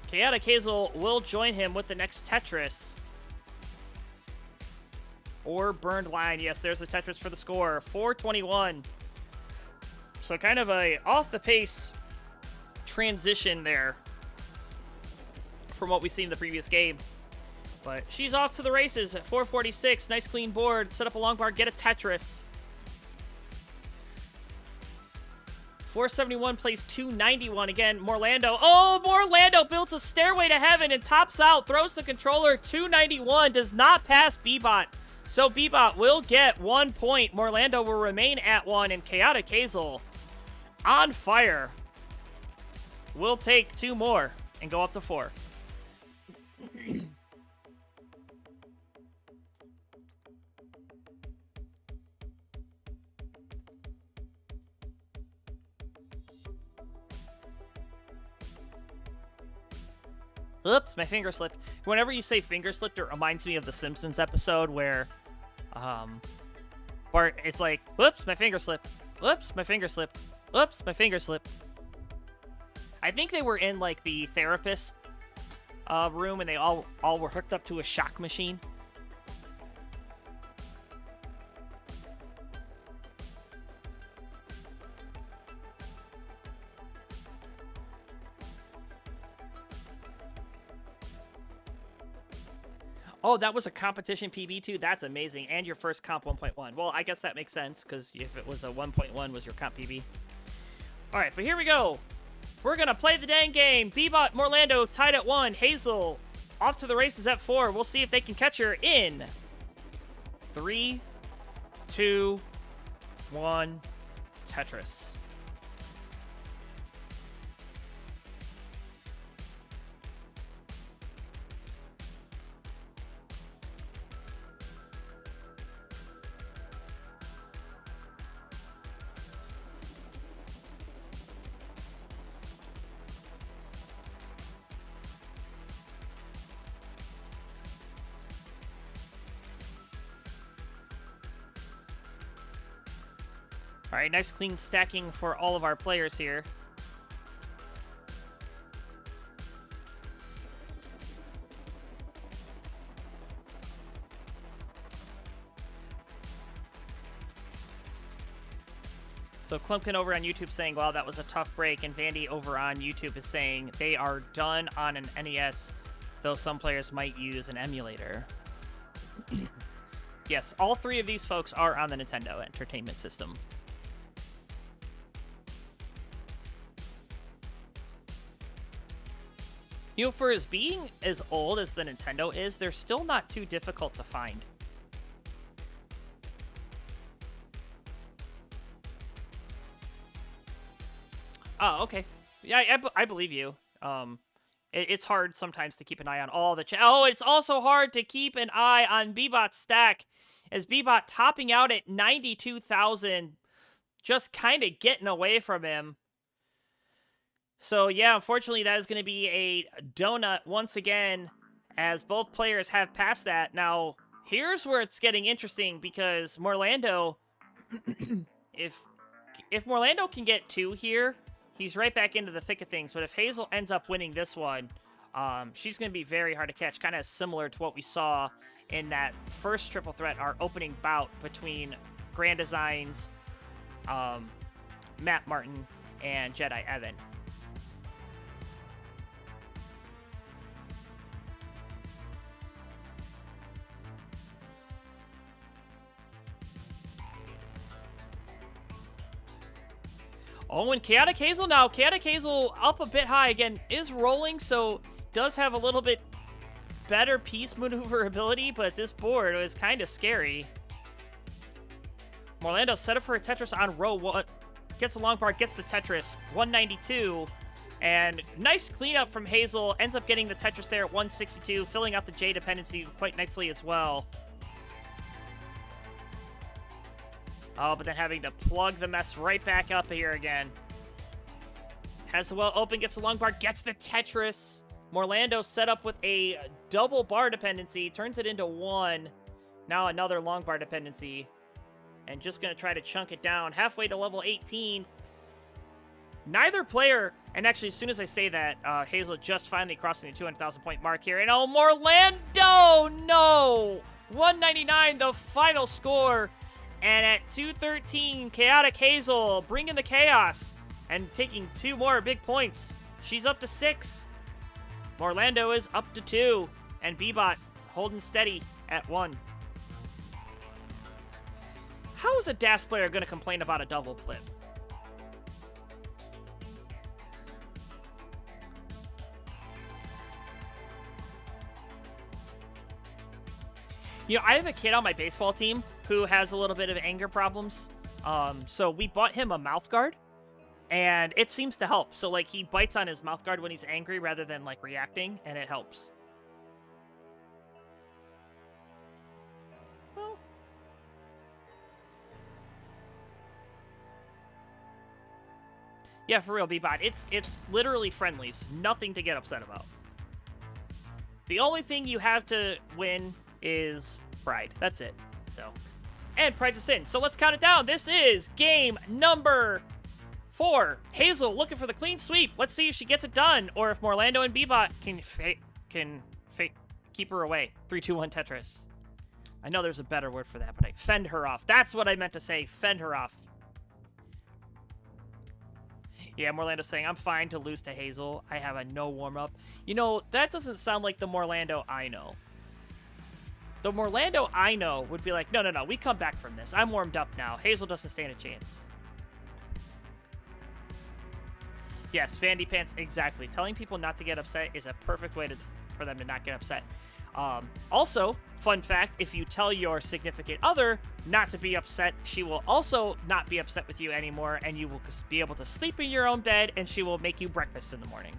Chaotic Hazel will join him with the next Tetris. Or burned line. Yes, there's the Tetris for the score. 421. So kind of a off-the-pace transition there from what we've seen in the previous game. But she's off to the races at 446. Nice clean board. Set up a long bar. Get a Tetris. 471 plays 291 again. Morlando. Oh, Morlando builds a stairway to heaven and tops out. Throws the controller. 291 does not pass Bebot. So Bebot will get 1 point. Morlando will remain at 1. And Chaotic Hazel on fire will take 2 more and go up to 4. Oops, my finger slipped. Whenever you say finger slipped, it reminds me of the Simpsons episode where, Bart, it's like, whoops, my finger slipped. Whoops, my finger slipped. Whoops, my finger slipped. I think they were in, like, the therapist room, and they all were hooked up to a shock machine. Oh, that was a competition PB too? That's amazing. And your first comp 1.1. Well, I guess that makes sense, because if it was a 1.1 was your comp PB. Alright, but here we go. We're going to play the dang game. Bebot, Morlando tied at 1. Hazel off to the races at 4. We'll see if they can catch her in 3, 2, 1, Tetris. All right, nice clean stacking for all of our players here. So Klumpkin over on YouTube saying, wow, that was a tough break. And Vandy over on YouTube is saying they are done on an NES, though some players might use an emulator. Yes, all three of these folks are on the Nintendo Entertainment System. You know, for as being as old as the Nintendo is, they're still not too difficult to find. Oh, okay. Yeah, I believe you. It's hard sometimes to keep an eye on all the oh, it's also hard to keep an eye on Bebot's stack, as Bebot topping out at 92,000, just kind of getting away from him. So, yeah, unfortunately, that is going to be a donut once again, as both players have passed that. Now, here's where it's getting interesting, because Morlando, if Morlando can get 2 here, he's right back into the thick of things. But if Hazel ends up winning this one, she's going to be very hard to catch, kind of similar to what we saw in that first triple threat, our opening bout between Grand Designs, Matt Martin, and Jedi Evan. Oh, and Chaotic Hazel now. Chaotic Hazel up a bit high again, is rolling, so does have a little bit better piece maneuverability, but this board is kind of scary. Morlando set up for a Tetris on row 1. Gets the long bar, gets the Tetris, 192. And nice cleanup from Hazel. Ends up getting the Tetris there at 162, filling out the J dependency quite nicely as well. Oh, but then having to plug the mess right back up here again. Has the well open, gets the long bar, gets the Tetris. Morlando set up with a double bar dependency, turns it into 1. Now another long bar dependency. And just going to try to chunk it down. Halfway to level 18. Neither player, and actually as soon as I say that, Hazel just finally crossing the 200,000 point mark here. And oh, Morlando, no! 199, the final score. And at 213, Chaotic Hazel bringing the chaos and taking 2 more big points. She's up to 6. Morlando is up to 2. And Bebot holding steady at 1. How is a DAS player going to complain about a double flip? You know, I have a kid on my baseball team who has a little bit of anger problems. So we bought him a mouth guard, and it seems to help. So, like, he bites on his mouth guard when he's angry rather than, like, reacting, and it helps. Well. Yeah, for real, Bebot. It's literally friendlies. Nothing to get upset about. The only thing you have to win is pride. That's it. So, and pride's a sin. So let's count it down. This is game number 4. Hazel looking for the clean sweep. Let's see if she gets it done, or if Morlando and Bebot can keep her away. 3, 2, 1 Tetris. I know there's a better word for that, but fend her off. That's what I meant to say. Fend her off. Yeah, Morlando's saying, I'm fine to lose to Hazel. I have a no warm-up. You know, that doesn't sound like the Morlando I know. The Morlando I know would be like, no, we come back from this. I'm warmed up now. Hazel doesn't stand a chance. Yes, Fandy Pants, exactly. Telling people not to get upset is a perfect way for them to not get upset. Also, fun fact, if you tell your significant other not to be upset, she will also not be upset with you anymore, and you will be able to sleep in your own bed, and she will make you breakfast in the morning.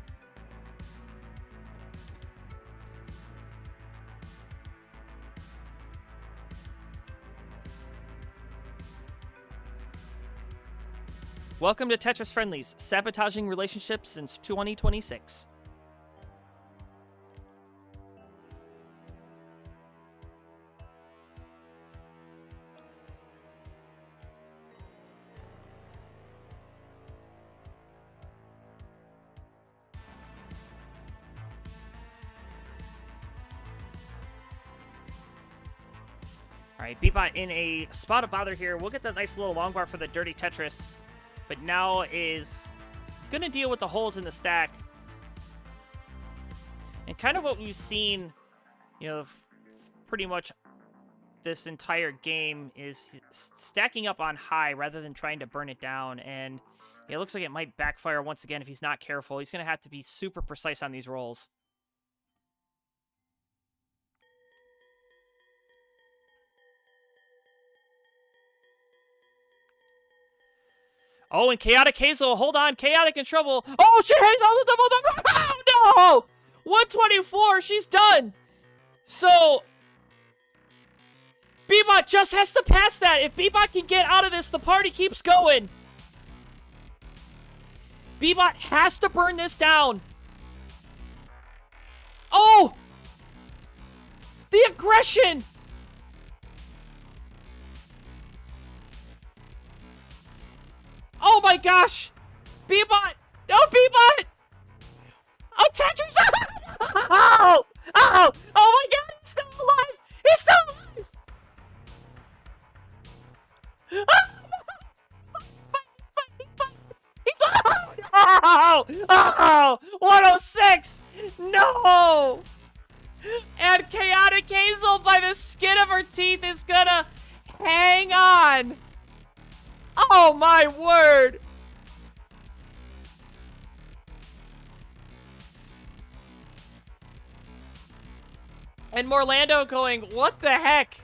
Welcome to Tetris Friendlies, sabotaging relationships since 2026. Alright, Bebot in a spot of bother here. We'll get that nice little long bar for the dirty Tetris. But now is going to deal with the holes in the stack. And kind of what we've seen, you know, pretty much this entire game is stacking up on high rather than trying to burn it down. And it looks like it might backfire once again if he's not careful. He's going to have to be super precise on these rolls. Oh, and Chaotic Hazel, hold on, Chaotic in trouble. Oh, shit, Hazel, oh, no! 124, she's done. So, Bebot just has to pass that. If Bebot can get out of this, the party keeps going. Bebot has to burn this down. Oh! The aggression! Oh my gosh! Bebot! No, Bebot! Oh, Tetris! Oh! Oh! Oh my god, he's still alive! He's still alive! Oh! Oh! 106! No! And Chaotic Hazel, by the skin of her teeth, is gonna hang on! Oh my word! And Morlando going, what the heck?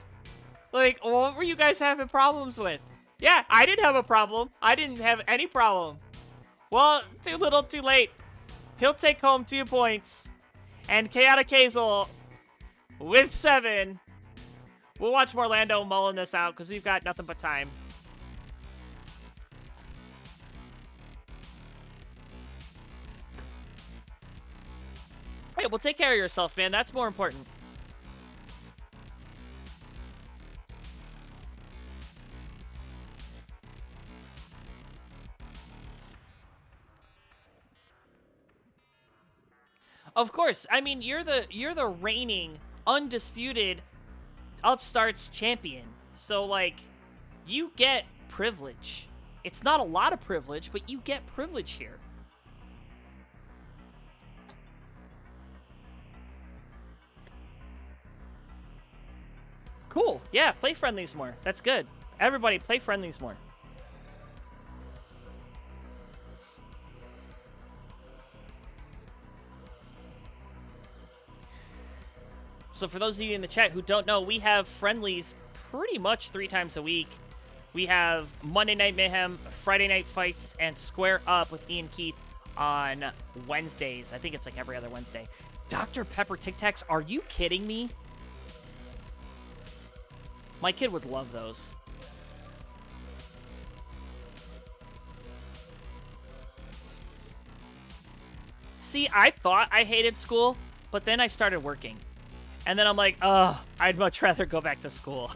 Like, what were you guys having problems with? Yeah, I didn't have a problem. I didn't have any problem. Well, too little, too late. He'll take home 2 points. And Chaotic Hazel with 7. We'll watch Morlando mulling this out because we've got nothing but time. Hey, well, take care of yourself, man. That's more important. Of course. I mean, you're the reigning, undisputed Upstarts champion. So, like, you get privilege. It's not a lot of privilege, but you get privilege here. Cool. Yeah, play friendlies more. That's good. Everybody, play friendlies more. So for those of you in the chat who don't know, we have friendlies pretty much 3 times a week. We have Monday Night Mayhem, Friday Night Fights, and Square Up with Ian Keith on Wednesdays. I think it's like every other Wednesday. Dr. Pepper Tic Tacs, are you kidding me? My kid would love those. See, I thought I hated school, but then I started working. And then I'm like, oh, I'd much rather go back to school.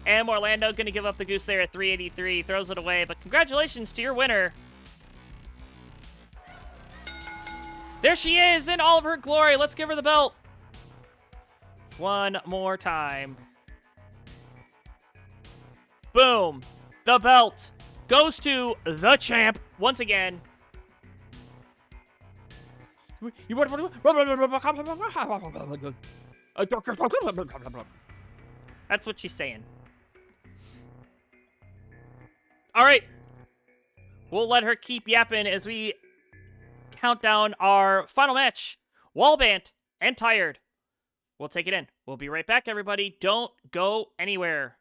And Orlando going to give up the goose there at 383. Throws it away, but congratulations to your winner. There she is in all of her glory. Let's give her the belt. One more time. Boom. The belt goes to the champ once again. That's what she's saying. All right. We'll let her keep yapping as we count down our final match. Wallbant and Tired. We'll take it in. We'll be right back, everybody. Don't go anywhere.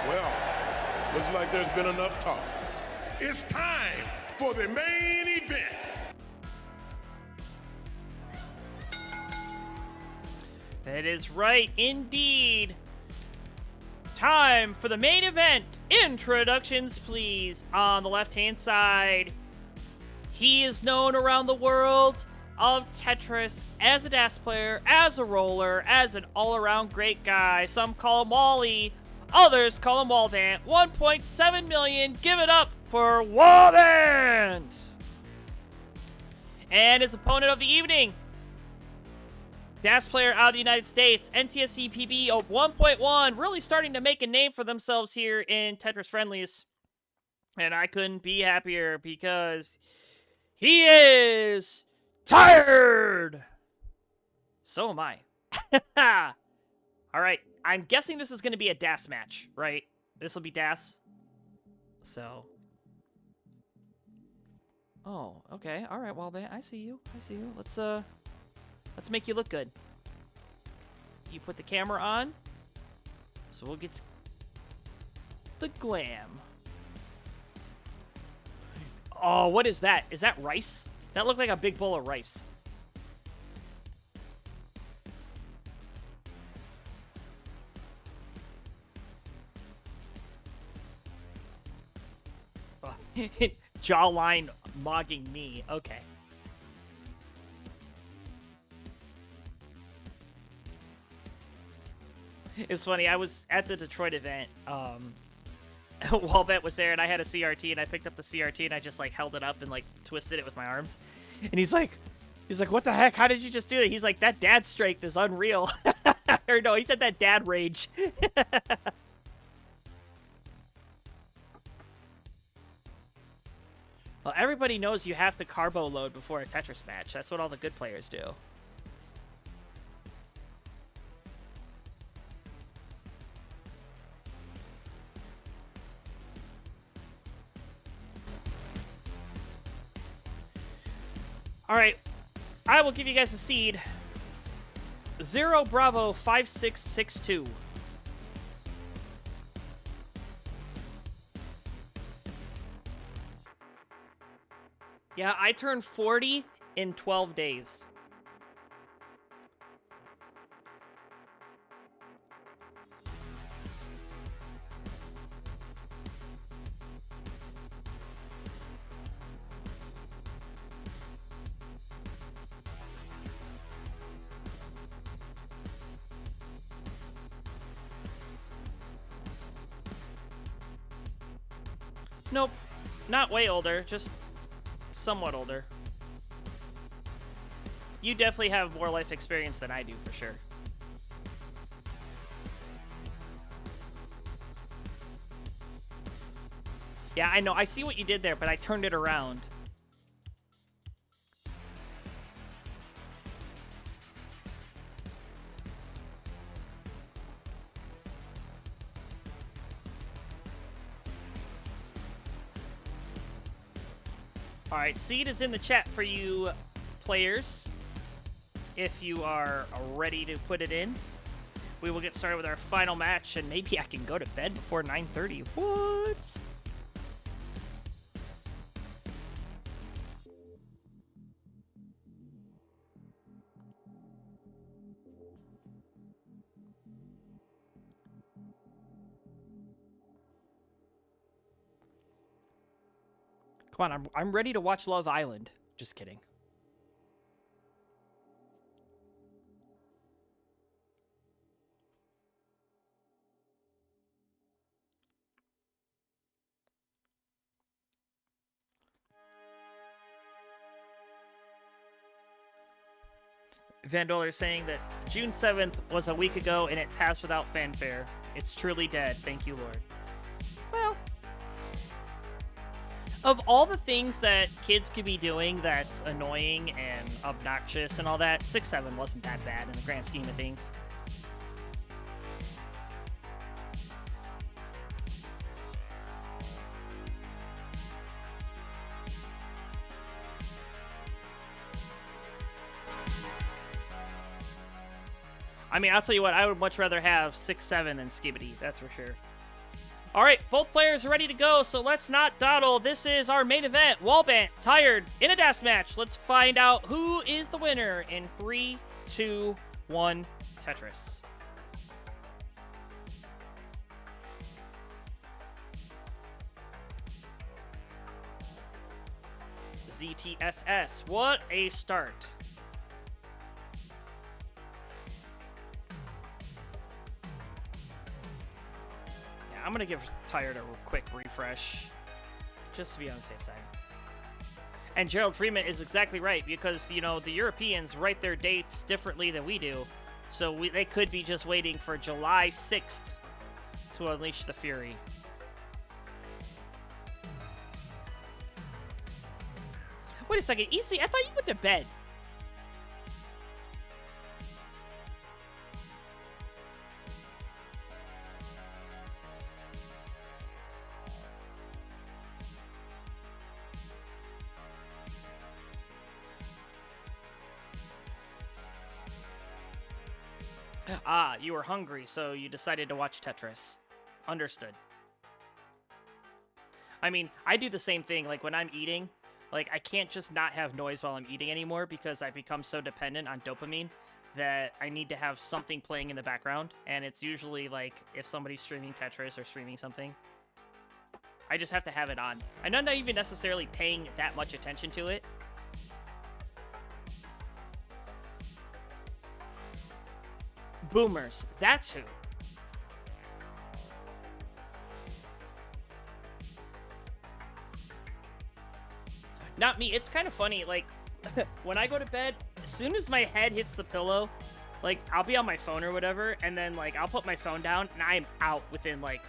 Well, looks like there's been enough talk. It's time for the main event. That is right, indeed. Time for the main event. Introductions, please. On the left-hand side, he is known around the world of Tetris as a DAS player, as a roller, as an all-around great guy. Some call him Wally. Others call him Wallbant. 1.7 million. Give it up for Wallbant! And his opponent of the evening, DAS player out of the United States, NTSC PB of 1.1, really starting to make a name for themselves here in Tetris Friendlies. And I couldn't be happier because he is tired! So am I. Alright, I'm guessing this is going to be a DAS match, right? This will be DAS. So. Oh, okay. All right, Wallbang. I see you. I see you. Let's make you look good. You put the camera on, so we'll get the glam. Oh, what is that? Is that rice? That looked like a big bowl of rice. Oh, jawline mogging me. Okay. It's funny, I was at the Detroit event, Wallbet was there, and I had a CRT, and I picked up the CRT, and I just, like, held it up and, like, twisted it with my arms. And he's like, what the heck? How did you just do it? He's like, that dad strength is unreal. Or no, he said that dad rage. Well, everybody knows you have to carbo load before a Tetris match. That's what all the good players do. All right, I will give you guys a seed. 0 Bravo 5662. Yeah, I turned 40 in 12 days. Nope, not way older, just somewhat older. You definitely have more life experience than I do, for sure. Yeah, I know, I see what you did there, but I turned it around. Alright, seed is in the chat for you players. If you are ready to put it in, we will get started with our final match, and maybe I can go to bed before 9:30. What? Come on, I'm ready to watch Love Island. Just kidding. Van Doller is saying that June 7th was a week ago and it passed without fanfare. It's truly dead. Thank you, Lord. Well, of all the things that kids could be doing that's annoying and obnoxious and all that, 6-7 wasn't that bad in the grand scheme of things. I mean, I'll tell you what, I would much rather have 6-7 than Skibbity, that's for sure. All right, both players are ready to go, so let's not dawdle. This is our main event. Wallbant, tired, in a dash match. Let's find out who is the winner in 3, 2, 1, Tetris. ZTSS, what a start. I'm going to give Tired a quick refresh, just to be on the safe side. And Gerald Freeman is exactly right, because, you know, the Europeans write their dates differently than we do. So they could be just waiting for July 6th to unleash the fury. Wait a second, EC, I thought you went to bed. Ah, you were hungry, so you decided to watch Tetris. Understood. I mean, I do the same thing. Like, when I'm eating, like, I can't just not have noise while I'm eating anymore because I've become so dependent on dopamine that I need to have something playing in the background. And it's usually, like, if somebody's streaming Tetris or streaming something, I just have to have it on. I'm not even necessarily paying that much attention to it. Boomers, that's who. Not me. It's kind of funny, like, when I go to bed, as soon as my head hits the pillow, like, I'll be on my phone or whatever, and then, like, I'll put my phone down, and I'm out within, like,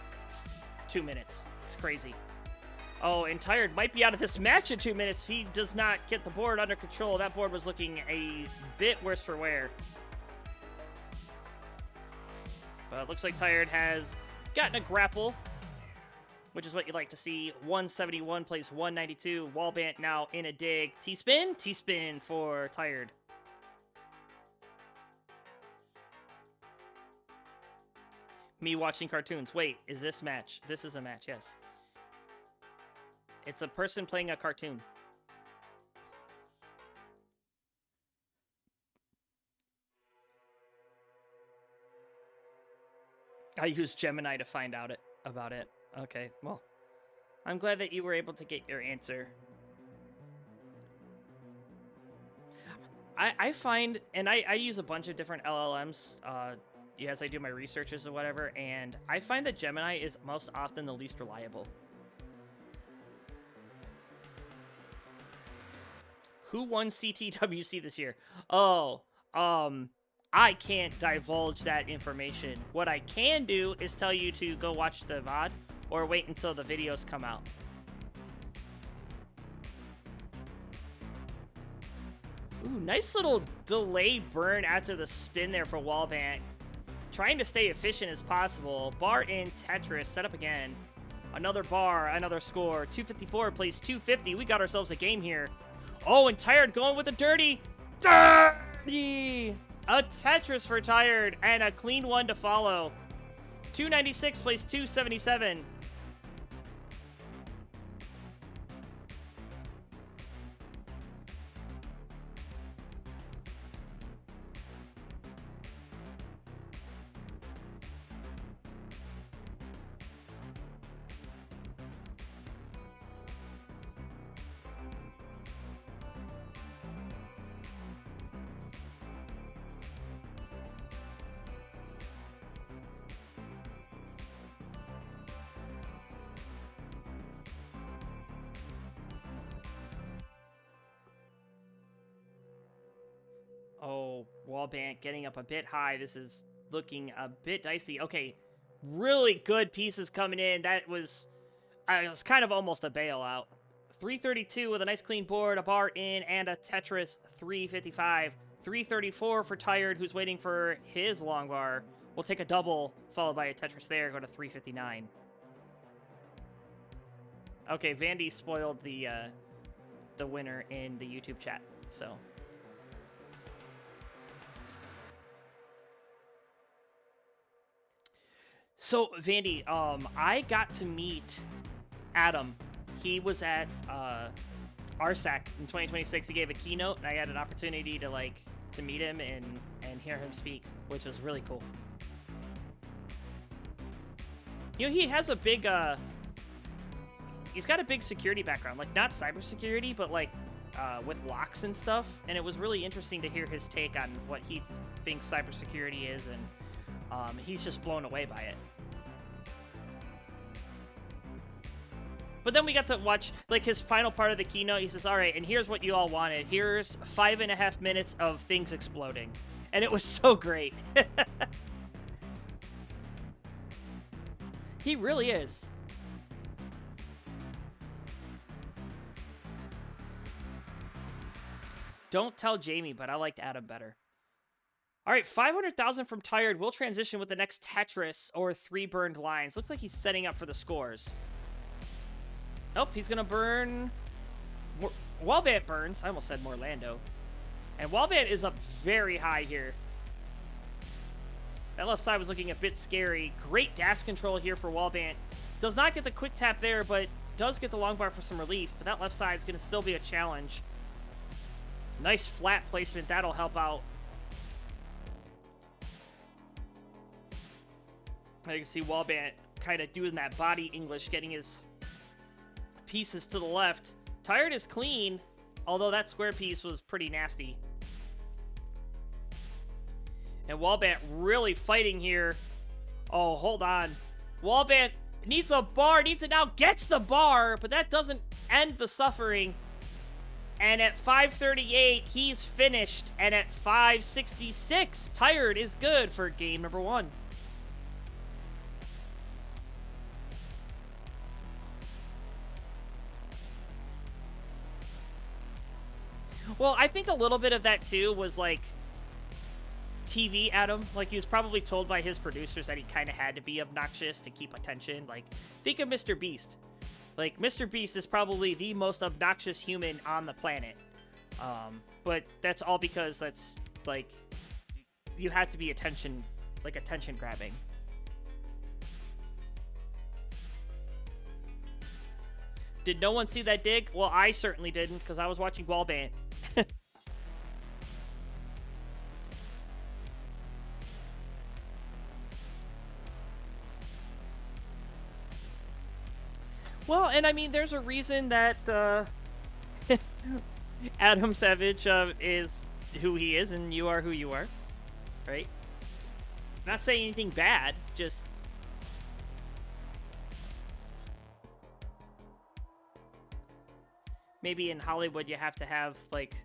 2 minutes. It's crazy. Oh, and Tired might be out of this match in 2 minutes if he does not get the board under control. That board was looking a bit worse for wear. But it looks like Tired has gotten a grapple, which is what you'd like to see. 171 plays 192. Wallbant now in a dig. T-spin? T-spin for Tired. Me watching cartoons. Wait, is this match? This is a match, yes. It's a person playing a cartoon. I used Gemini to find out about it. Okay, well, I'm glad that you were able to get your answer. I find, and I use a bunch of different LLMs, as I do my researches or whatever, and I find that Gemini is most often the least reliable. Who won CTWC this year? Oh, I can't divulge that information. What I can do is tell you to go watch the VOD or wait until the videos come out. Ooh, nice little delayed burn after the spin there for Wallbant. Trying to stay efficient as possible. Bar in Tetris, set up again. Another bar, another score. 254 plays 250. We got ourselves a game here. Oh, and Tired going with a dirty. Dirty! A Tetris for Tired, and a clean one to follow. 296 plays 277. Oh, Wallbant getting up a bit high. This is looking a bit dicey. Okay, really good pieces coming in. That was, it was kind of almost a bailout. 332 with a nice clean board, a bar in, and a Tetris 355. 334 for Tired, who's waiting for his long bar. We'll take a double, followed by a Tetris there, go to 359. Okay, Vandy spoiled the winner in the YouTube chat, so... So, Vandy, I got to meet Adam. He was at RSAC in 2026. He gave a keynote, and I had an opportunity to meet him and hear him speak, which was really cool. You know, he has a big, he's got a big security background. Like, not cybersecurity, but, with locks and stuff. And it was really interesting to hear his take on what he thinks cybersecurity is, and he's just blown away by it. But then we got to watch, his final part of the keynote. He says, all right, and here's what you all wanted. Here's 5.5 minutes of things exploding. And it was so great. He really is. Don't tell Jamie, but I liked Adam better. All right, 500,000 from Tired. We'll transition with the next Tetris or 3 burned lines. Looks like he's setting up for the scores. Nope, he's going to burn... Wallbant burns. I almost said Morlando. And Wallbant is up very high here. That left side was looking a bit scary. Great dash control here for Wallbant. Does not get the quick tap there, but does get the long bar for some relief. But that left side is going to still be a challenge. Nice flat placement. That'll help out. You can see Wallbant kind of doing that body English, getting his pieces to the left. Tired is clean, although that square piece was pretty nasty. And Wallbant really fighting here. Oh, hold on. Wallbant needs a bar, needs it now, gets the bar, but that doesn't end the suffering. And at 5:38, he's finished. And at 5:66, Tired is good for game number 1. Well, I think a little bit of that, too, was, like, TV Adam. Like, he was probably told by his producers that he kind of had to be obnoxious to keep attention. Like, think of Mr. Beast. Like, Mr. Beast is probably the most obnoxious human on the planet. But that's all because that's, like, you have to be attention grabbing. Did no one see that dig? Well, I certainly didn't, because I was watching Wallbant. Well, and I mean, there's a reason that Adam Savage is who he is, and you are who you are, right? Not saying anything bad, just... Maybe in Hollywood you have to have, like,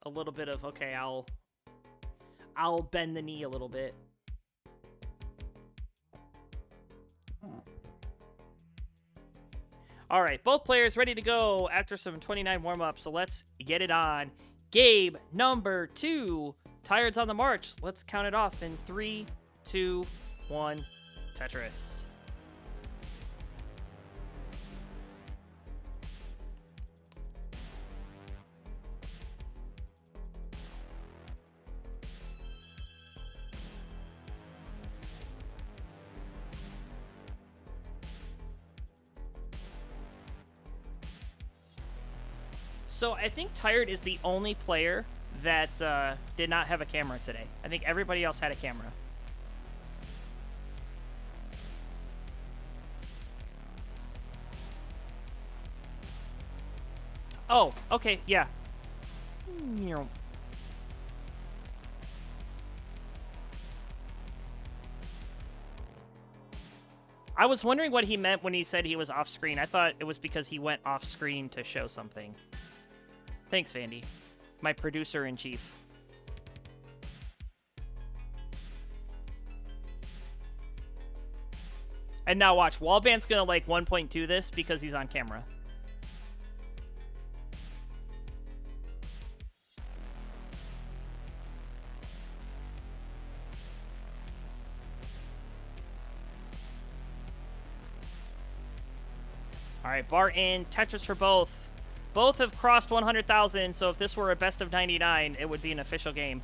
a little bit of, okay, I'll bend the knee a little bit. All right, both players ready to go after some 29 warm-ups, so let's get it on. Game number 2, Tired's on the march. Let's count it off in 3, 2, 1, Tetris. So I think Tired is the only player that did not have a camera today. I think everybody else had a camera. Oh, okay, yeah. I was wondering what he meant when he said he was off screen. I thought it was because he went off screen to show something. Thanks, Vandy. My producer-in-chief. And now watch. Wallbant's gonna, like, 1.2 this because he's on camera. Alright, bar in. Tetris for both. Both have crossed 100,000, so if this were a best of 99, it would be an official game.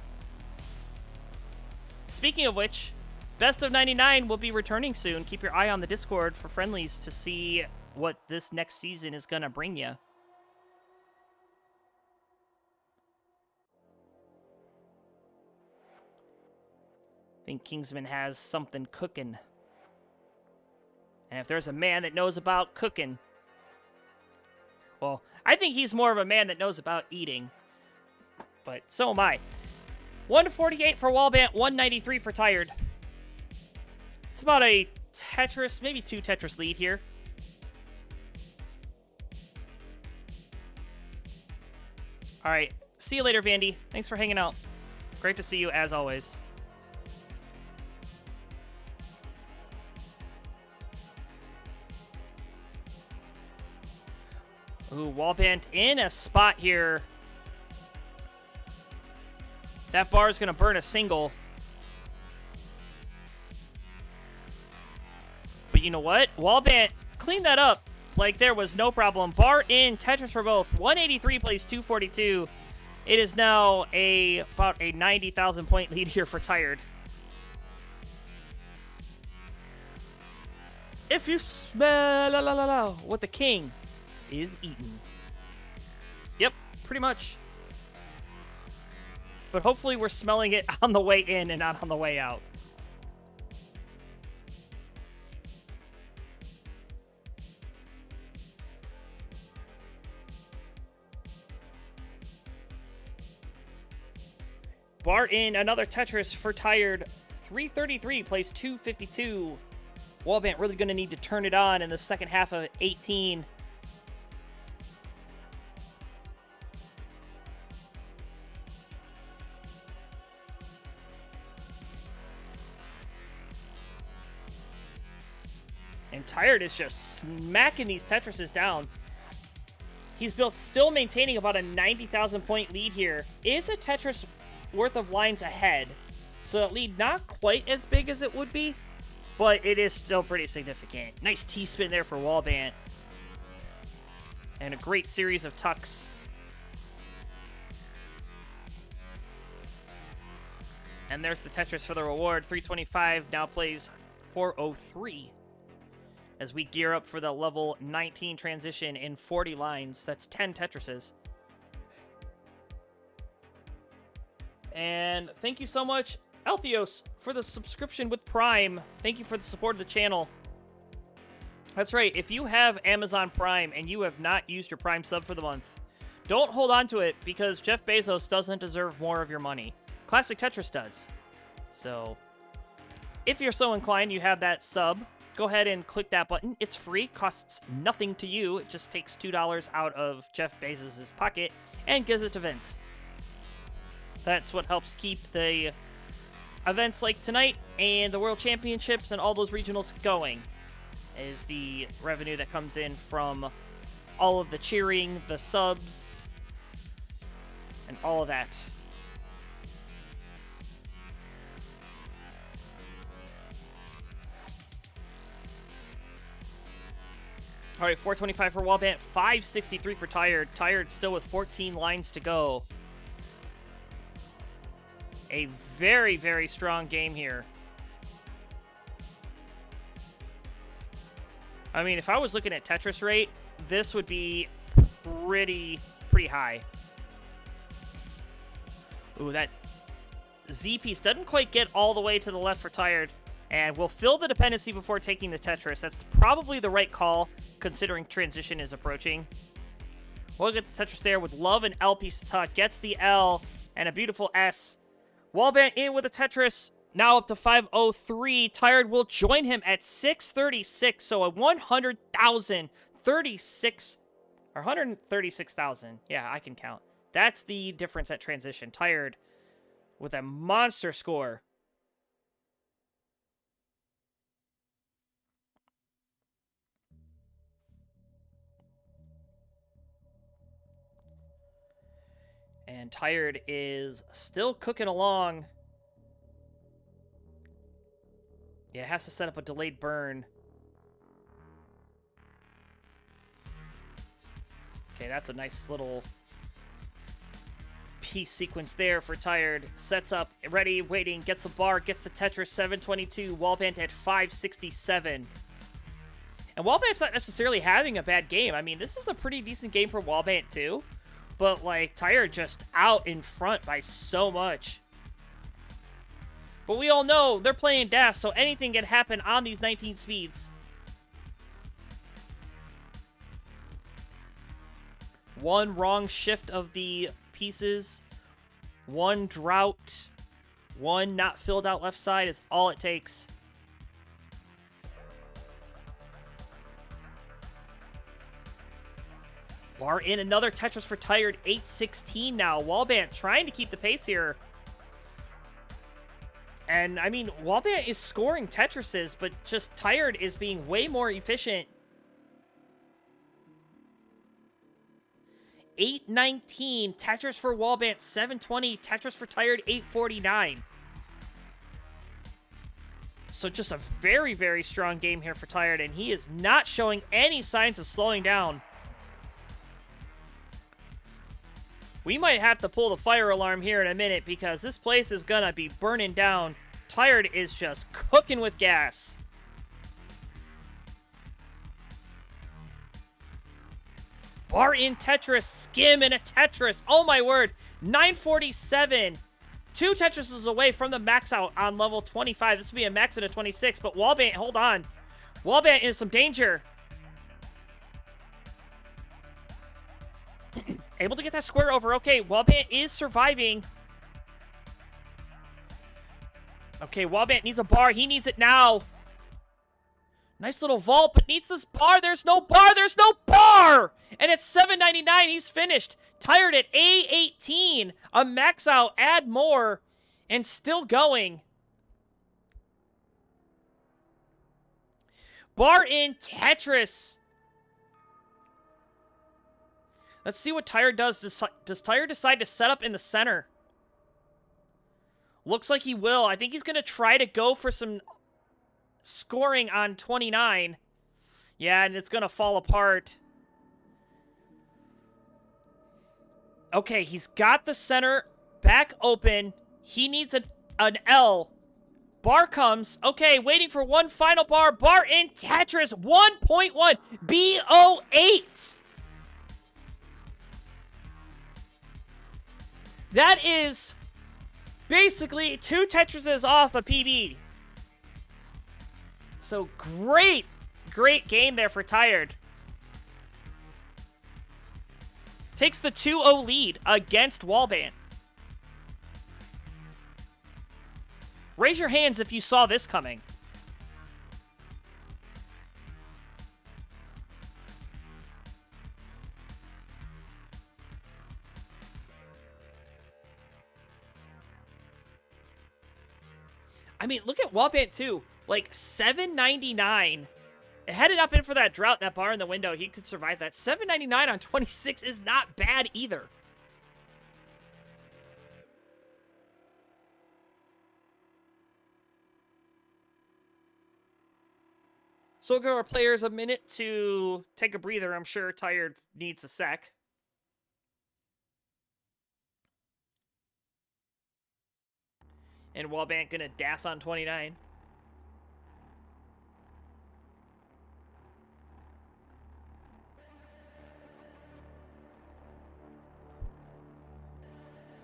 Speaking of which, best of 99 will be returning soon. Keep your eye on the Discord for friendlies to see what this next season is going to bring you. I think Kingsman has something cooking. And if there's a man that knows about cooking, well, I think he's more of a man that knows about eating. But so am I. 148 for Wallbant, 193 for Tired. It's about a Tetris, maybe 2 Tetris lead here. All right. See you later, Vandy. Thanks for hanging out. Great to see you, as always. Ooh, Wallbant in a spot here. That bar is going to burn a single. But you know what? Wallbant cleaned that up like there was no problem. Bar in, Tetris for both. 183 plays 242. It is now about a 90,000 point lead here for Tired. if you smell what the king is eating. Yep, pretty much. But hopefully we're smelling it on the way in and not on the way out. Bart in another Tetris for Tired. 333 plays 252. Wallbant really going to need to turn it on in the second half of 18. And Tired is just smacking these Tetrises down. He's still maintaining about a 90,000 point lead here. Is a Tetris worth of lines ahead. So that lead not quite as big as it would be, but it is still pretty significant. Nice T-spin there for Wallbant. And a great series of tucks. And there's the Tetris for the reward. 325 now plays 403. As we gear up for the level 19 transition in 40 lines. That's 10 Tetrises. And thank you so much, Elthios, for the subscription with Prime. Thank you for the support of the channel. That's right, if you have Amazon Prime and you have not used your Prime sub for the month, don't hold on to it because Jeff Bezos doesn't deserve more of your money. Classic Tetris does. So, if you're so inclined, you have that sub, go ahead and click that button. It's free, costs nothing to you. It just takes $2 out of Jeff Bezos' pocket and gives it to Vince. That's what helps keep the events like tonight and the World Championships and all those regionals going, is the revenue that comes in from all of the cheering, the subs, and all of that. All right, 425 for Wallbant, 563 for Tired. Tired still with 14 lines to go. A very, very strong game here. I mean, if I was looking at Tetris rate, this would be pretty high. Ooh, that Z piece doesn't quite get all the way to the left for Tired. And we'll fill the dependency before taking the Tetris. That's probably the right call, considering transition is approaching. We'll get the Tetris there with Love and L piece to tuck. Gets the L and a beautiful S. Wallbant in with a Tetris, now up to 503. Tired will join him at 636, so a 100,036, or 136,000. Yeah, I can count. That's the difference at transition. Tired with a monster score. And Tired is still cooking along. Yeah, it has to set up a delayed burn. Okay, that's a nice little piece sequence there for Tired. Sets up, ready, waiting, gets the bar, gets the Tetris, 722. Wallbant at 567. And Wallbant's not necessarily having a bad game. I mean, this is a pretty decent game for Wallbant, too. But, like, Tired just out in front by so much. But we all know they're playing DAS, so anything can happen on these 19 speeds. One wrong shift of the pieces, one drought, one not filled out left side is all it takes. Bar in another Tetris for Tired, 816 now. Wallbant trying to keep the pace here. And, I mean, Wallbant is scoring Tetrises, but just Tired is being way more efficient. 819, Tetris for Wallbant, 720, Tetris for Tired, 849. So just a very, very strong game here for Tired, and he is not showing any signs of slowing down. We might have to pull the fire alarm here in a minute because this place is gonna be burning down. Tired is just cooking with gas. Bar in Tetris, skim in a Tetris. Oh my word. 947. 2 Tetrises away from the max out on level 25. This would be a max at a 26, but Wallbant, hold on. Wallbant is some danger. Able to get that square over. Okay, Wallbant is surviving. Okay, Wallbant needs a bar. He needs it now. Nice little vault, but needs this bar. There's no bar. There's no bar! And it's $7.99. He's finished. Tired at A18. A max out. Add more. And still going. Bar in Tetris. Let's see what Tired does. Does Tired decide to set up in the center? Looks like he will. I think he's going to try to go for some scoring on 29. Yeah, and it's going to fall apart. Okay, he's got the center back open. He needs an L. Bar comes. Okay, waiting for one final bar. Bar in Tetris. 1.1. BO8. That is basically 2 Tetrises off a PB. So great game there for Tired. Takes the 2-0 lead against Wallbant. Raise your hands if you saw this coming. I mean, look at Wallbant too. Like $7.99. Had it not been for that drought, that bar in the window, he could survive that. $7.99 on 26 is not bad either. So we'll give our players a minute to take a breather. I'm sure Tired needs a sec. And Wallbant gonna dash on 29.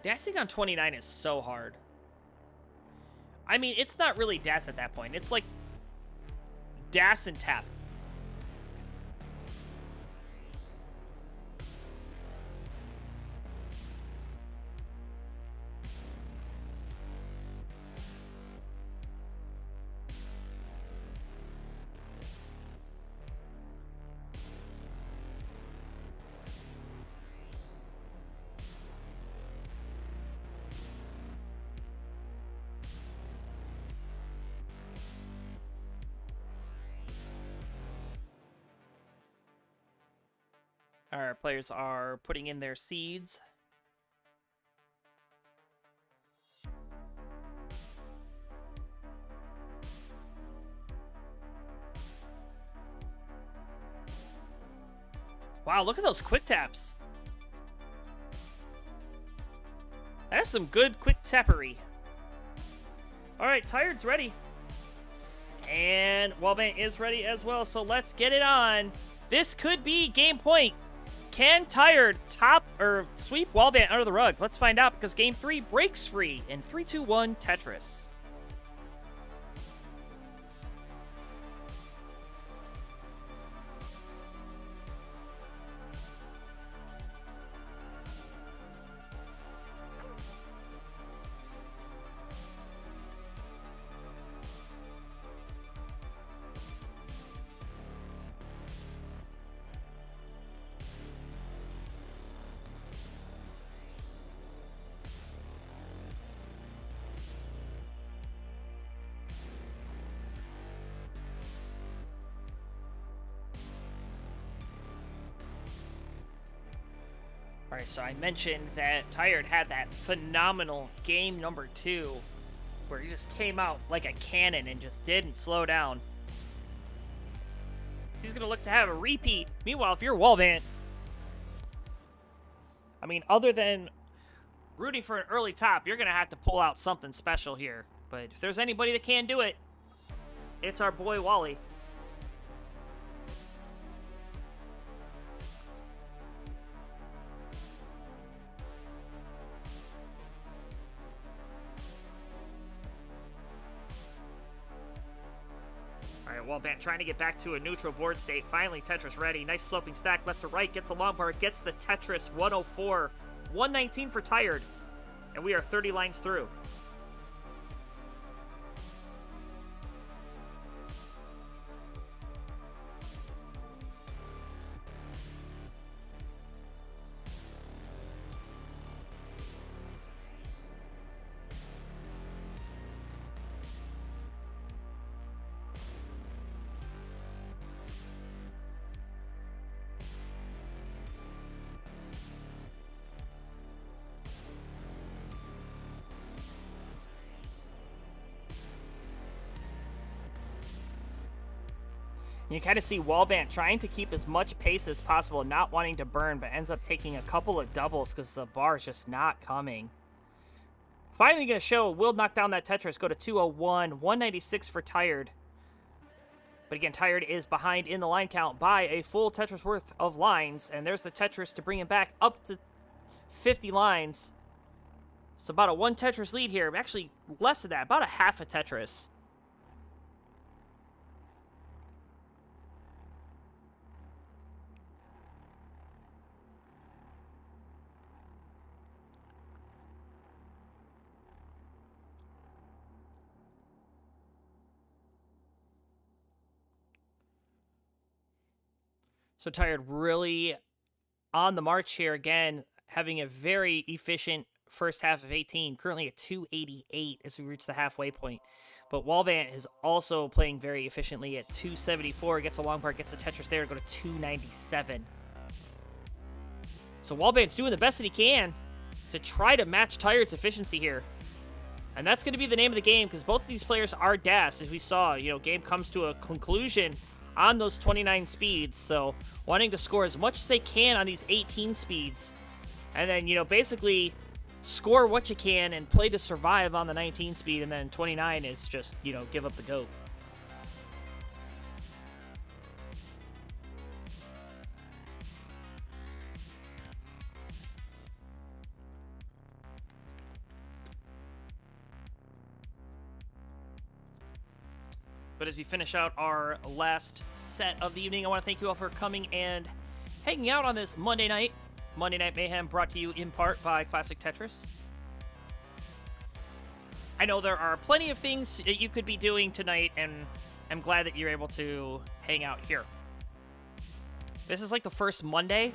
Dashing on 29 is so hard. I mean, it's not really dash at that point. It's like dash and tap. Our players are putting in their seeds. Wow, look at those quick taps. That's some good quick tappery. Alright, Tired's ready. And Wallbant is ready as well, so let's get it on. This could be game point. Can Tired top or sweep Wallbant under the rug? Let's find out because game 3 breaks free in 3, 2, 1 Tetris. Alright, so I mentioned that Tired had that phenomenal game number 2 where he just came out like a cannon and just didn't slow down. He's going to look to have a repeat. Meanwhile, if you're Wallbant, I mean, other than rooting for an early top, you're going to have to pull out something special here. But if there's anybody that can do it, it's our boy Wally. Wallbant trying to get back to a neutral board state. Finally, Tetris ready. Nice sloping stack left to right. Gets a long bar. Gets the Tetris 104. 119 for Tired. And we are 30 lines through. You kind of see Wallbant trying to keep as much pace as possible, not wanting to burn, but ends up taking a couple of doubles because the bar is just not coming. Finally going to show, will knock down that Tetris, go to 201, 196 for Tired. But again, Tired is behind in the line count by a full Tetris worth of lines, and there's the Tetris to bring him back up to 50 lines. It's about a 1 Tetris lead here, actually less than that, about a half a Tetris. So Tired really on the march here again, having a very efficient first half of 18, currently at 288 as we reach the halfway point. But Wallbant is also playing very efficiently at 274, gets a long part, gets the Tetris there to go to 297. So Wallbant's doing the best that he can to try to match Tired's efficiency here. And that's going to be the name of the game because both of these players are DAS, as we saw. You know, game comes to a conclusion on those 29 speeds, so wanting to score as much as they can on these 18 speeds. And then, you know, basically score what you can and play to survive on the 19 speed, and then 29 is just, you know, give up the goat. But as we finish out our last set of the evening, I want to thank you all for coming and hanging out on this Monday night. Monday Night Mayhem brought to you in part by Classic Tetris. I know there are plenty of things that you could be doing tonight, and I'm glad that you're able to hang out here. This is like the first Monday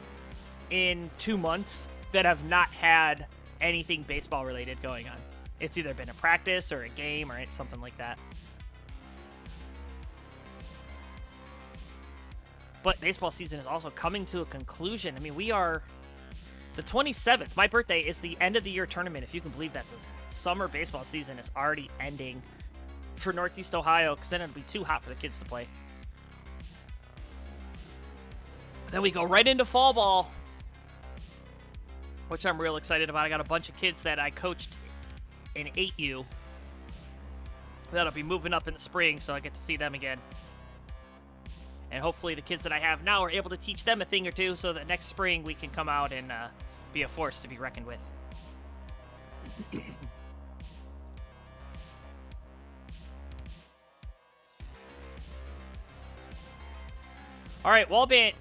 in 2 months that I've not had anything baseball related going on. It's either been a practice or a game or something like that. But baseball season is also coming to a conclusion. I mean, we are the 27th. My birthday is the end of the year tournament, if you can believe that. This summer baseball season is already ending for Northeast Ohio, because then it'll be too hot for the kids to play. Then we go right into fall ball, which I'm real excited about. I got a bunch of kids that I coached in 8U that'll be moving up in the spring, so I get to see them again. And hopefully the kids that I have now are able to teach them a thing or two so that next spring we can come out and be a force to be reckoned with. All right, Wallbant,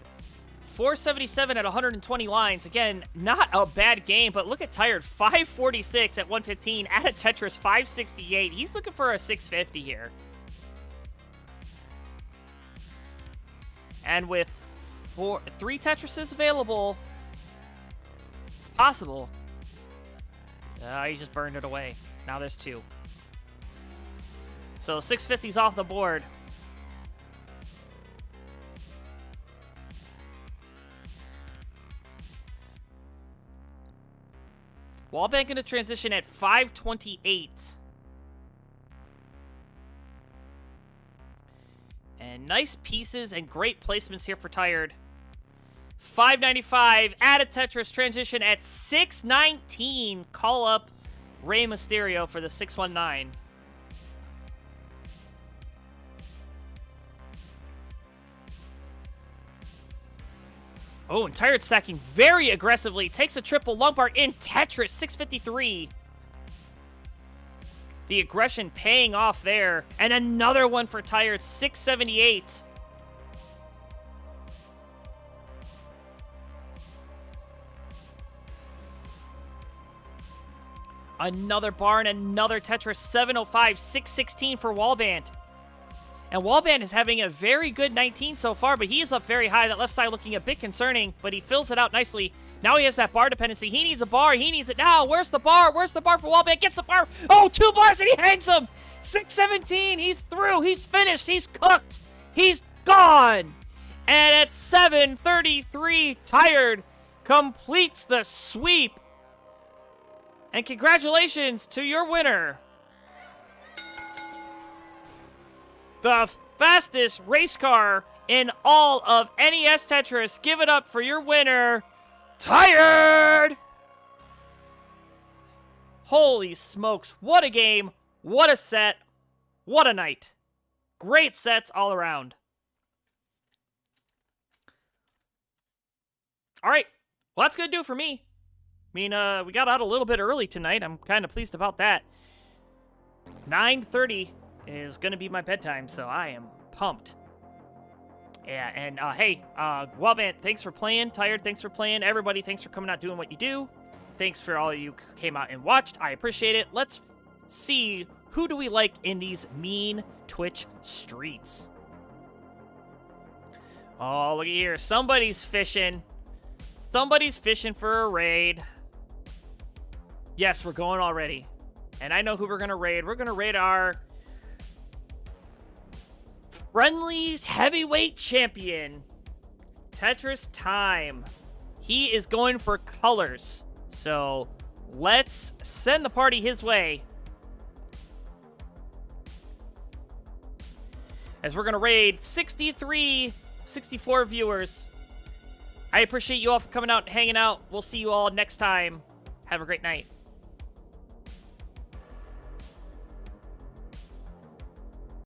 477 at 120 lines. Again, not a bad game, but look at Tired, 546 at 115. At a Tetris, 568. He's looking for a 650 here. And with 3 Tetrises available, it's possible. He just burned it away. Now there's 2. So 650's off the board. Wallbant going to transition at 528. And nice pieces and great placements here for Tired. 595, add a Tetris, transition at 619. Call up Rey Mysterio for the 619. Oh, and Tired stacking very aggressively. Takes a triple long bar in Tetris, 653. The aggression paying off there. And another one for Tired, 678. Another bar and another Tetris, 705, 616 for Wallband. And Wallband is having a very good 19 so far, but he is up very high. That left side looking a bit concerning, but he fills it out nicely. Now he has that bar dependency. He needs a bar. He needs it now. Where's the bar? Where's the bar for Wallband? Gets the bar. Oh, 2 bars, and he hangs him. 617. He's through. He's finished. He's cooked. He's gone. And at 733, Tired completes the sweep. And congratulations to your winner. The fastest race car in all of NES Tetris. Give it up for your winner, Tired! Holy smokes, what a game, what a set, what a night. Great sets all around. All right, well, that's going to do it for me. I mean, we got out a little bit early tonight. I'm kind of pleased about that. 9:30 is going to be my bedtime, so I am pumped. Yeah, and hey, Wallband, thanks for playing. Tired, thanks for playing. Everybody, thanks for coming out doing what you do. Thanks for all of you who came out and watched. I appreciate it. Let's see, who do we like in these mean Twitch streets? Oh, look at here. Somebody's fishing. Somebody's fishing for a raid. Yes, we're going already. And I know who we're going to raid. We're going to raid our Friendly's heavyweight champion, Tetris Time. He is going for colors. So let's send the party his way. As we're going to raid 63, 64 viewers. I appreciate you all for coming out and hanging out. We'll see you all next time. Have a great night.